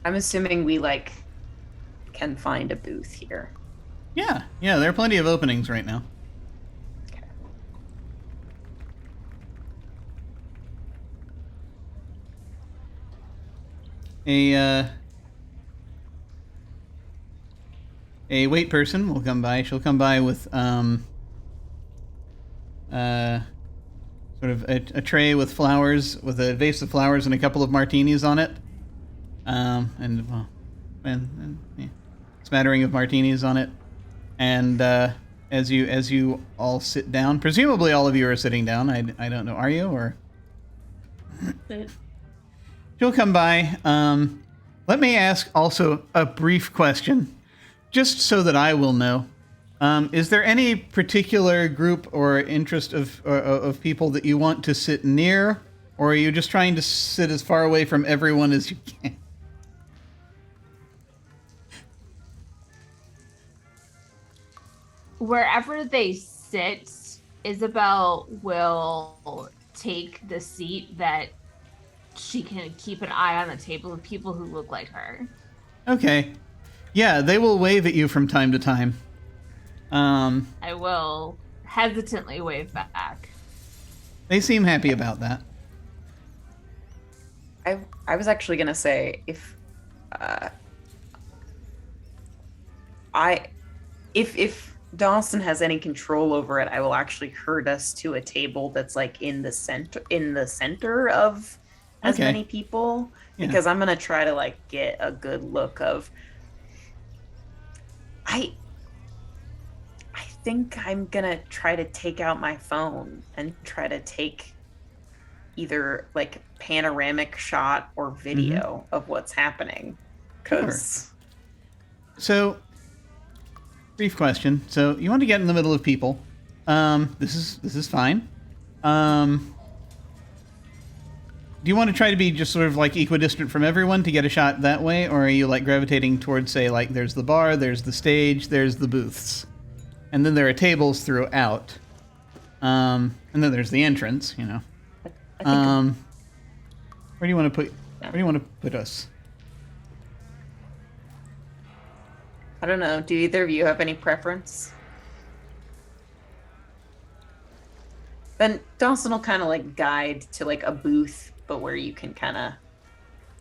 assuming we can find a booth here. Yeah, there are plenty of openings right now. Okay. A wait person will come by. She'll come by with sort of a tray with flowers, with a vase of flowers and a couple of martinis on it, and smattering of martinis on it. And as you all sit down, presumably all of you are sitting down. I don't know. Are you or? She'll come by. Let me ask also a brief question, just so that I will know. Is there any particular group or interest of people that you want to sit near, or are you just trying to sit as far away from everyone as you can? Wherever they sit, Isabel will take the seat that she can keep an eye on the table of people who look like her. Okay. Yeah, they will wave at you from time to time. I will hesitantly wave back. They seem happy about that. I was actually gonna say if Dawson has any control over it, I will actually herd us to a table that's like in the center of as Okay. many people, Yeah. because I'm gonna try to like get a good look of. I think I'm gonna try to take out my phone and try to take either like panoramic shot or video of what's happening. Because So, brief question. So, you want to get in the middle of people. This is fine. Do you want to try to be just sort of like equidistant from everyone to get a shot that way, or are you like gravitating towards, say, like there's the bar, there's the stage, there's the booths, and then there are tables throughout, and then there's the entrance. You know. Where do you want to put? Where do you want to put us? I don't know. Do either of you have any preference? Then Dawson will kind of like guide to like a booth, but where you can kind of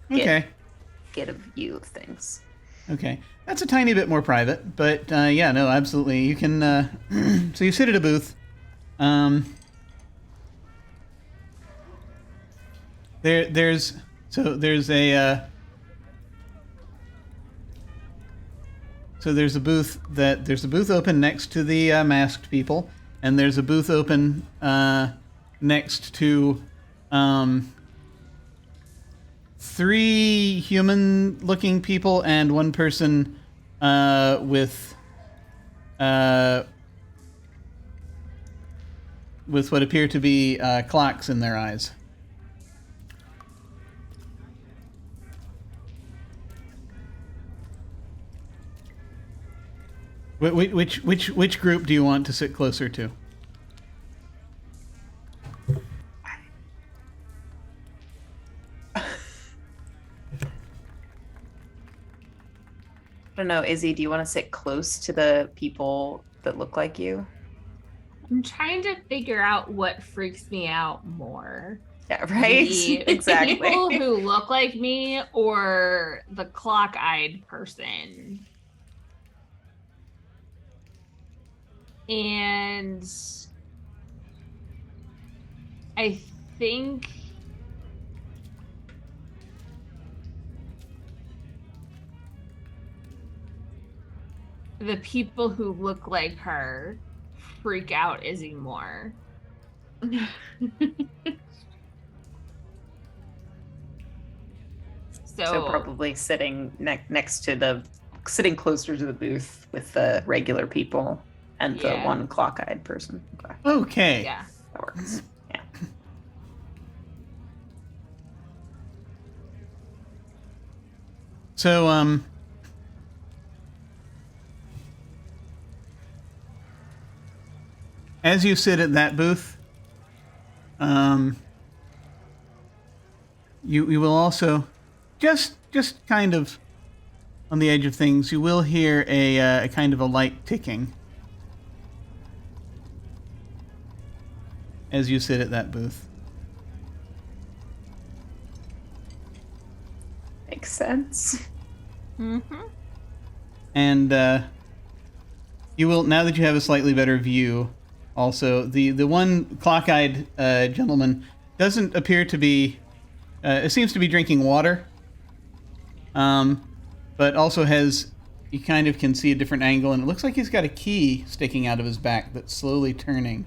get a view of things. Okay. That's a tiny bit more private, but yeah, no, absolutely. You can, so you sit at a booth. There's a booth open next to the masked people, and there's a booth open next to 3 human-looking people and 1 person with what appear to be clocks in their eyes. Which group do you want to sit closer to? I don't know, Izzy, do you want to sit close to the people that look like you? I'm trying to figure out what freaks me out more. Yeah, right? The Exactly. people who look like me or the clock-eyed person. And I think the people who look like her freak out Izzy more. So probably sitting sitting closer to the booth with the regular people and the one clock-eyed person. Okay. Yeah. That works. Yeah. So, as you sit at that booth, you will also just kind of on the edge of things, you will hear a kind of a light ticking as you sit at that booth. Makes sense. Mm-hmm. And you will, now that you have a slightly better view, also the one clock-eyed gentleman doesn't appear to be. It seems to be drinking water. But also has, you kind of can see a different angle, and it looks like he's got a key sticking out of his back that's slowly turning.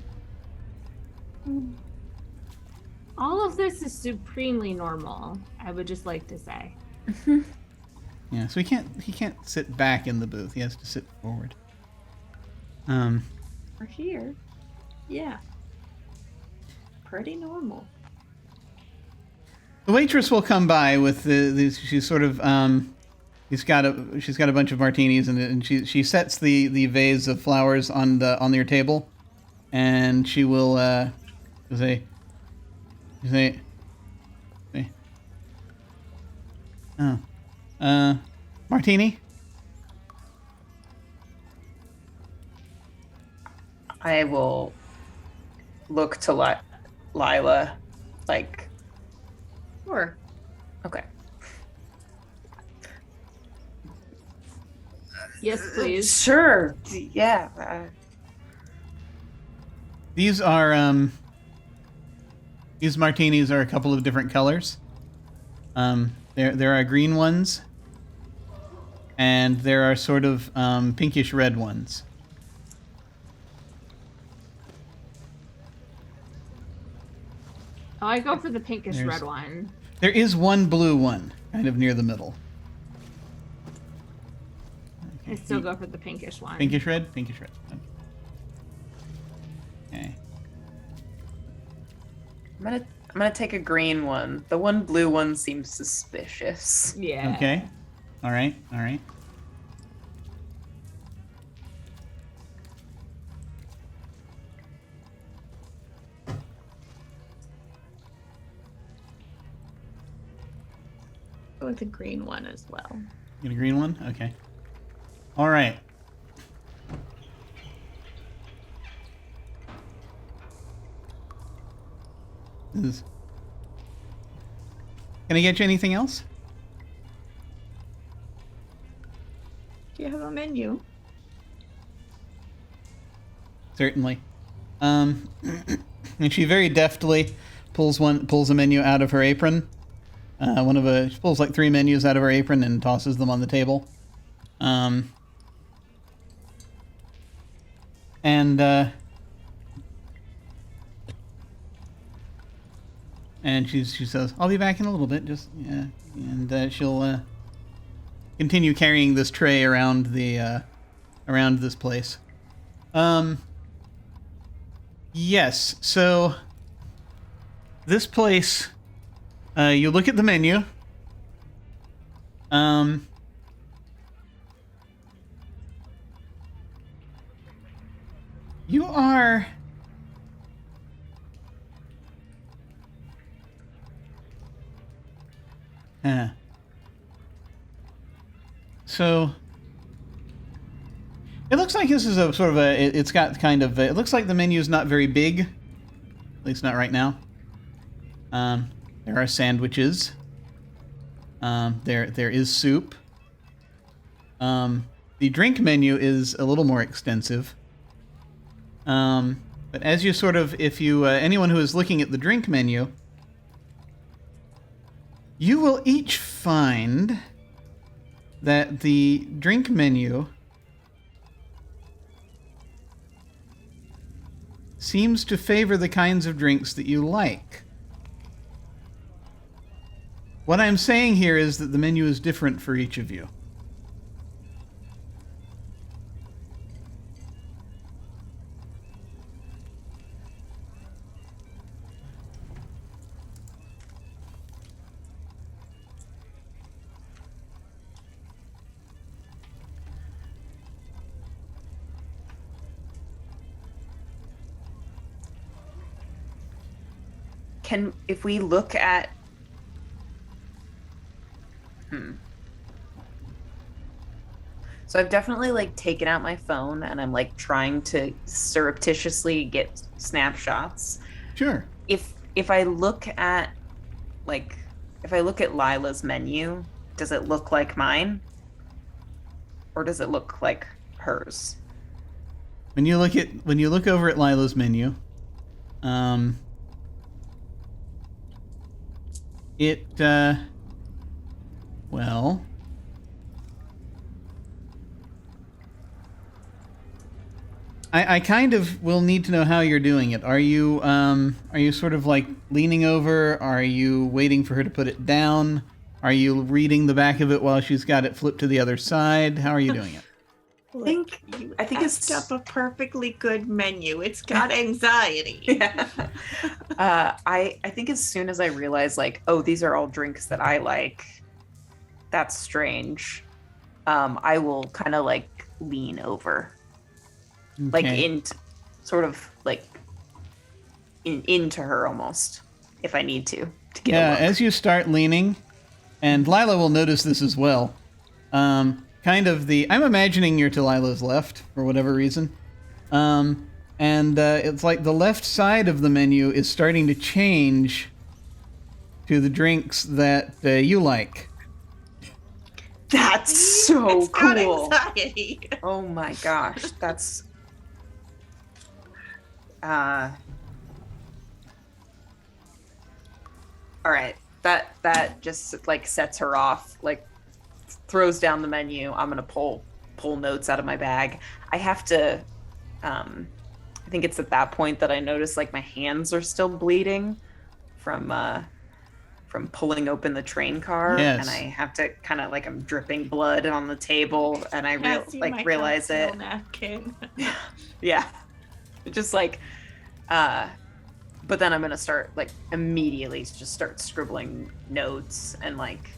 All of this is supremely normal, I would just like to say. Yeah, so he can't sit back in the booth. He has to sit forward. Or here. Yeah. Pretty normal. The waitress will come by with these. She's sort of she's got a bunch of martinis and she sets the vase of flowers on your table, and she will say, oh, martini. I will look to Lila, like, Sure. okay. Yes, please. Sure. Yeah. These martinis are a couple of different colors. There are green ones, and there are sort of pinkish red ones. Oh, I go for the pinkish red one. There is one blue one, kind of near the middle. I still go for the pinkish one. Pinkish red? Pinkish red. Okay. I'm gonna take a green one. The one blue one seems suspicious. Yeah. Okay. All right. All right. Go with the green one as well. Get a green one? Okay. All right. Can I get you anything else? Do you have a menu? Certainly. And she very deftly pulls a menu out of her apron. She pulls like 3 menus out of her apron and tosses them on the table. And she says, "I'll be back in a little bit." Just yeah, and she'll continue carrying this tray around this place. Yes. So this place, you look at the menu. You are. So it looks like this is a sort of it's got kind of it looks like the menu is not very big, at least not right now. There are sandwiches. There is soup. The drink menu is a little more extensive. But as you sort of, if you anyone who is looking at the drink menu, you will each find that the drink menu seems to favor the kinds of drinks that you like. What I'm saying here is that the menu is different for each of you. If we look at So I've definitely like taken out my phone and I'm like trying to surreptitiously get snapshots. Sure. If I look at Lila's menu, does it look like mine? Or does it look like hers? When you look over at Lila's menu, well, I kind of will need to know how you're doing it. Are you sort of like leaning over? Are you waiting for her to put it down? Are you reading the back of it while she's got it flipped to the other side? How are you doing it? I think it's up a perfectly good menu. It's got anxiety. Yeah. I think as soon as I realize, like, oh, these are all drinks that I like, that's strange. I will kind of like lean over, like into her almost, if I need to get. Yeah, as you start leaning, and Lila will notice this as well. I'm imagining you're to Lila's left for whatever reason. It's like the left side of the menu is starting to change to the drinks that you like. That's so It's cool. got anxiety. Oh my gosh, that's all right. That just like sets her off, like throws down the menu. I'm gonna pull notes out of my bag. I have to I think it's at that point that I notice like my hands are still bleeding from pulling open the train car. Yes. And I have to kind of like, I'm dripping blood on the table, and I realize it. Napkin. Yeah. Just like but then I'm gonna start like immediately just start scribbling notes and like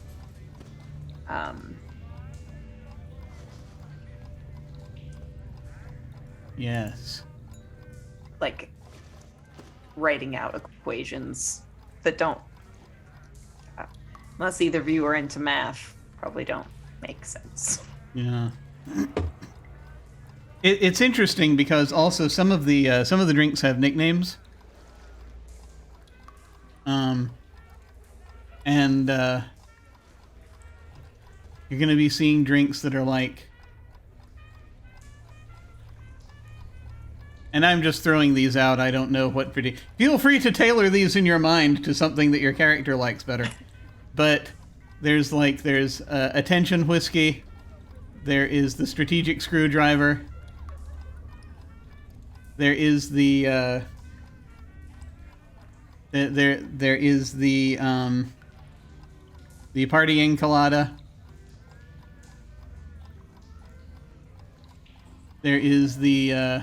Yes. like writing out equations that don't unless either of you are into math, probably don't make sense. Yeah. It's interesting because also some of the drinks have nicknames. You're going to be seeing drinks that are like, and I'm just throwing these out. I don't know what pretty. Feel free to tailor these in your mind to something that your character likes better. But there's attention whiskey. There is the strategic screwdriver. There is the there is the partying colada. There is the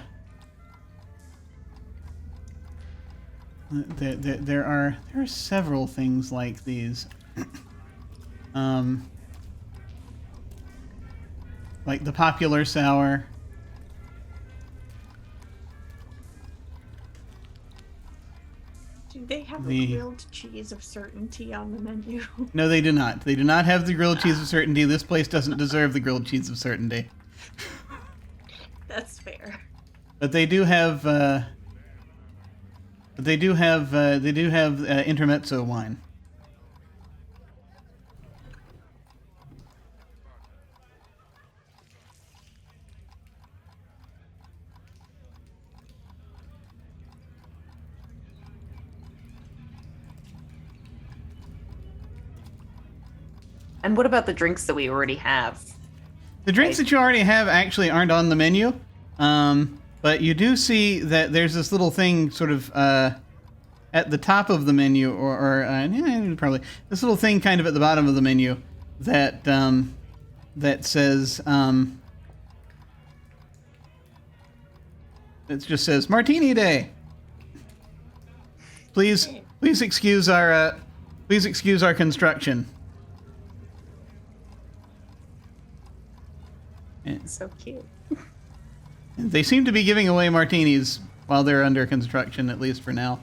there are several things like these. Like the popular sour. Do they have a grilled cheese of certainty on the menu? No, they do not. They do not have the grilled cheese of certainty. This place doesn't deserve the grilled cheese of certainty. That's fair. But they do have. Intermezzo wine. And what about the drinks that we already have? The drinks that you already have actually aren't on the menu, but you do see that there's this little thing sort of at the top of the menu, or probably this little thing kind of at the bottom of the menu that that says it just says Martini Day. Please excuse our construction. So cute. They seem to be giving away martinis while they're under construction, at least for now.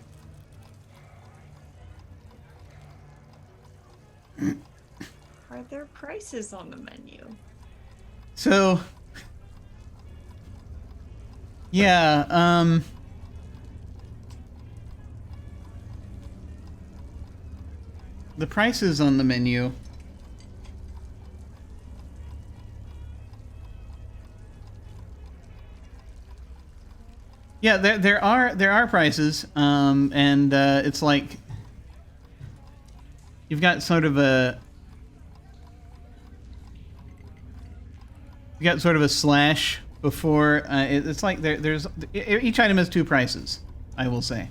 Are there prices on the menu? So, yeah, the prices on the menu. Yeah, there are prices, and it's like you've got sort of a slash before. It's like there's each item has two prices, I will say.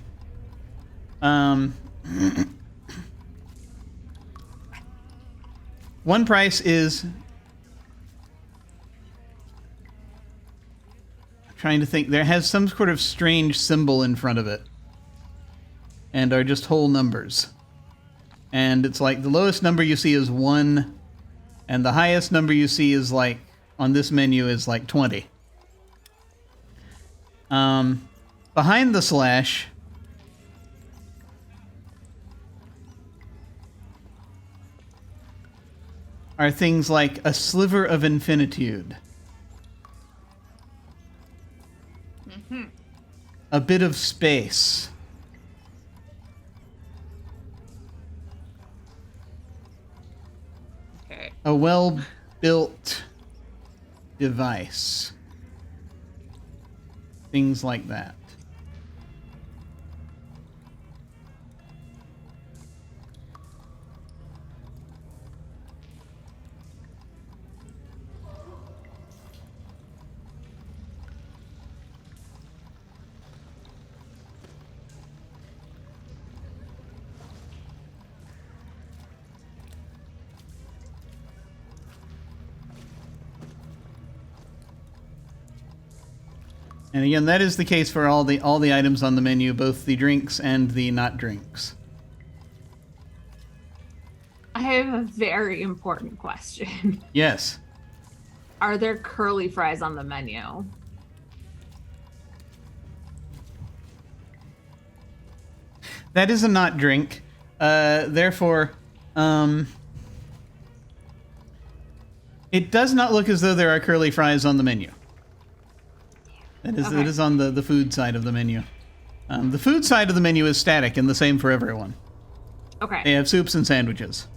One price is, I'm trying to think, there has some sort of strange symbol in front of it, and are just whole numbers. And it's like the lowest number you see is 1, and the highest number you see is like, on this menu, is like 20. Behind the slash are things like a sliver of infinitude, a bit of space, Okay. a well-built device, things like that. And again, that is the case for all the items on the menu, both the drinks and the not drinks. I have a very important question. Yes. Are there curly fries on the menu? That is a not drink. Therefore, it does not look as though there are curly fries on the menu. It is on the food side of the menu. The food side of the menu is static and the same for everyone. Okay. They have soups and sandwiches.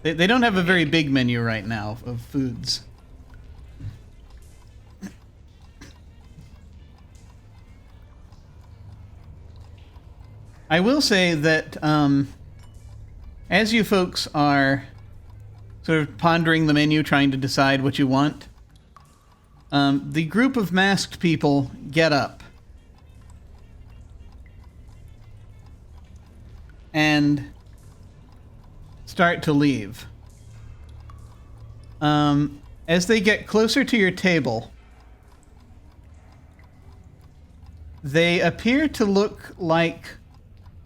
They don't have a very big menu right now of foods. I will say that as you folks are sort of pondering the menu, trying to decide what you want, the group of masked people get up and start to leave. As they get closer to your table, they appear to look like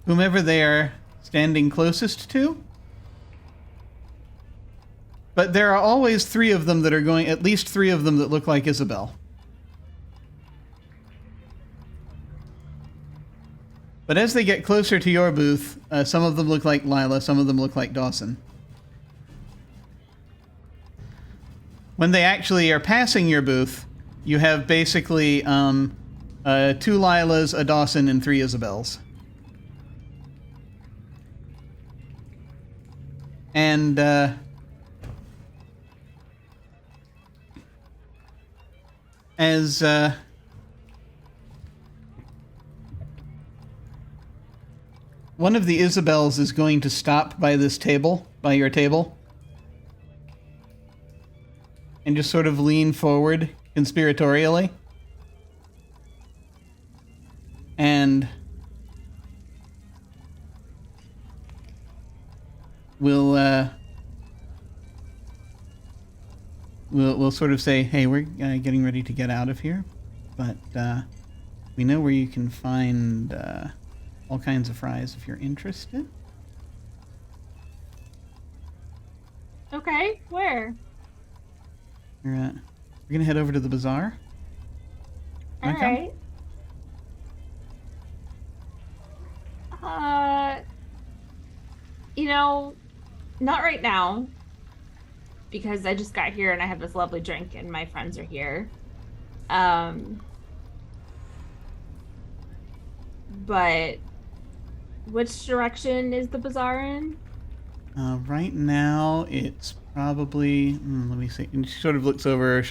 whomever they are standing closest to. But there are always three of them that are going, at least three of them that look like Isabel. But as they get closer to your booth, some of them look like Lila, some of them look like Dawson. When they actually are passing your booth, you have basically 2 Lilas, a Dawson, and 3 Isabels. And as one of the Isabels is going to stop by this table, by your table, and just sort of lean forward conspiratorially, and we'll sort of say, hey, we're getting ready to get out of here, but we know where you can find all kinds of fries if you're interested. Okay, where? We're gonna head over to the bazaar. All Wanna come? right. Not right now, because I just got here and I have this lovely drink and my friends are here. But which direction is the bazaar in? Right now, it's probably. Let me see. And she sort of looks over her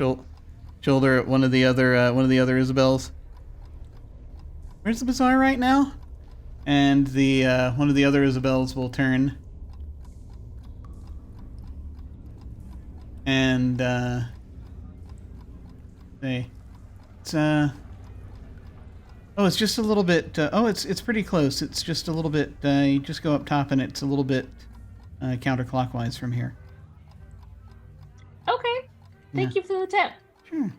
shoulder at one of the other Isabels. Where's the bazaar right now? And the one of the other Isabels will turn and say, it's oh, it's just a little bit. Oh, it's pretty close. It's just a little bit. You just go up top, and it's a little bit counterclockwise from here. Okay. Thank you for the tip. Sure.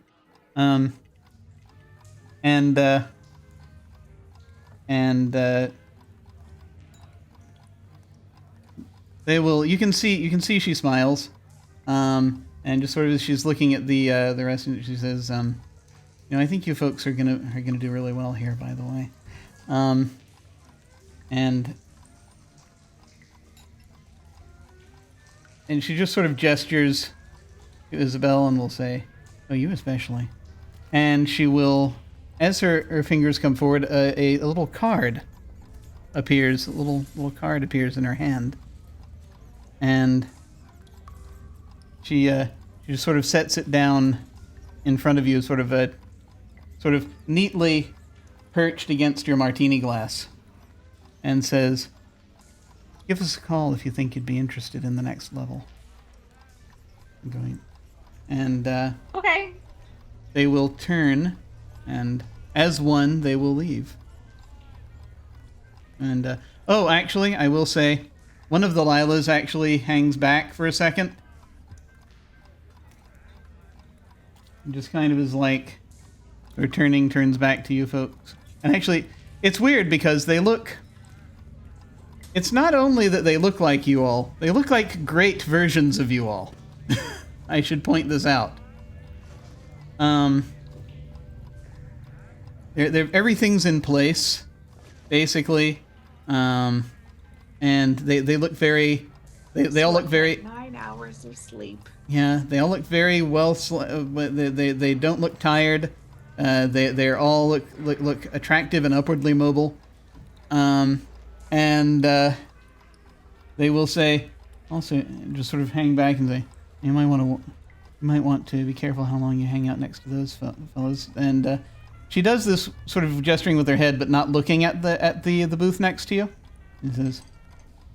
They will. You can see she smiles, and just sort of as she's looking at the rest of it, she says, I think you folks are gonna do really well here, by the way, and she just sort of gestures to Isabel and will say, "Oh, you especially," and she will, as her fingers come forward, a little card appears. A little card appears in her hand. And she just sort of sets it down in front of you, sort of neatly perched against your martini glass, and says, "Give us a call if you think you'd be interested in the next level." Okay. They will turn, and as one, they will leave. And actually, I will say, one of the Lilas actually hangs back for a second. And just kind of is like, turns back to you folks. And actually, it's weird because they look... It's not only that they look like you all, they look like great versions of you all. I should point this out. Everything's in place, basically. And they look very... They all look very... 9 hours of sleep. Yeah, they all look very well... They don't look tired. They're all look attractive and upwardly mobile. And they will say... Also, just sort of hang back and say, You might want to be careful how long you hang out next to those fellows. And she does this sort of gesturing with her head, but not looking at the booth next to you. He says,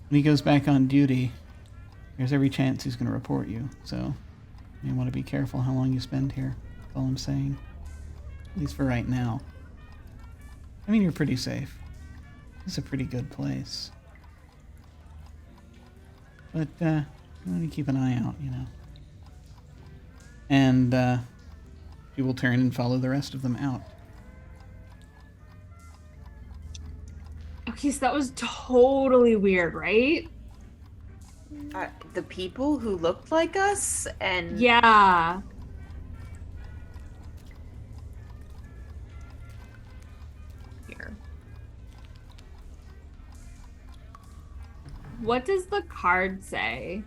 when he goes back on duty, there's every chance he's going to report you. So you want to be careful how long you spend here. That's all I'm saying. At least for right now. I mean, you're pretty safe. It's a pretty good place. But you want to keep an eye out, And she will turn and follow the rest of them out. Okay, so that was totally weird, right? The people who looked like us and... Yeah. Here. What does the card say?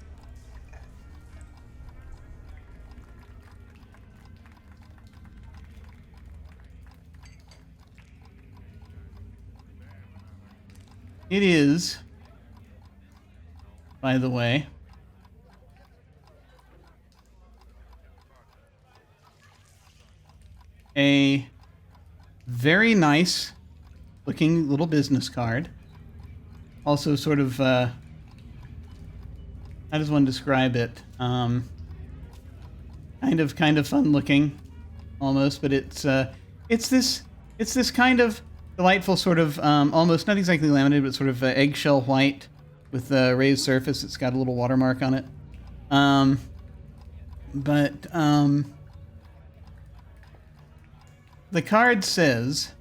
It is, by the way, a very nice looking little business card. Also sort of, how does one describe it? Kind of fun looking, almost, but it's this kind of delightful sort of, almost, not exactly laminated, but sort of eggshell white with a raised surface. It's got a little watermark on it. The card says,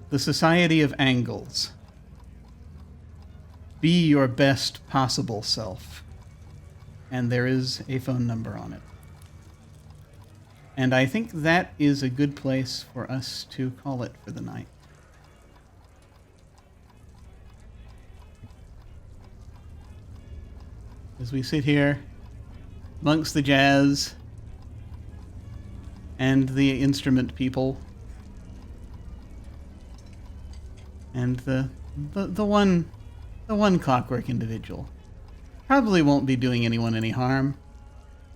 the Society of Angles. Be your best possible self. And there is a phone number on it. And I think that is a good place for us to call it for the night. As we sit here amongst the jazz and the instrument people and the one clockwork individual. Probably won't be doing anyone any harm.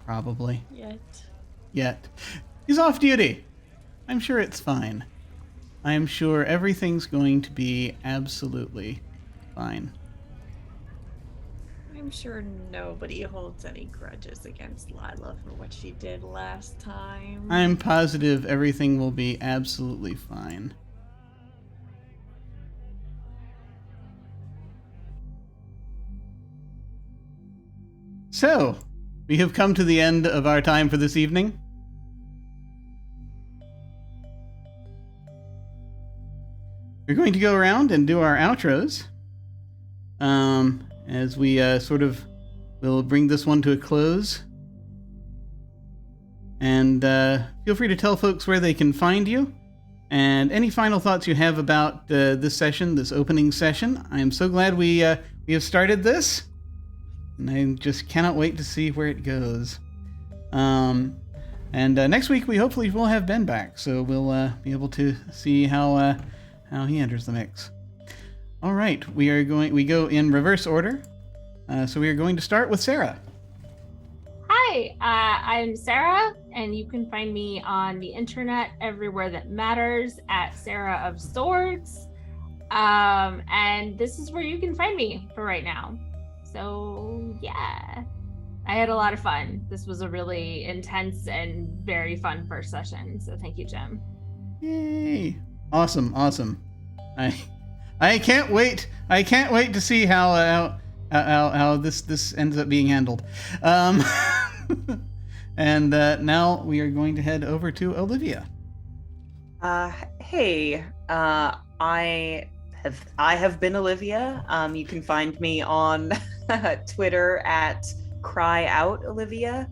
Probably. Yet. He's off duty. I'm sure it's fine. I'm sure everything's going to be absolutely fine. I'm sure nobody holds any grudges against Lila for what she did last time. I'm positive everything will be absolutely fine. So, we have come to the end of our time for this evening. We're going to go around and do our outros. As we will bring this one to a close. And feel free to tell folks where they can find you. And any final thoughts you have about this session, this opening session. I am so glad we have started this. And I just cannot wait to see where it goes. And next week we hopefully will have Ben back. So we'll be able to see how he enters the mix. All right, we go in reverse order. So we are going to start with Sara. Hi, I'm Sara, and you can find me on the internet everywhere that matters at Sara of Swords. And this is where you can find me for right now. So yeah, I had a lot of fun. This was a really intense and very fun first session. So thank you, Jim. Yay! Awesome. I can't wait. I can't wait to see how this ends up being handled. And now we are going to head over to Olivia. Hey, I have been Olivia. You can find me on Twitter at CryOutOlivia.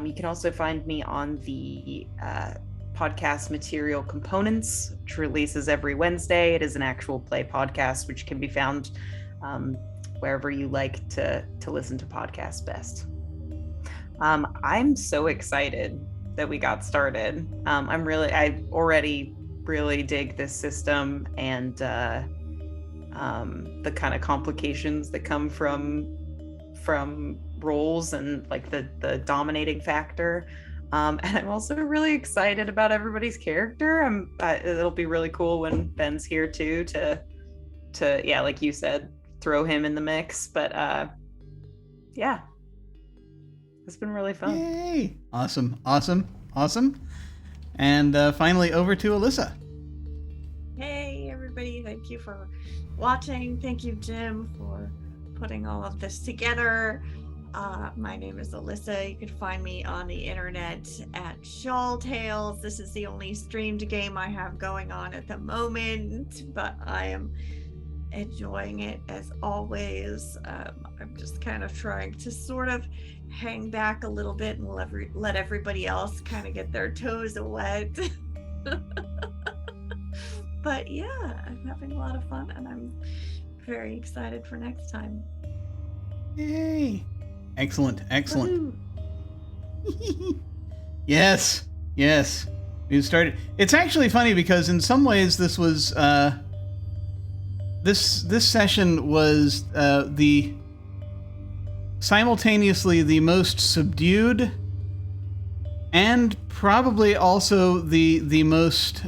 You can also find me on the podcast Material Components, which releases every Wednesday. It is an actual play podcast, which can be found wherever you like to listen to podcasts best. I'm so excited that we got started. I already really dig this system and the kind of complications that come from roles and like the dominating factor. And I'm also really excited about everybody's character. It'll be really cool when Ben's here too to yeah, like you said, throw him in the mix. But yeah, it's been really fun. Yay! Awesome. And finally over to Alyssa. Hey everybody, thank you for watching. Thank you, Jim, for putting all of this together. My name is Alyssa. You can find me on the internet at Shawl Tales. This is the only streamed game I have going on at the moment, but I am enjoying it as always. I'm just kind of trying to sort of hang back a little bit and let everybody else kind of get their toes wet. But yeah, I'm having a lot of fun and I'm very excited for next time. Yay! Excellent. Yes. We've started. It's actually funny because in some ways this was this session was the simultaneously the most subdued and probably also the most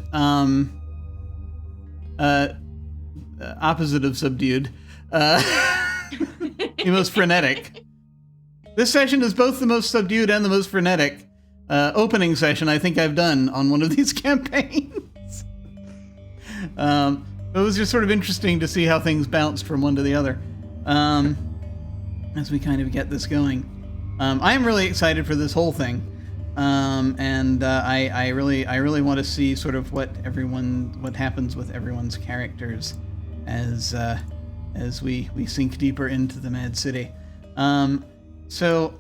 opposite of subdued, the most frenetic. This session is both the most subdued and the most frenetic opening session I think I've done on one of these campaigns. It was just sort of interesting to see how things bounced from one to the other as we kind of get this going. I am really excited for this whole thing, and I really want to see sort of what happens with everyone's characters as we sink deeper into the Mad City. So,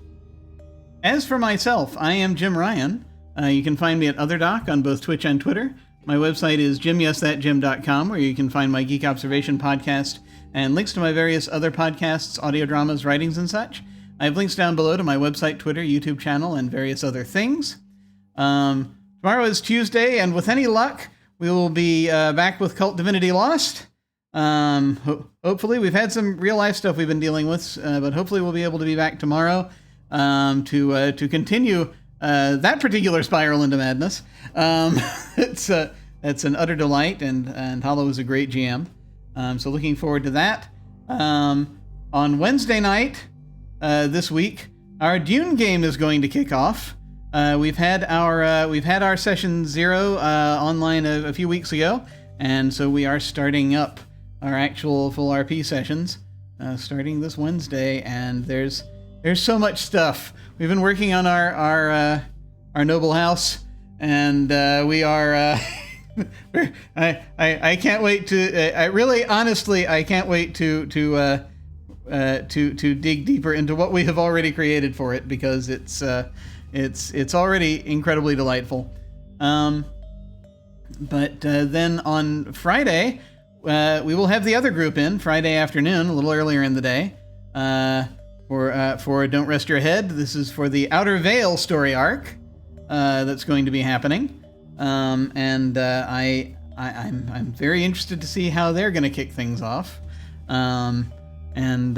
as for myself, I am Jim Ryan. You can find me at OtherDoc on both Twitch and Twitter. My website is jimyesthatjim.com, where you can find my Geek Observation podcast and links to my various other podcasts, audio dramas, writings, and such. I have links down below to my website, Twitter, YouTube channel, and various other things. Tomorrow is Tuesday, and with any luck, we will be back with Cult Divinity Lost. Hopefully, we've had some real-life stuff we've been dealing with, but hopefully we'll be able to be back tomorrow to continue that particular spiral into madness. It's an utter delight, and Hollow is a great GM. So looking forward to that. On Wednesday night, this week, our Dune game is going to kick off. We've had our session 0 online a few weeks ago, and so we are starting up our actual full RP sessions starting this Wednesday. And there's so much stuff. We've been working on our noble house, and we are. I can't wait to. I really, honestly, I can't wait to dig deeper into what we have already created for it, because it's already incredibly delightful. But then on Friday, we will have the other group in Friday afternoon, a little earlier in the day, for Don't Rest Your Head. This is for the Outer Veil story arc that's going to be happening. I'm very interested to see how they're going to kick things off, and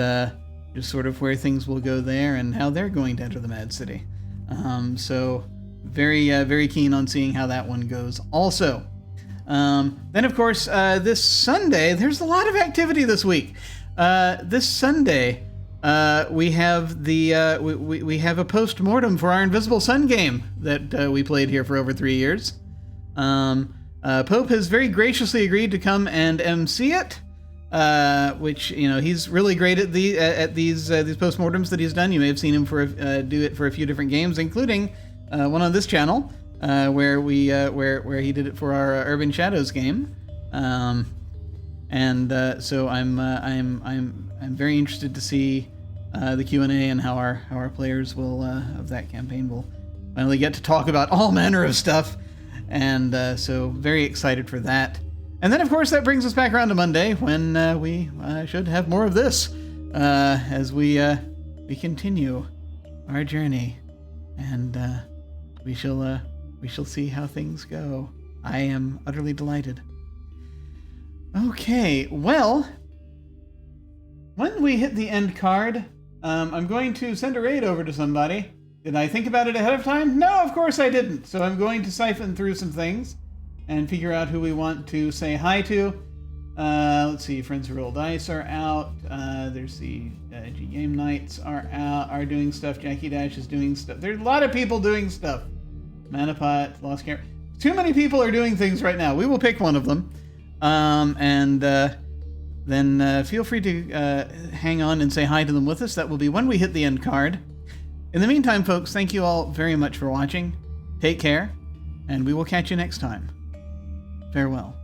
just sort of where things will go there and how they're going to enter the Mad City. So very keen on seeing how that one goes also. Then of course, this Sunday, there's a lot of activity this week. This Sunday, we have we have a post-mortem for our Invisible Sun game that we played here for over 3 years. Pope has very graciously agreed to come and MC it, which, he's really great at these postmortems that he's done. You may have seen him do it for a few different games, including one on this channel, where he did it for our Urban Shadows game. So I'm very interested to see the Q&A and how our players will of that campaign will finally get to talk about all manner of stuff. And so very excited for that. And then, of course, that brings us back around to Monday, when we should have more of this as we continue our journey, and we shall see how things go. I am utterly delighted. Okay, well, when we hit the end card, I'm going to send a raid over to somebody. Did I think about it ahead of time? No, of course I didn't. So I'm going to siphon through some things and figure out who we want to say hi to. Let's see, Friends Who Roll Dice are out. There's the G Game Nights are doing stuff. Jackie Dash is doing stuff. There's a lot of people doing stuff. Manapot, Lost Camera. Too many people are doing things right now. We will pick one of them. Then feel free to hang on and say hi to them with us. That will be when we hit the end card. In the meantime, folks, thank you all very much for watching. Take care, and we will catch you next time. Farewell.